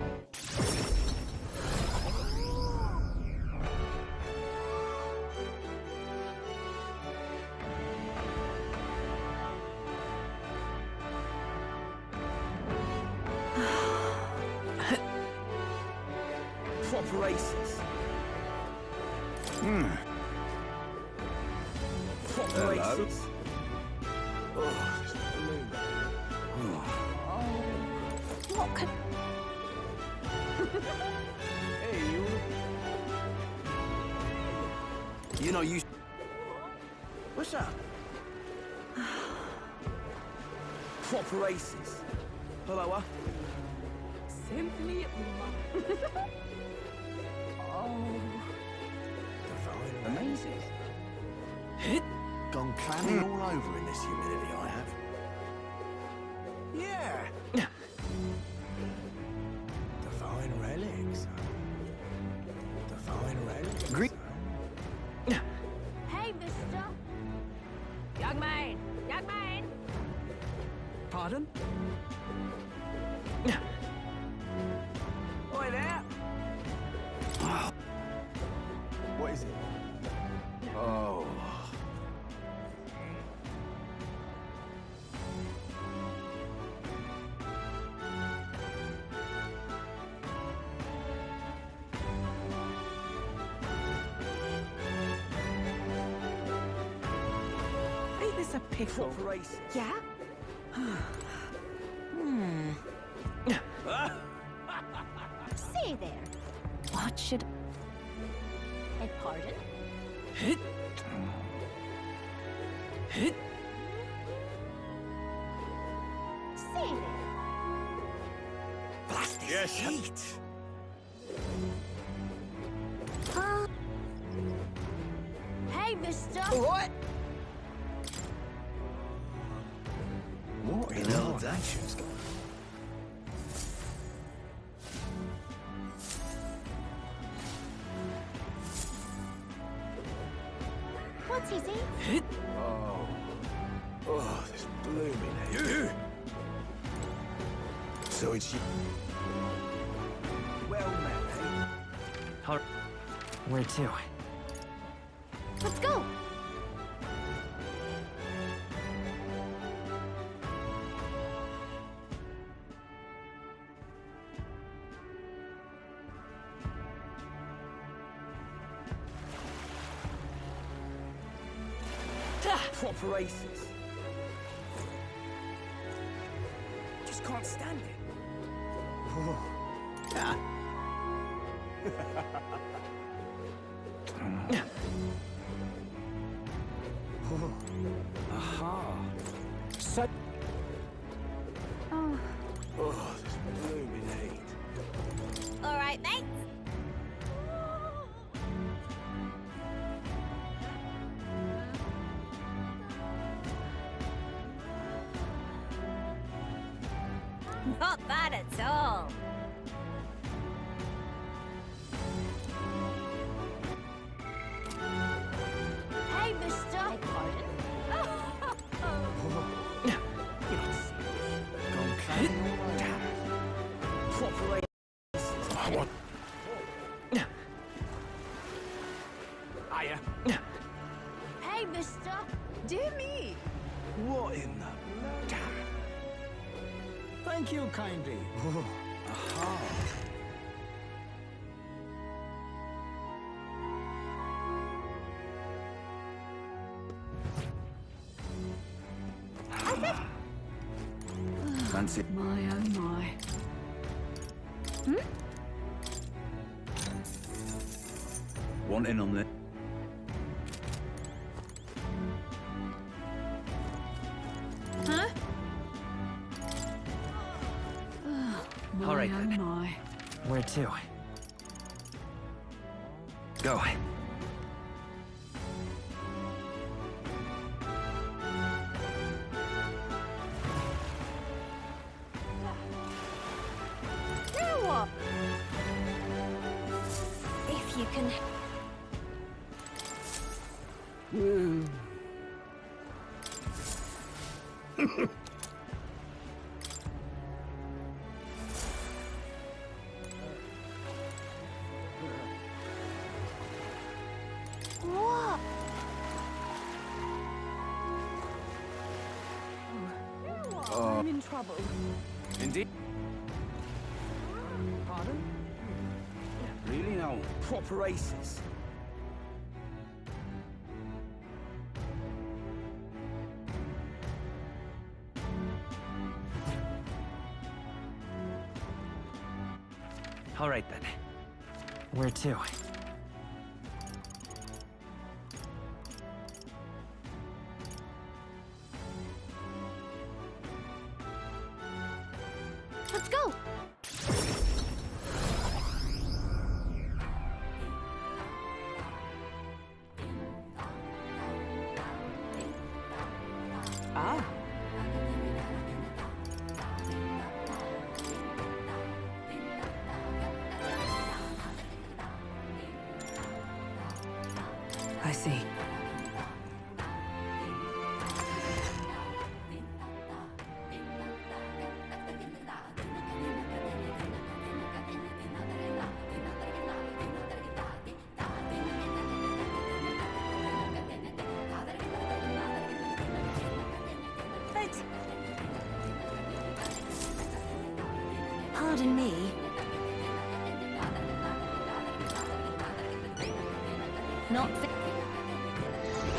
Proper races. Proper races. What could... Hey, you. You know, you... What's up? Proper races. Hello, Simply Amazing. Gone clamming all over in this humidity, I have. Yeah. Divine relics. Divine relics. Green. Hey, mister! Young man! Young man! Pardon? Oi there. What is it? Oh. Ain't this a pickle? Proper races. Yeah? Say there. What should... Beg pardon? Say there. Blast this Yes. heat. mister! What? What in Lord actions? What's his name? Oh, this blooming hate. So it's you. Well met, eh? Where to? Let's go! Proper races. Just can't stand it. Aha. So. Oh. Oh, this blooming hate. All right, mate. Not bad at all. Hey, mister. Beg pardon? Proper What? Hiya. Hey, mister. Dear me. What in the... Thank you kindly. Aha. Fancy. My oh my. Want in on this? Huh? All right, then. My. Where to? Go. Now what? If you can... What? I'm in trouble. Indeed. Pardon? Really now? Proper races. All right, then. Where to? Let's go! Ah. I see. But... Pardon me. Not...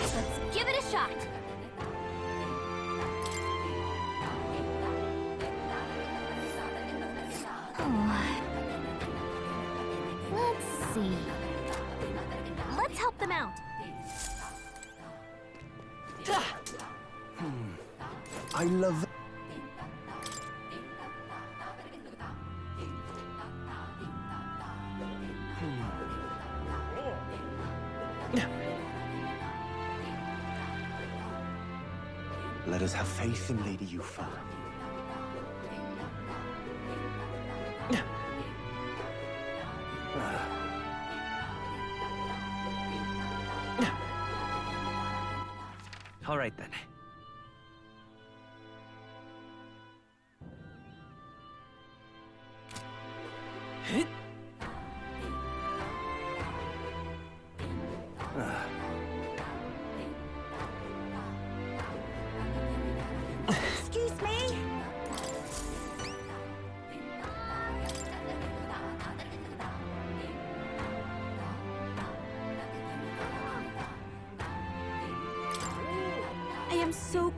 Let's give it a shot! Oh. Let's see... Let's help them out! I love it. Let us have faith in Lady Yufa. All right then. Excuse me? I am so...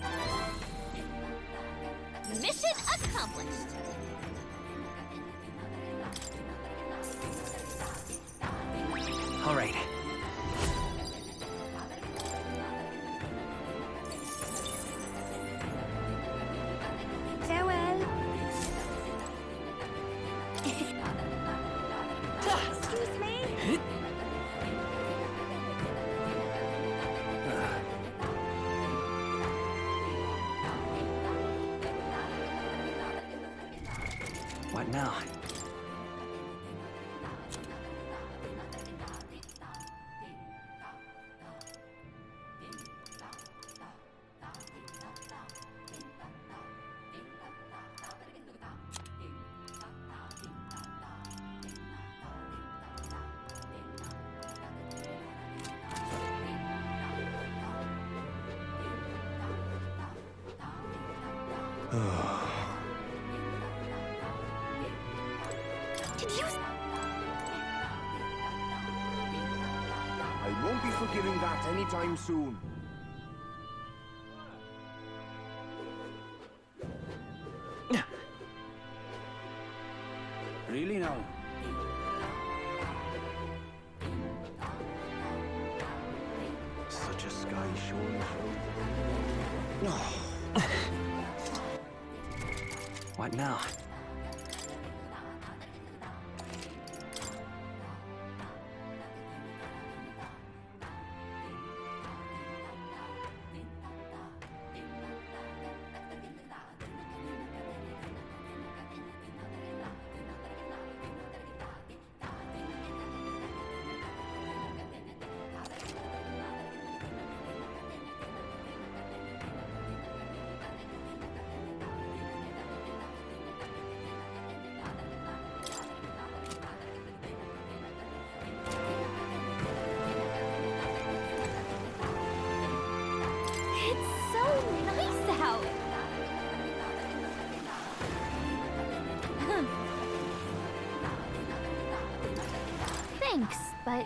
Mission accomplished. All right. Farewell. Excuse me? What now? Did you... I won't be forgiving that anytime soon. Really now? Such a sky shore. What now? It's so nice out. Thanks, but...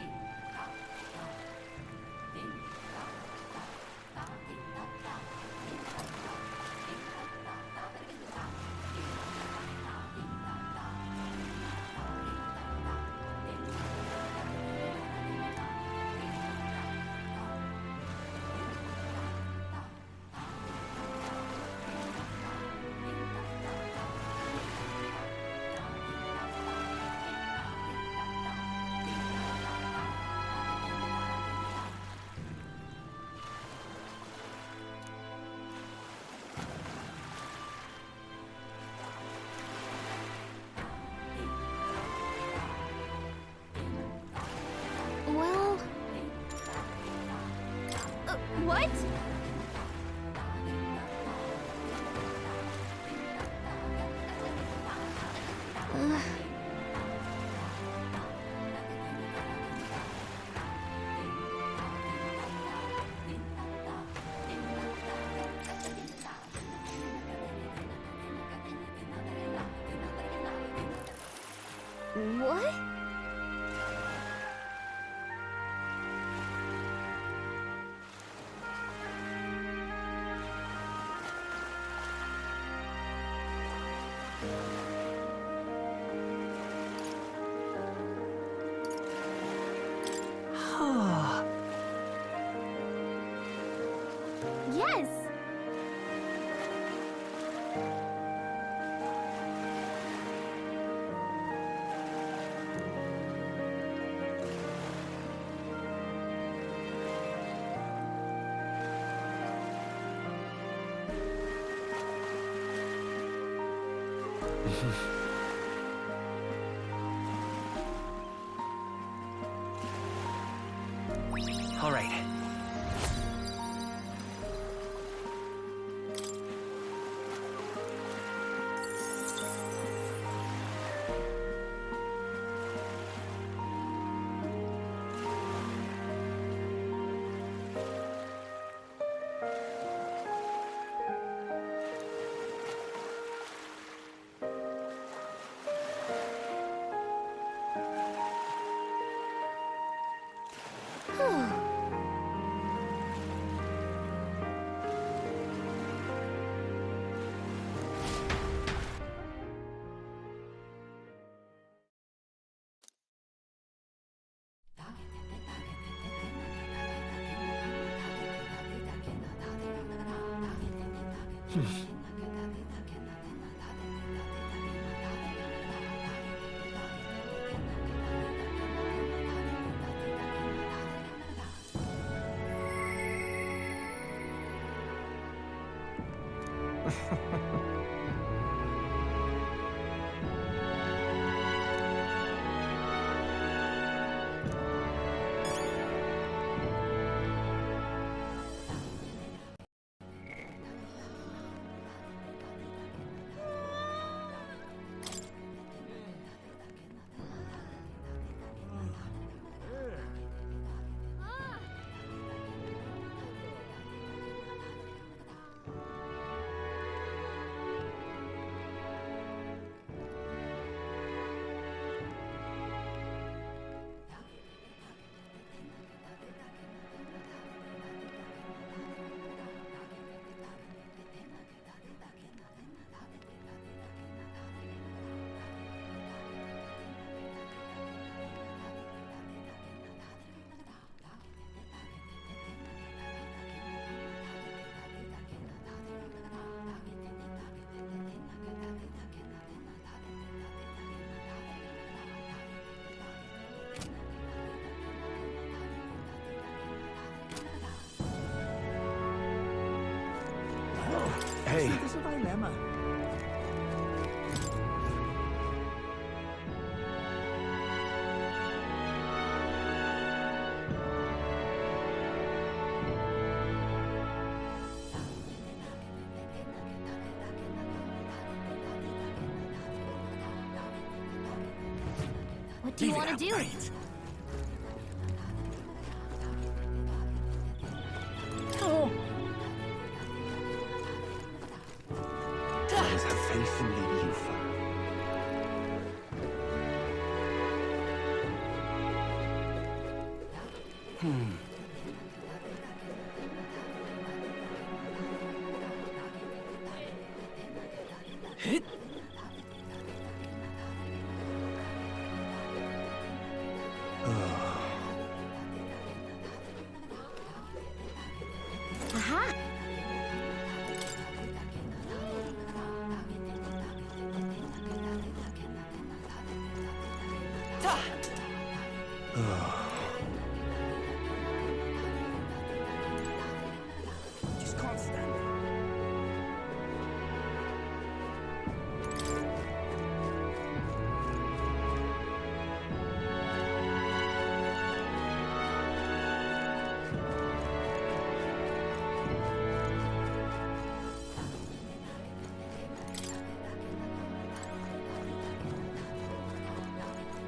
Well... What? What? Yes. All right. Hey. There's a dilemma. What do you want to do? Oh. Always have faith in Lady Yufa. Hit. Aha! Just can't stand it.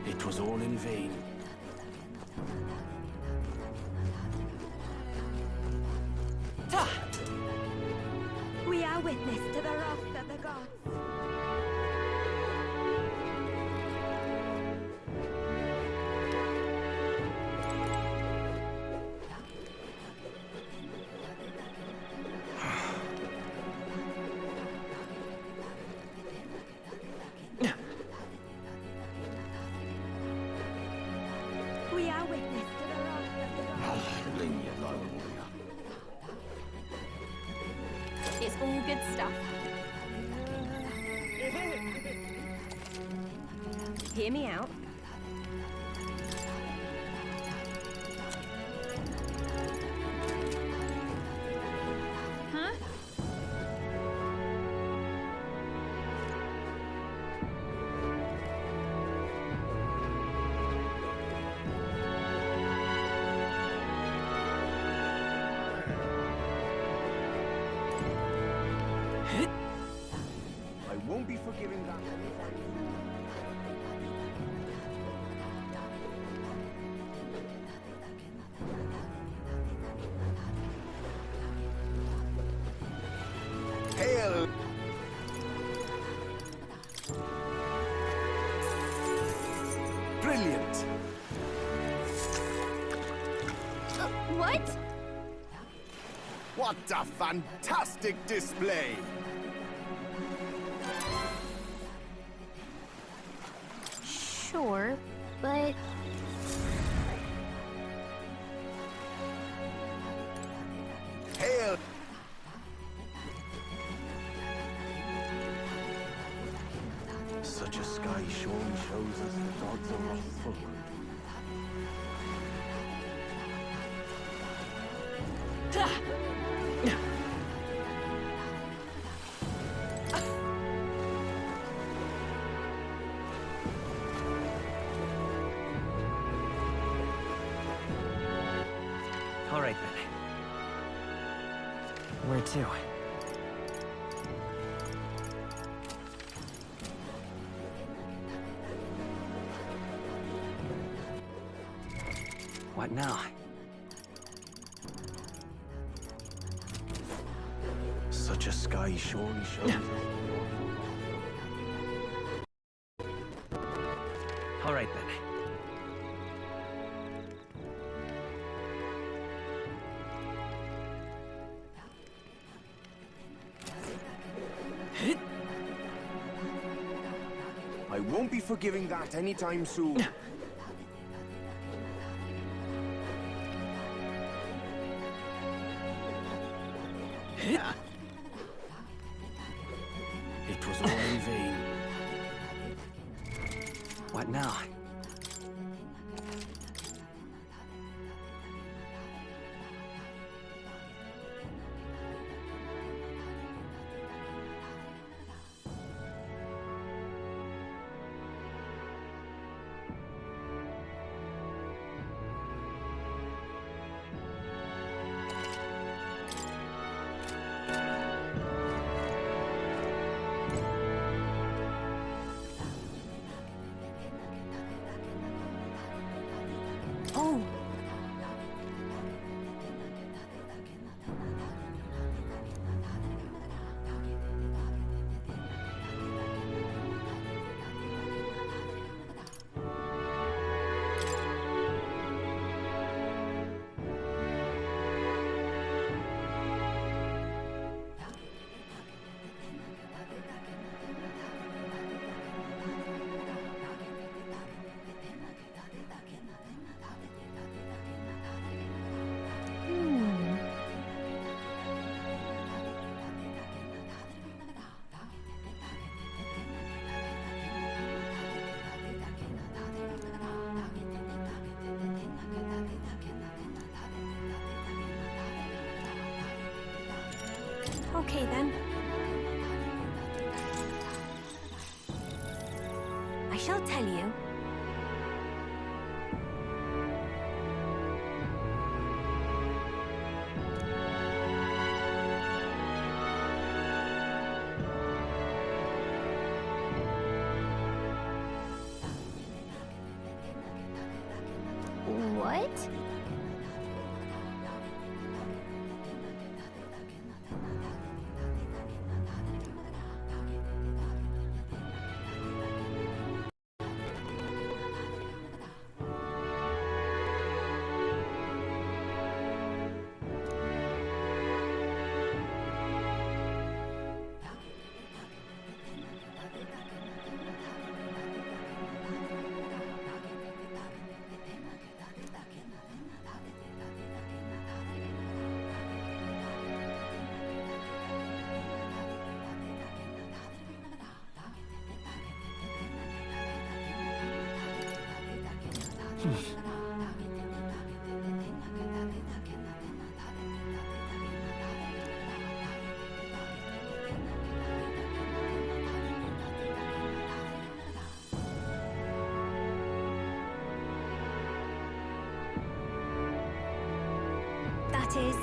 It was all in vain. We are witness to the wrath of the gods. We are witness to the wrath of the gods. Leave me alone, will ya? It's all good stuff. Hear me out. Huh? won't be forgiving that anytime soon. Hail! Brilliant! What? What a fantastic display! Sure, but... Hail! Such a sky surely shows us the gods are wrathful. All right, then. Where to? What now? Such a sky surely shows us. All right, then. I won't be forgiving that anytime soon. It was all in vain. What now? Oh. Okay then. I shall tell you. What? That is...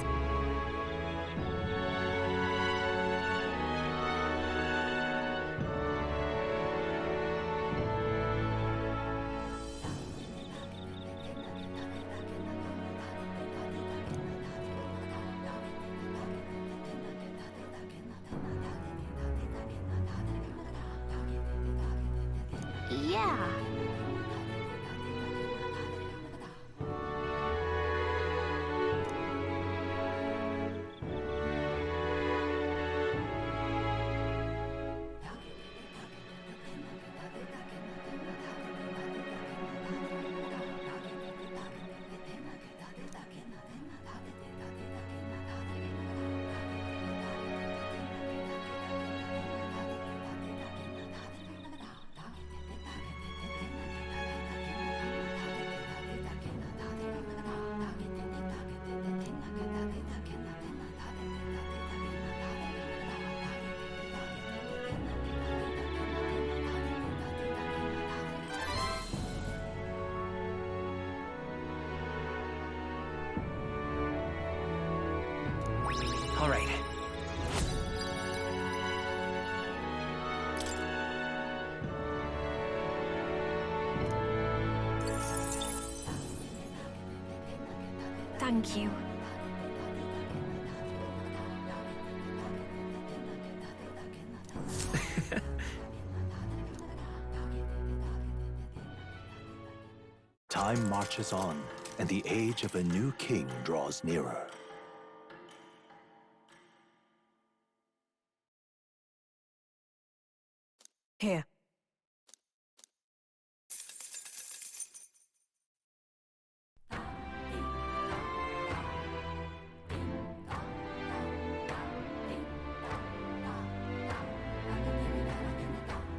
Yeah. All right. Thank you. Time marches on, and the age of a new king draws nearer. Here.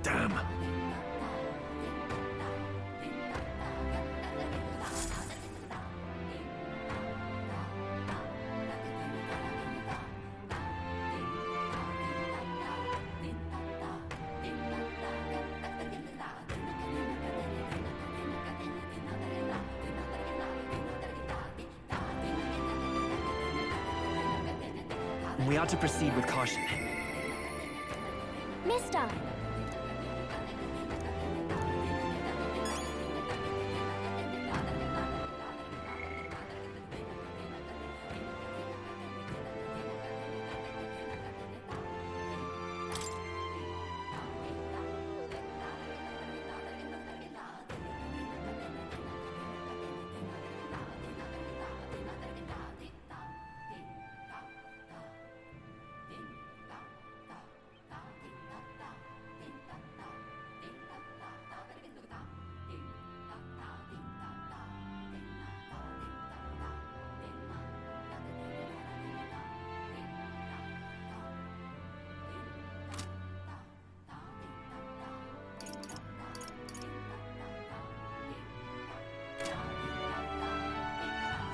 Damn. We ought to proceed with caution. Mister!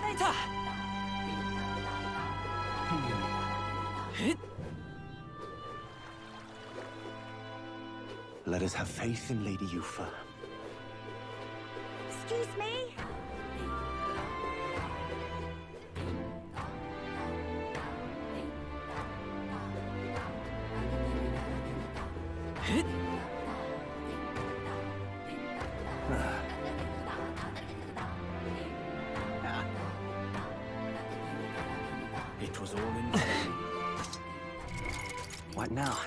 Later! Let us have faith in Lady Yufa. Excuse me? It was all in vain. What now?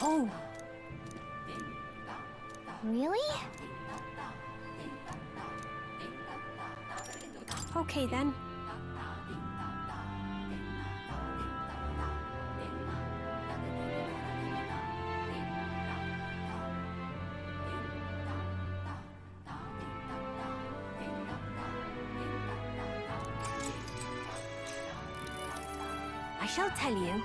Oh. Really? Okay then. I shall tell you.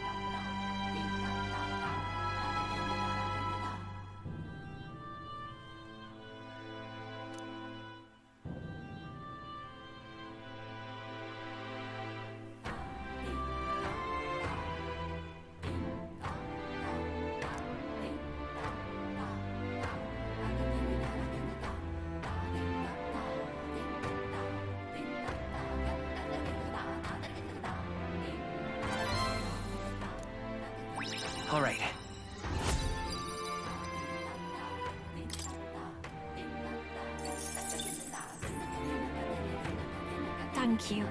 All right. Thank you.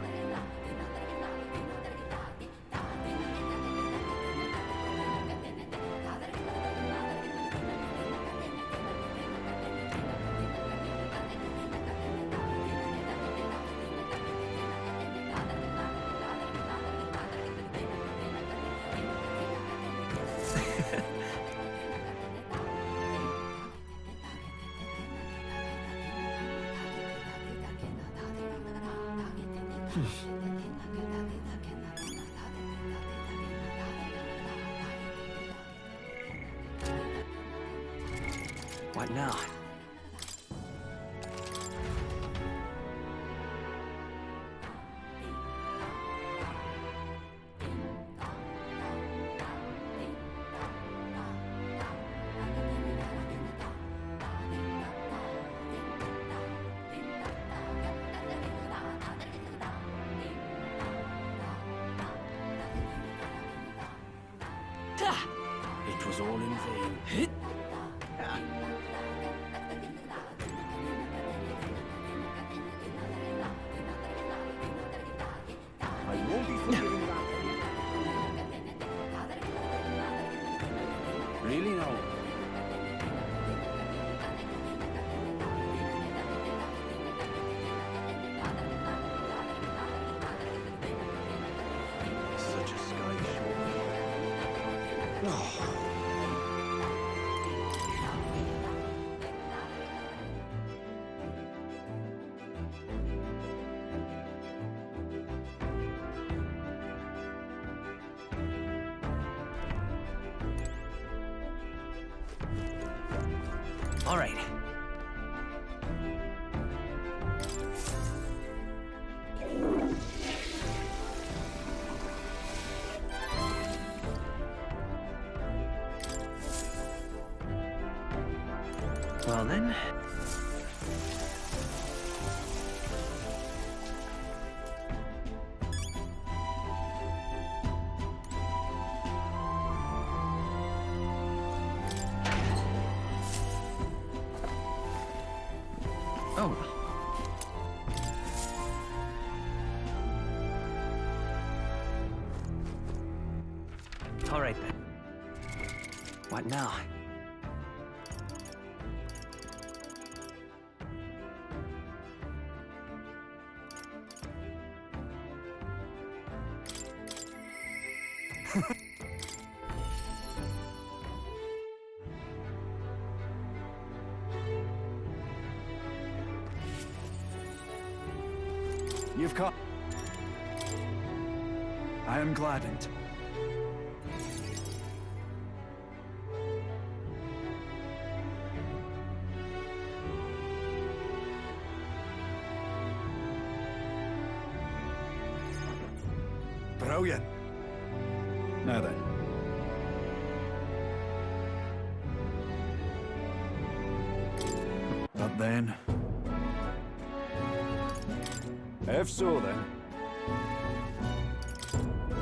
What now? It was all in vain. I won't be forgiving that. Really now? Such a sky All right. Well then. Oh. All right then. What now? You've come. I am gladdened. Brilliant. Now then. But then... If so, then.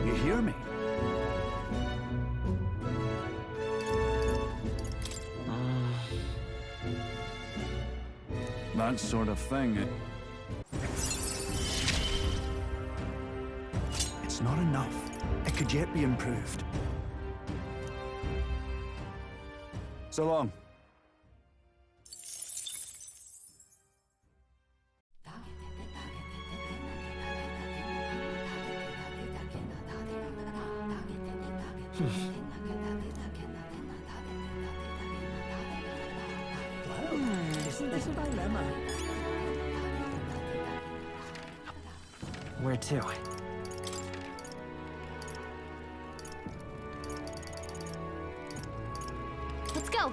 You hear me? That sort of thing. It's not enough. It could yet be improved. So long. Isn't this a dilemma? Where to? Let's go.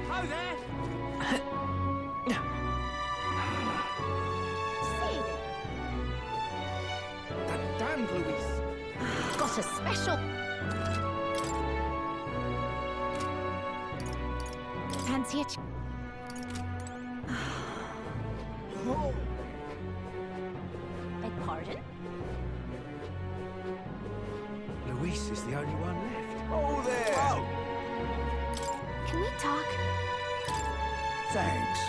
How there? That damned Luis. Got a special. Fancy it? Beg pardon? Luis is the only one left. Oh, there! Oh. Can we talk? Thanks.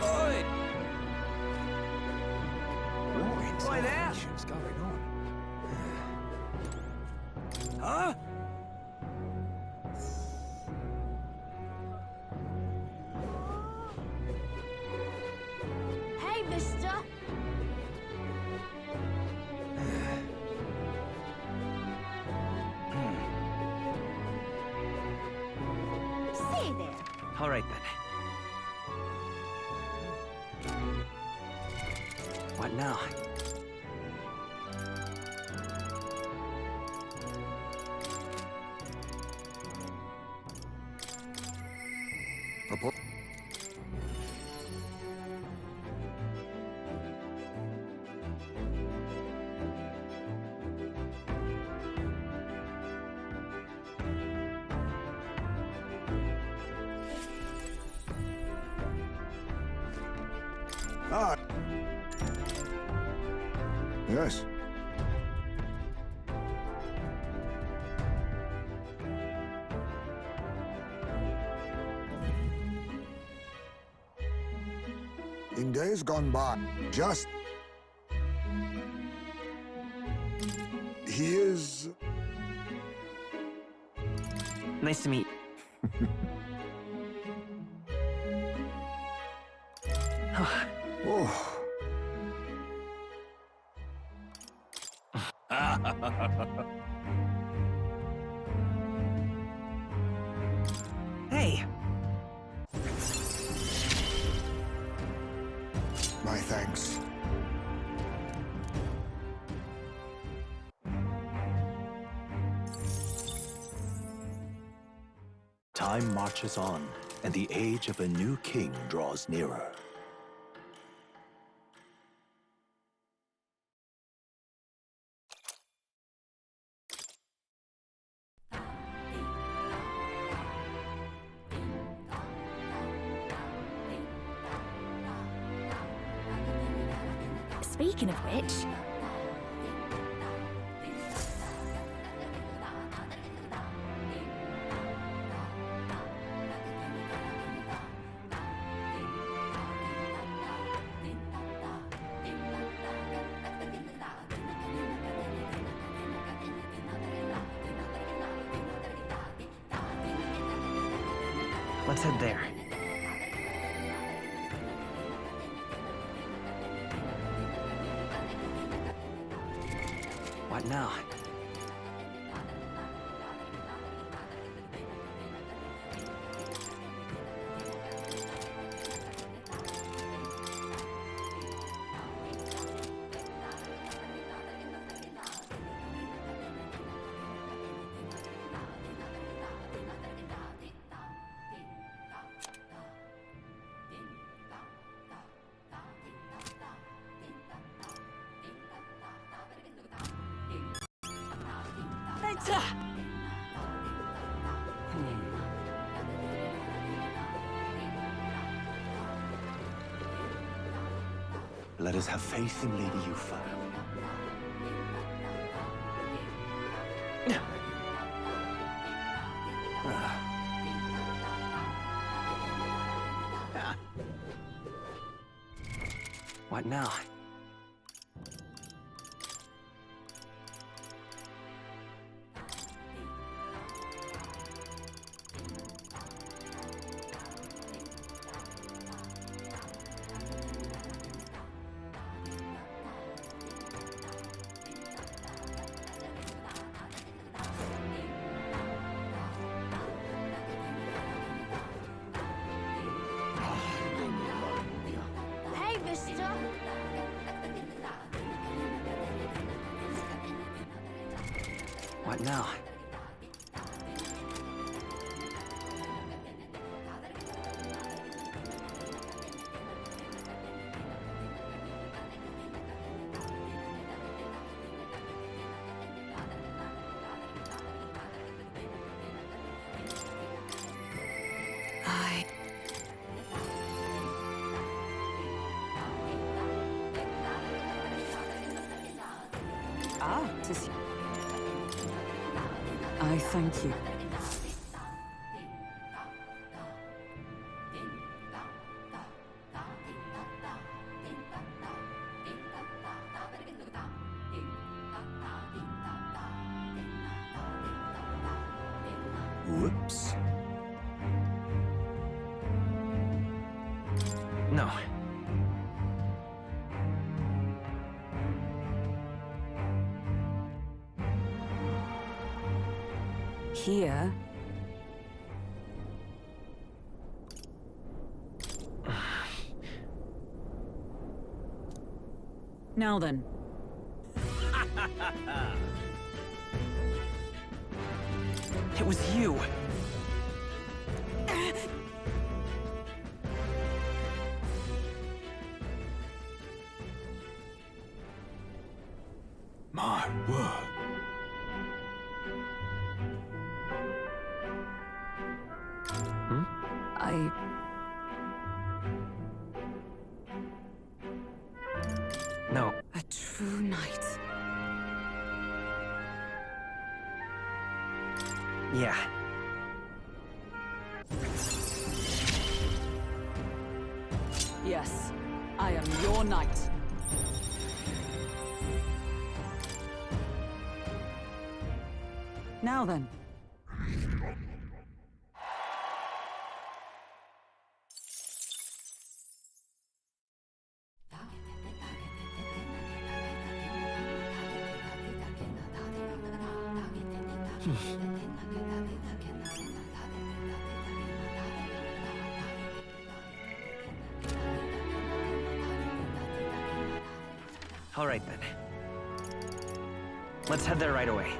Oi! What information's going on? Huh? Hey, mister! Say there! All right, then. What now? Report. Ah. Yes. In days gone by, just... He is... Nice to meet. Oh. Hey! My thanks. Time marches on, and the age of a new king draws nearer. Speaking of which... Let's head there. What now? Let us have faith in Lady Yufa. What now? Hey, mister! What now? Fantazio. I thank you. Whoops. No. Here. Now then. It was you. My word. No. A true knight. Yeah. Yes, I am your knight. Now then. All right, then. Let's head there right away.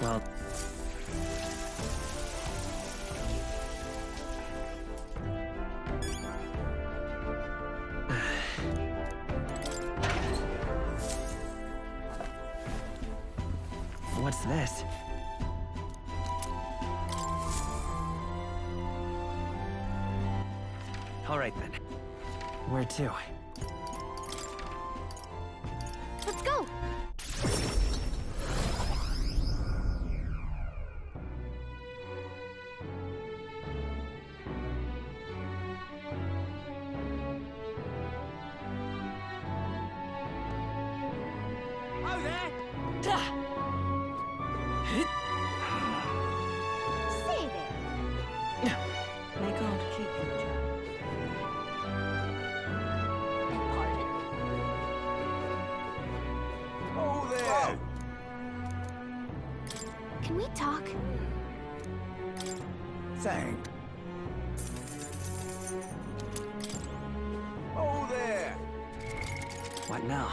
Well... What's this? All right, then. Where to? Let's go! Oh, there! Say there. May God keep you, Jack. Pardon? Oh, there! Can we talk? Thank. Oh, there! What now?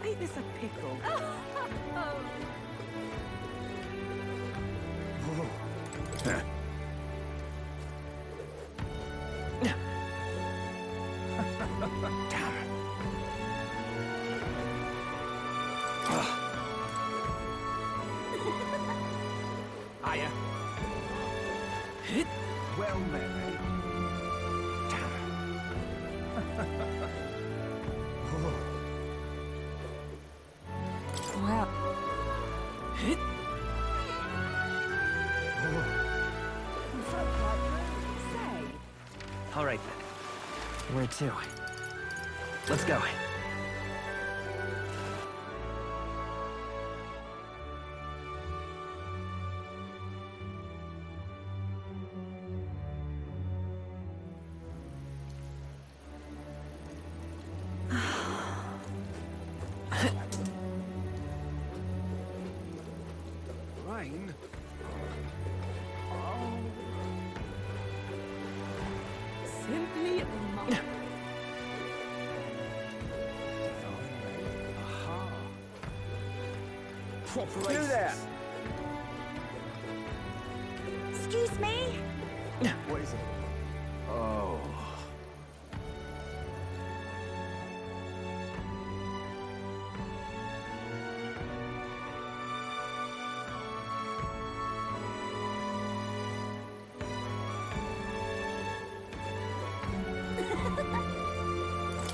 Ain't this a pickle? Hiya. Well met. Well. All right, then. Where to? Let's go. You there! Excuse me? What is it? Oh.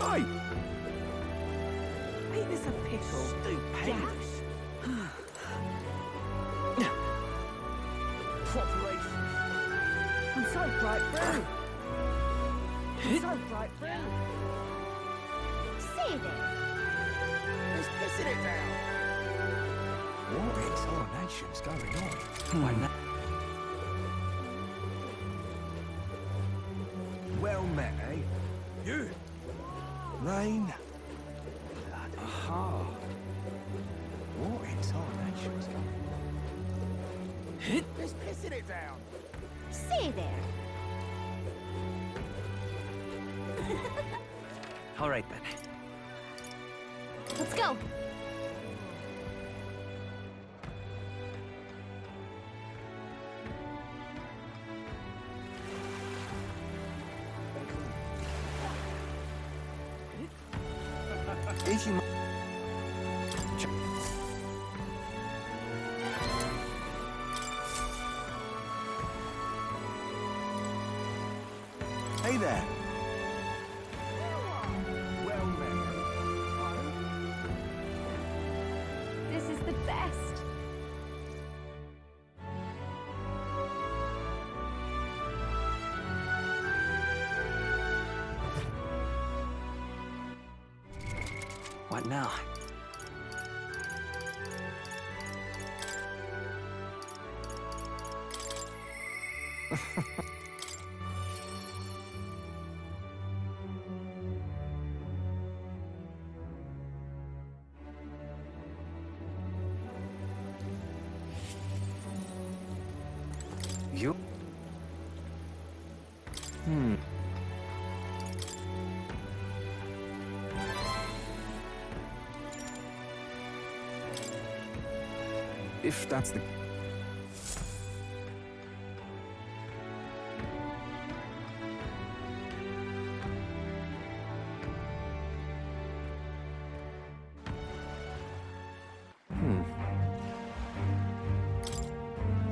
Oi! Ain't this a pickle? Stupendous. I'm so bright through. I'm so bright through. See there. Who's pissing it down? What exhornation's going on? Why not? Well met, eh? You? Rain? Aha. What exhornation's going on? Who's pissing it down? See there. All right, then. Let's go. If you... Hey there. Well met. This is the best. What now? You? If that's the...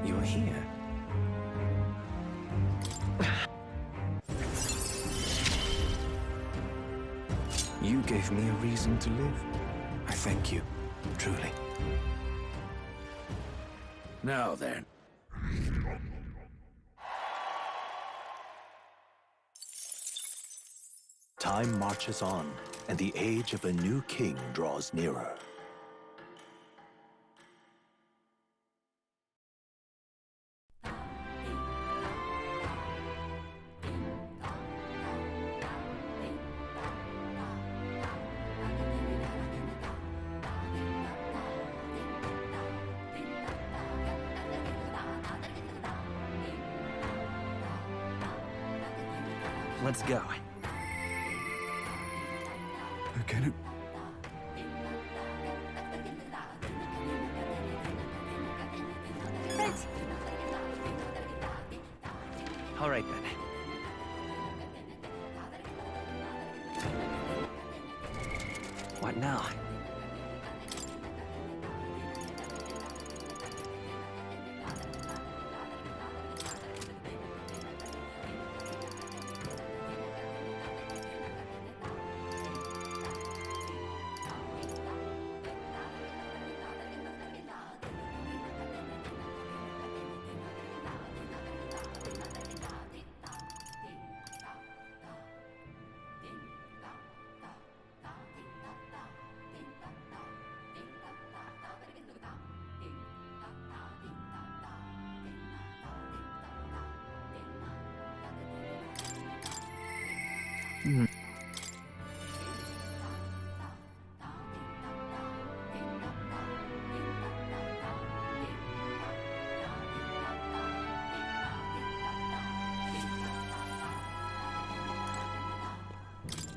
You're here. You gave me a reason to live. I thank you, truly. Now then. Time marches on, and the age of a new king draws nearer. Let's go. Again. Right. All right, then. What now?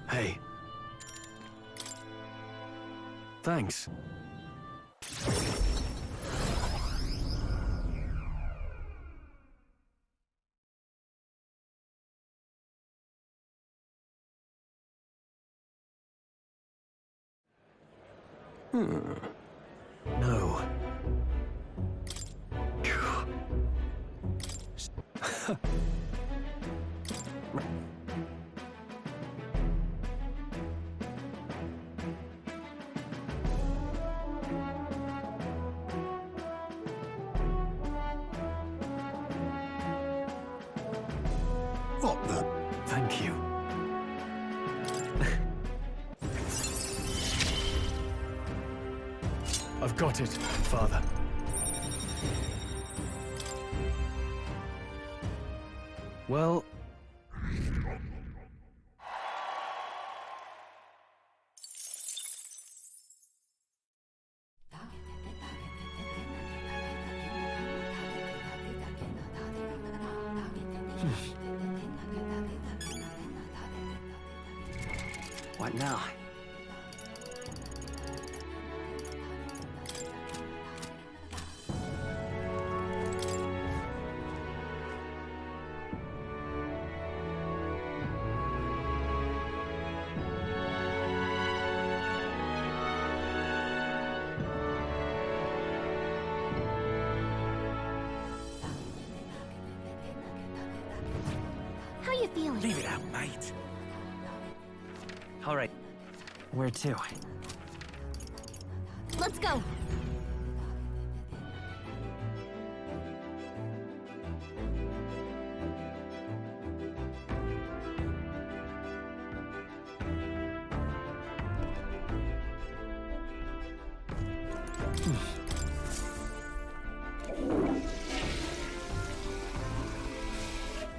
Hey. No. What the? Thank you. I've got it, Father. Well... What now? How you feeling? Leave it out, mate. All right. Where to? Let's go.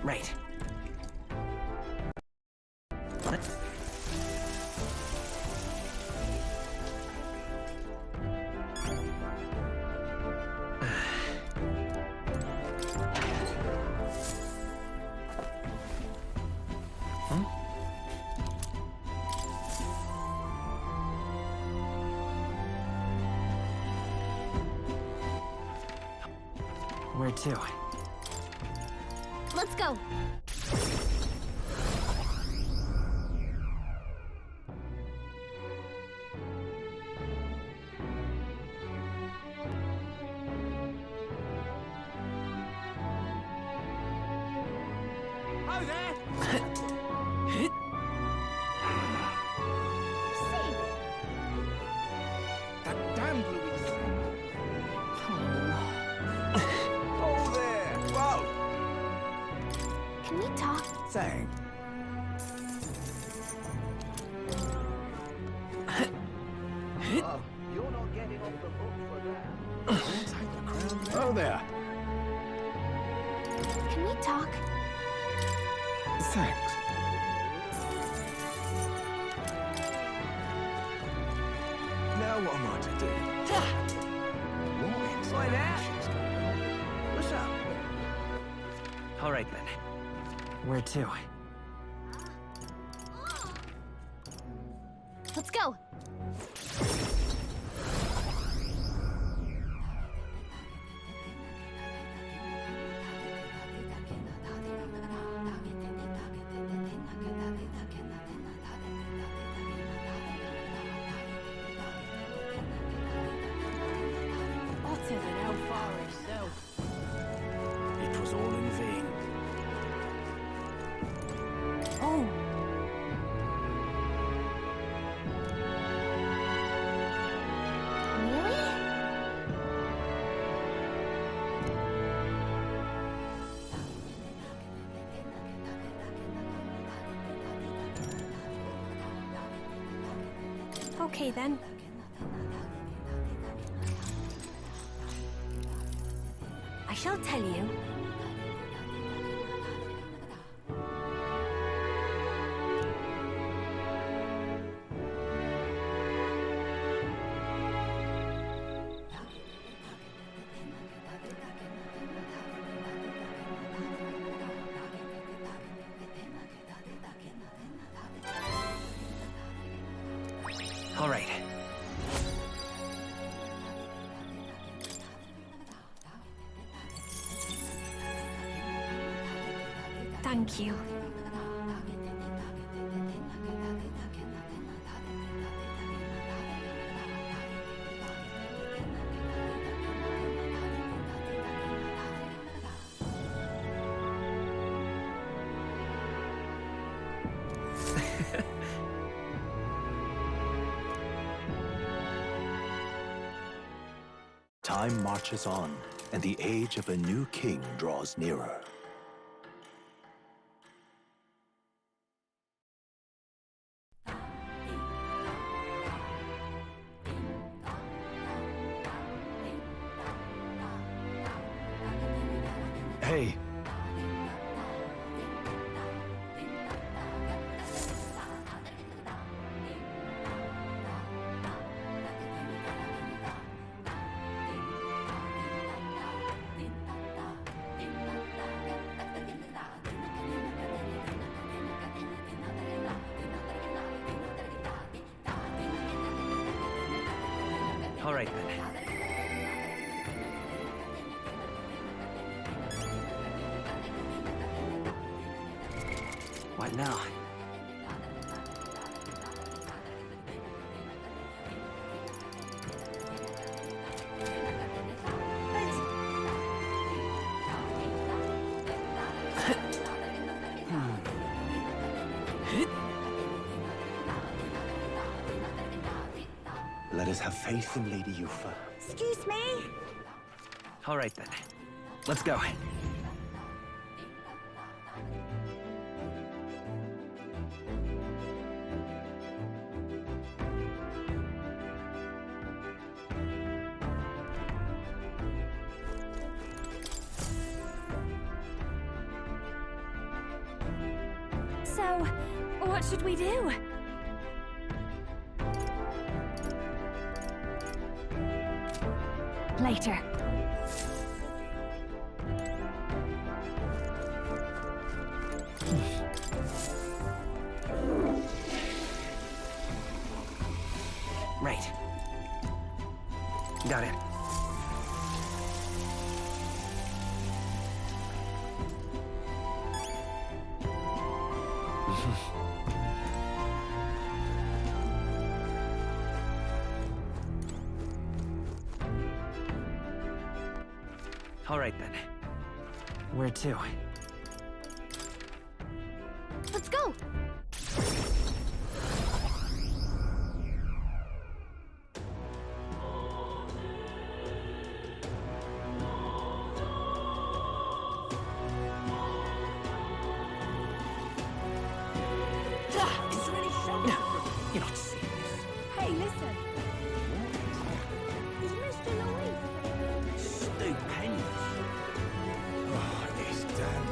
Right. Where to? Let's go. Oh, there! That damn Louise! Oh, there! Whoa! Can we talk? Thanks. Oh, you're not getting off the hook for that. Take the crown there. Oh there. Can we talk? Thanks. Now what am I to do? What explanations going on? What's up? All right, then. Where to? Let's go. Hotter than Hellfire itself. It was all in vain. Oh. Really? Okay then. I shall tell you. All right. Thank you. Time marches on, and the age of a new king draws nearer. Hey. All right, then. What now? Let us have faith in Lady Yufa. Excuse me? All right, then. Let's go. So, what should we do? Later. Right. Got it. All right, then. Where to? Let's go! You're not serious. Hey, listen. Is Mr. Louis? Stupendous. Oh, it's damn.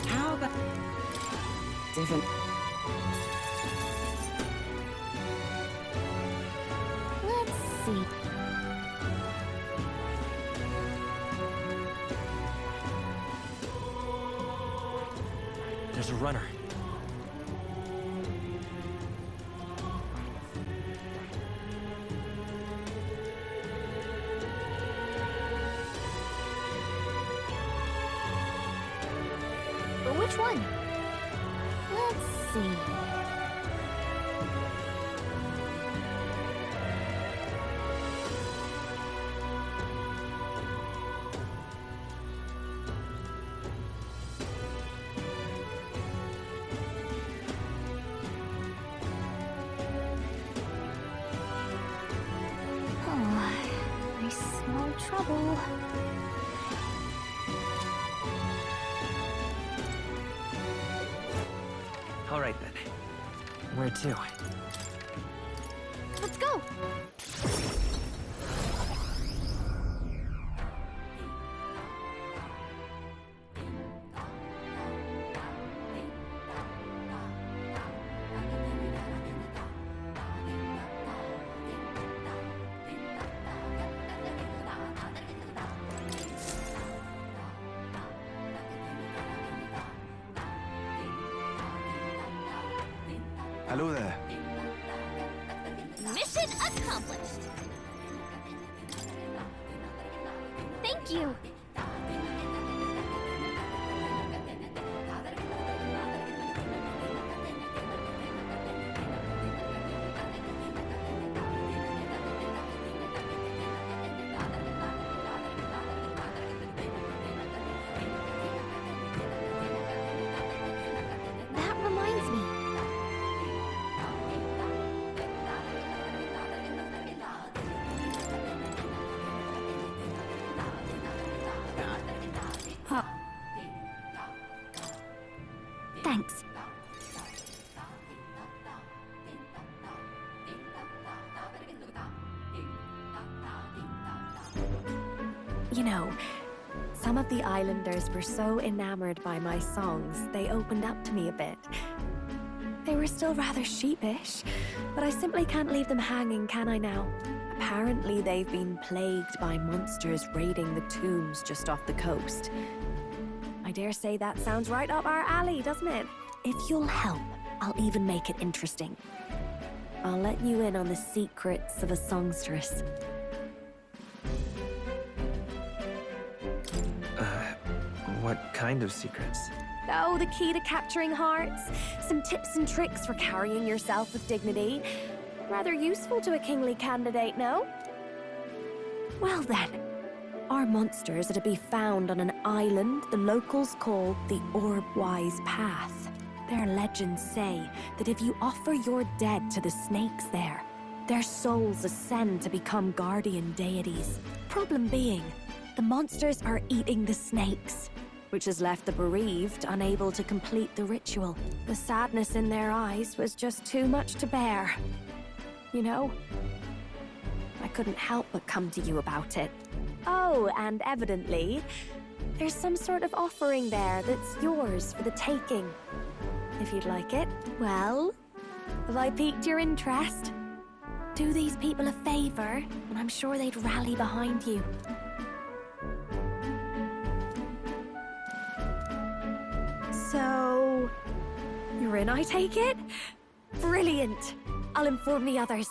How about... Different... Let's see. There's a runner. But which one? Let's see. Oh, I smell trouble. All right, then. Where to? Let's go! Hello there. Mission accomplished. Thank you! That reminds me. You know, some of the islanders were so enamored by my songs, they opened up to me a bit. They were still rather sheepish, but I simply can't leave them hanging, can I now? Apparently, they've been plagued by monsters raiding the tombs just off the coast. I dare say that sounds right up our alley, doesn't it? If you'll help, I'll even make it interesting. I'll let you in on the secrets of a songstress. What kind of secrets? Oh, the key to capturing hearts. Some tips and tricks for carrying yourself with dignity. Rather useful to a kingly candidate, no? Well then, our monsters are to be found on an island the locals call the Orbwise Path. Their legends say that if you offer your dead to the snakes there, their souls ascend to become guardian deities. Problem being, the monsters are eating the snakes, which has left the bereaved unable to complete the ritual. The sadness in their eyes was just too much to bear. You know? I couldn't help but come to you about it. Oh, and evidently, there's some sort of offering there that's yours for the taking. If you'd like it. Well, have I piqued your interest? Do these people a favor, and I'm sure they'd rally behind you. So, you're in, I take it? Brilliant! I'll inform the others.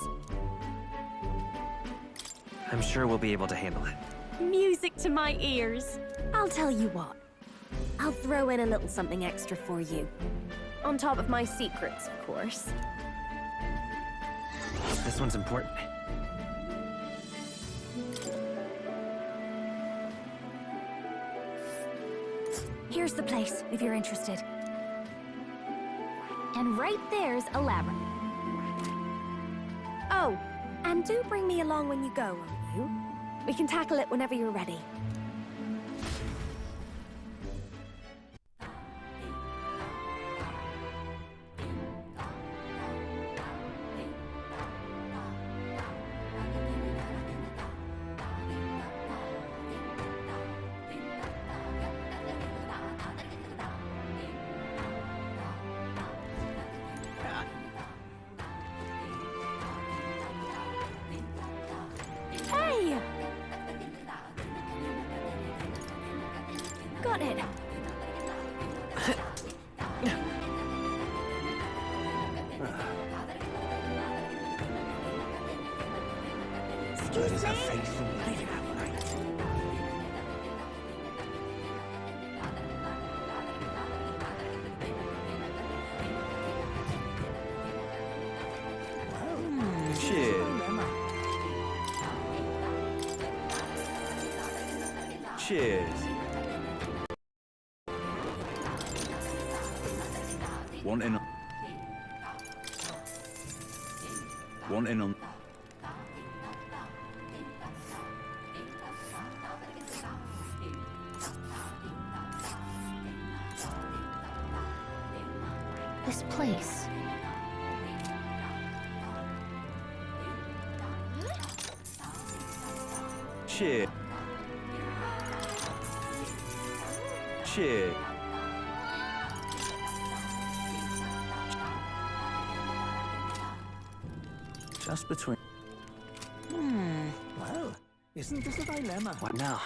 I'm sure we'll be able to handle it. Music to my ears. I'll tell you what. I'll throw in a little something extra for you. On top of my secrets, of course. This one's important. Here's the place, if you're interested. And right there's a labyrinth. Oh, and do bring me along when you go, won't you? We can tackle it whenever you're ready. Hey! Got it. Good as a faithful lady. Cheers. Cheers. One in on. This place. Cheers. Cheers. Just between. Well, isn't this a dilemma? What now?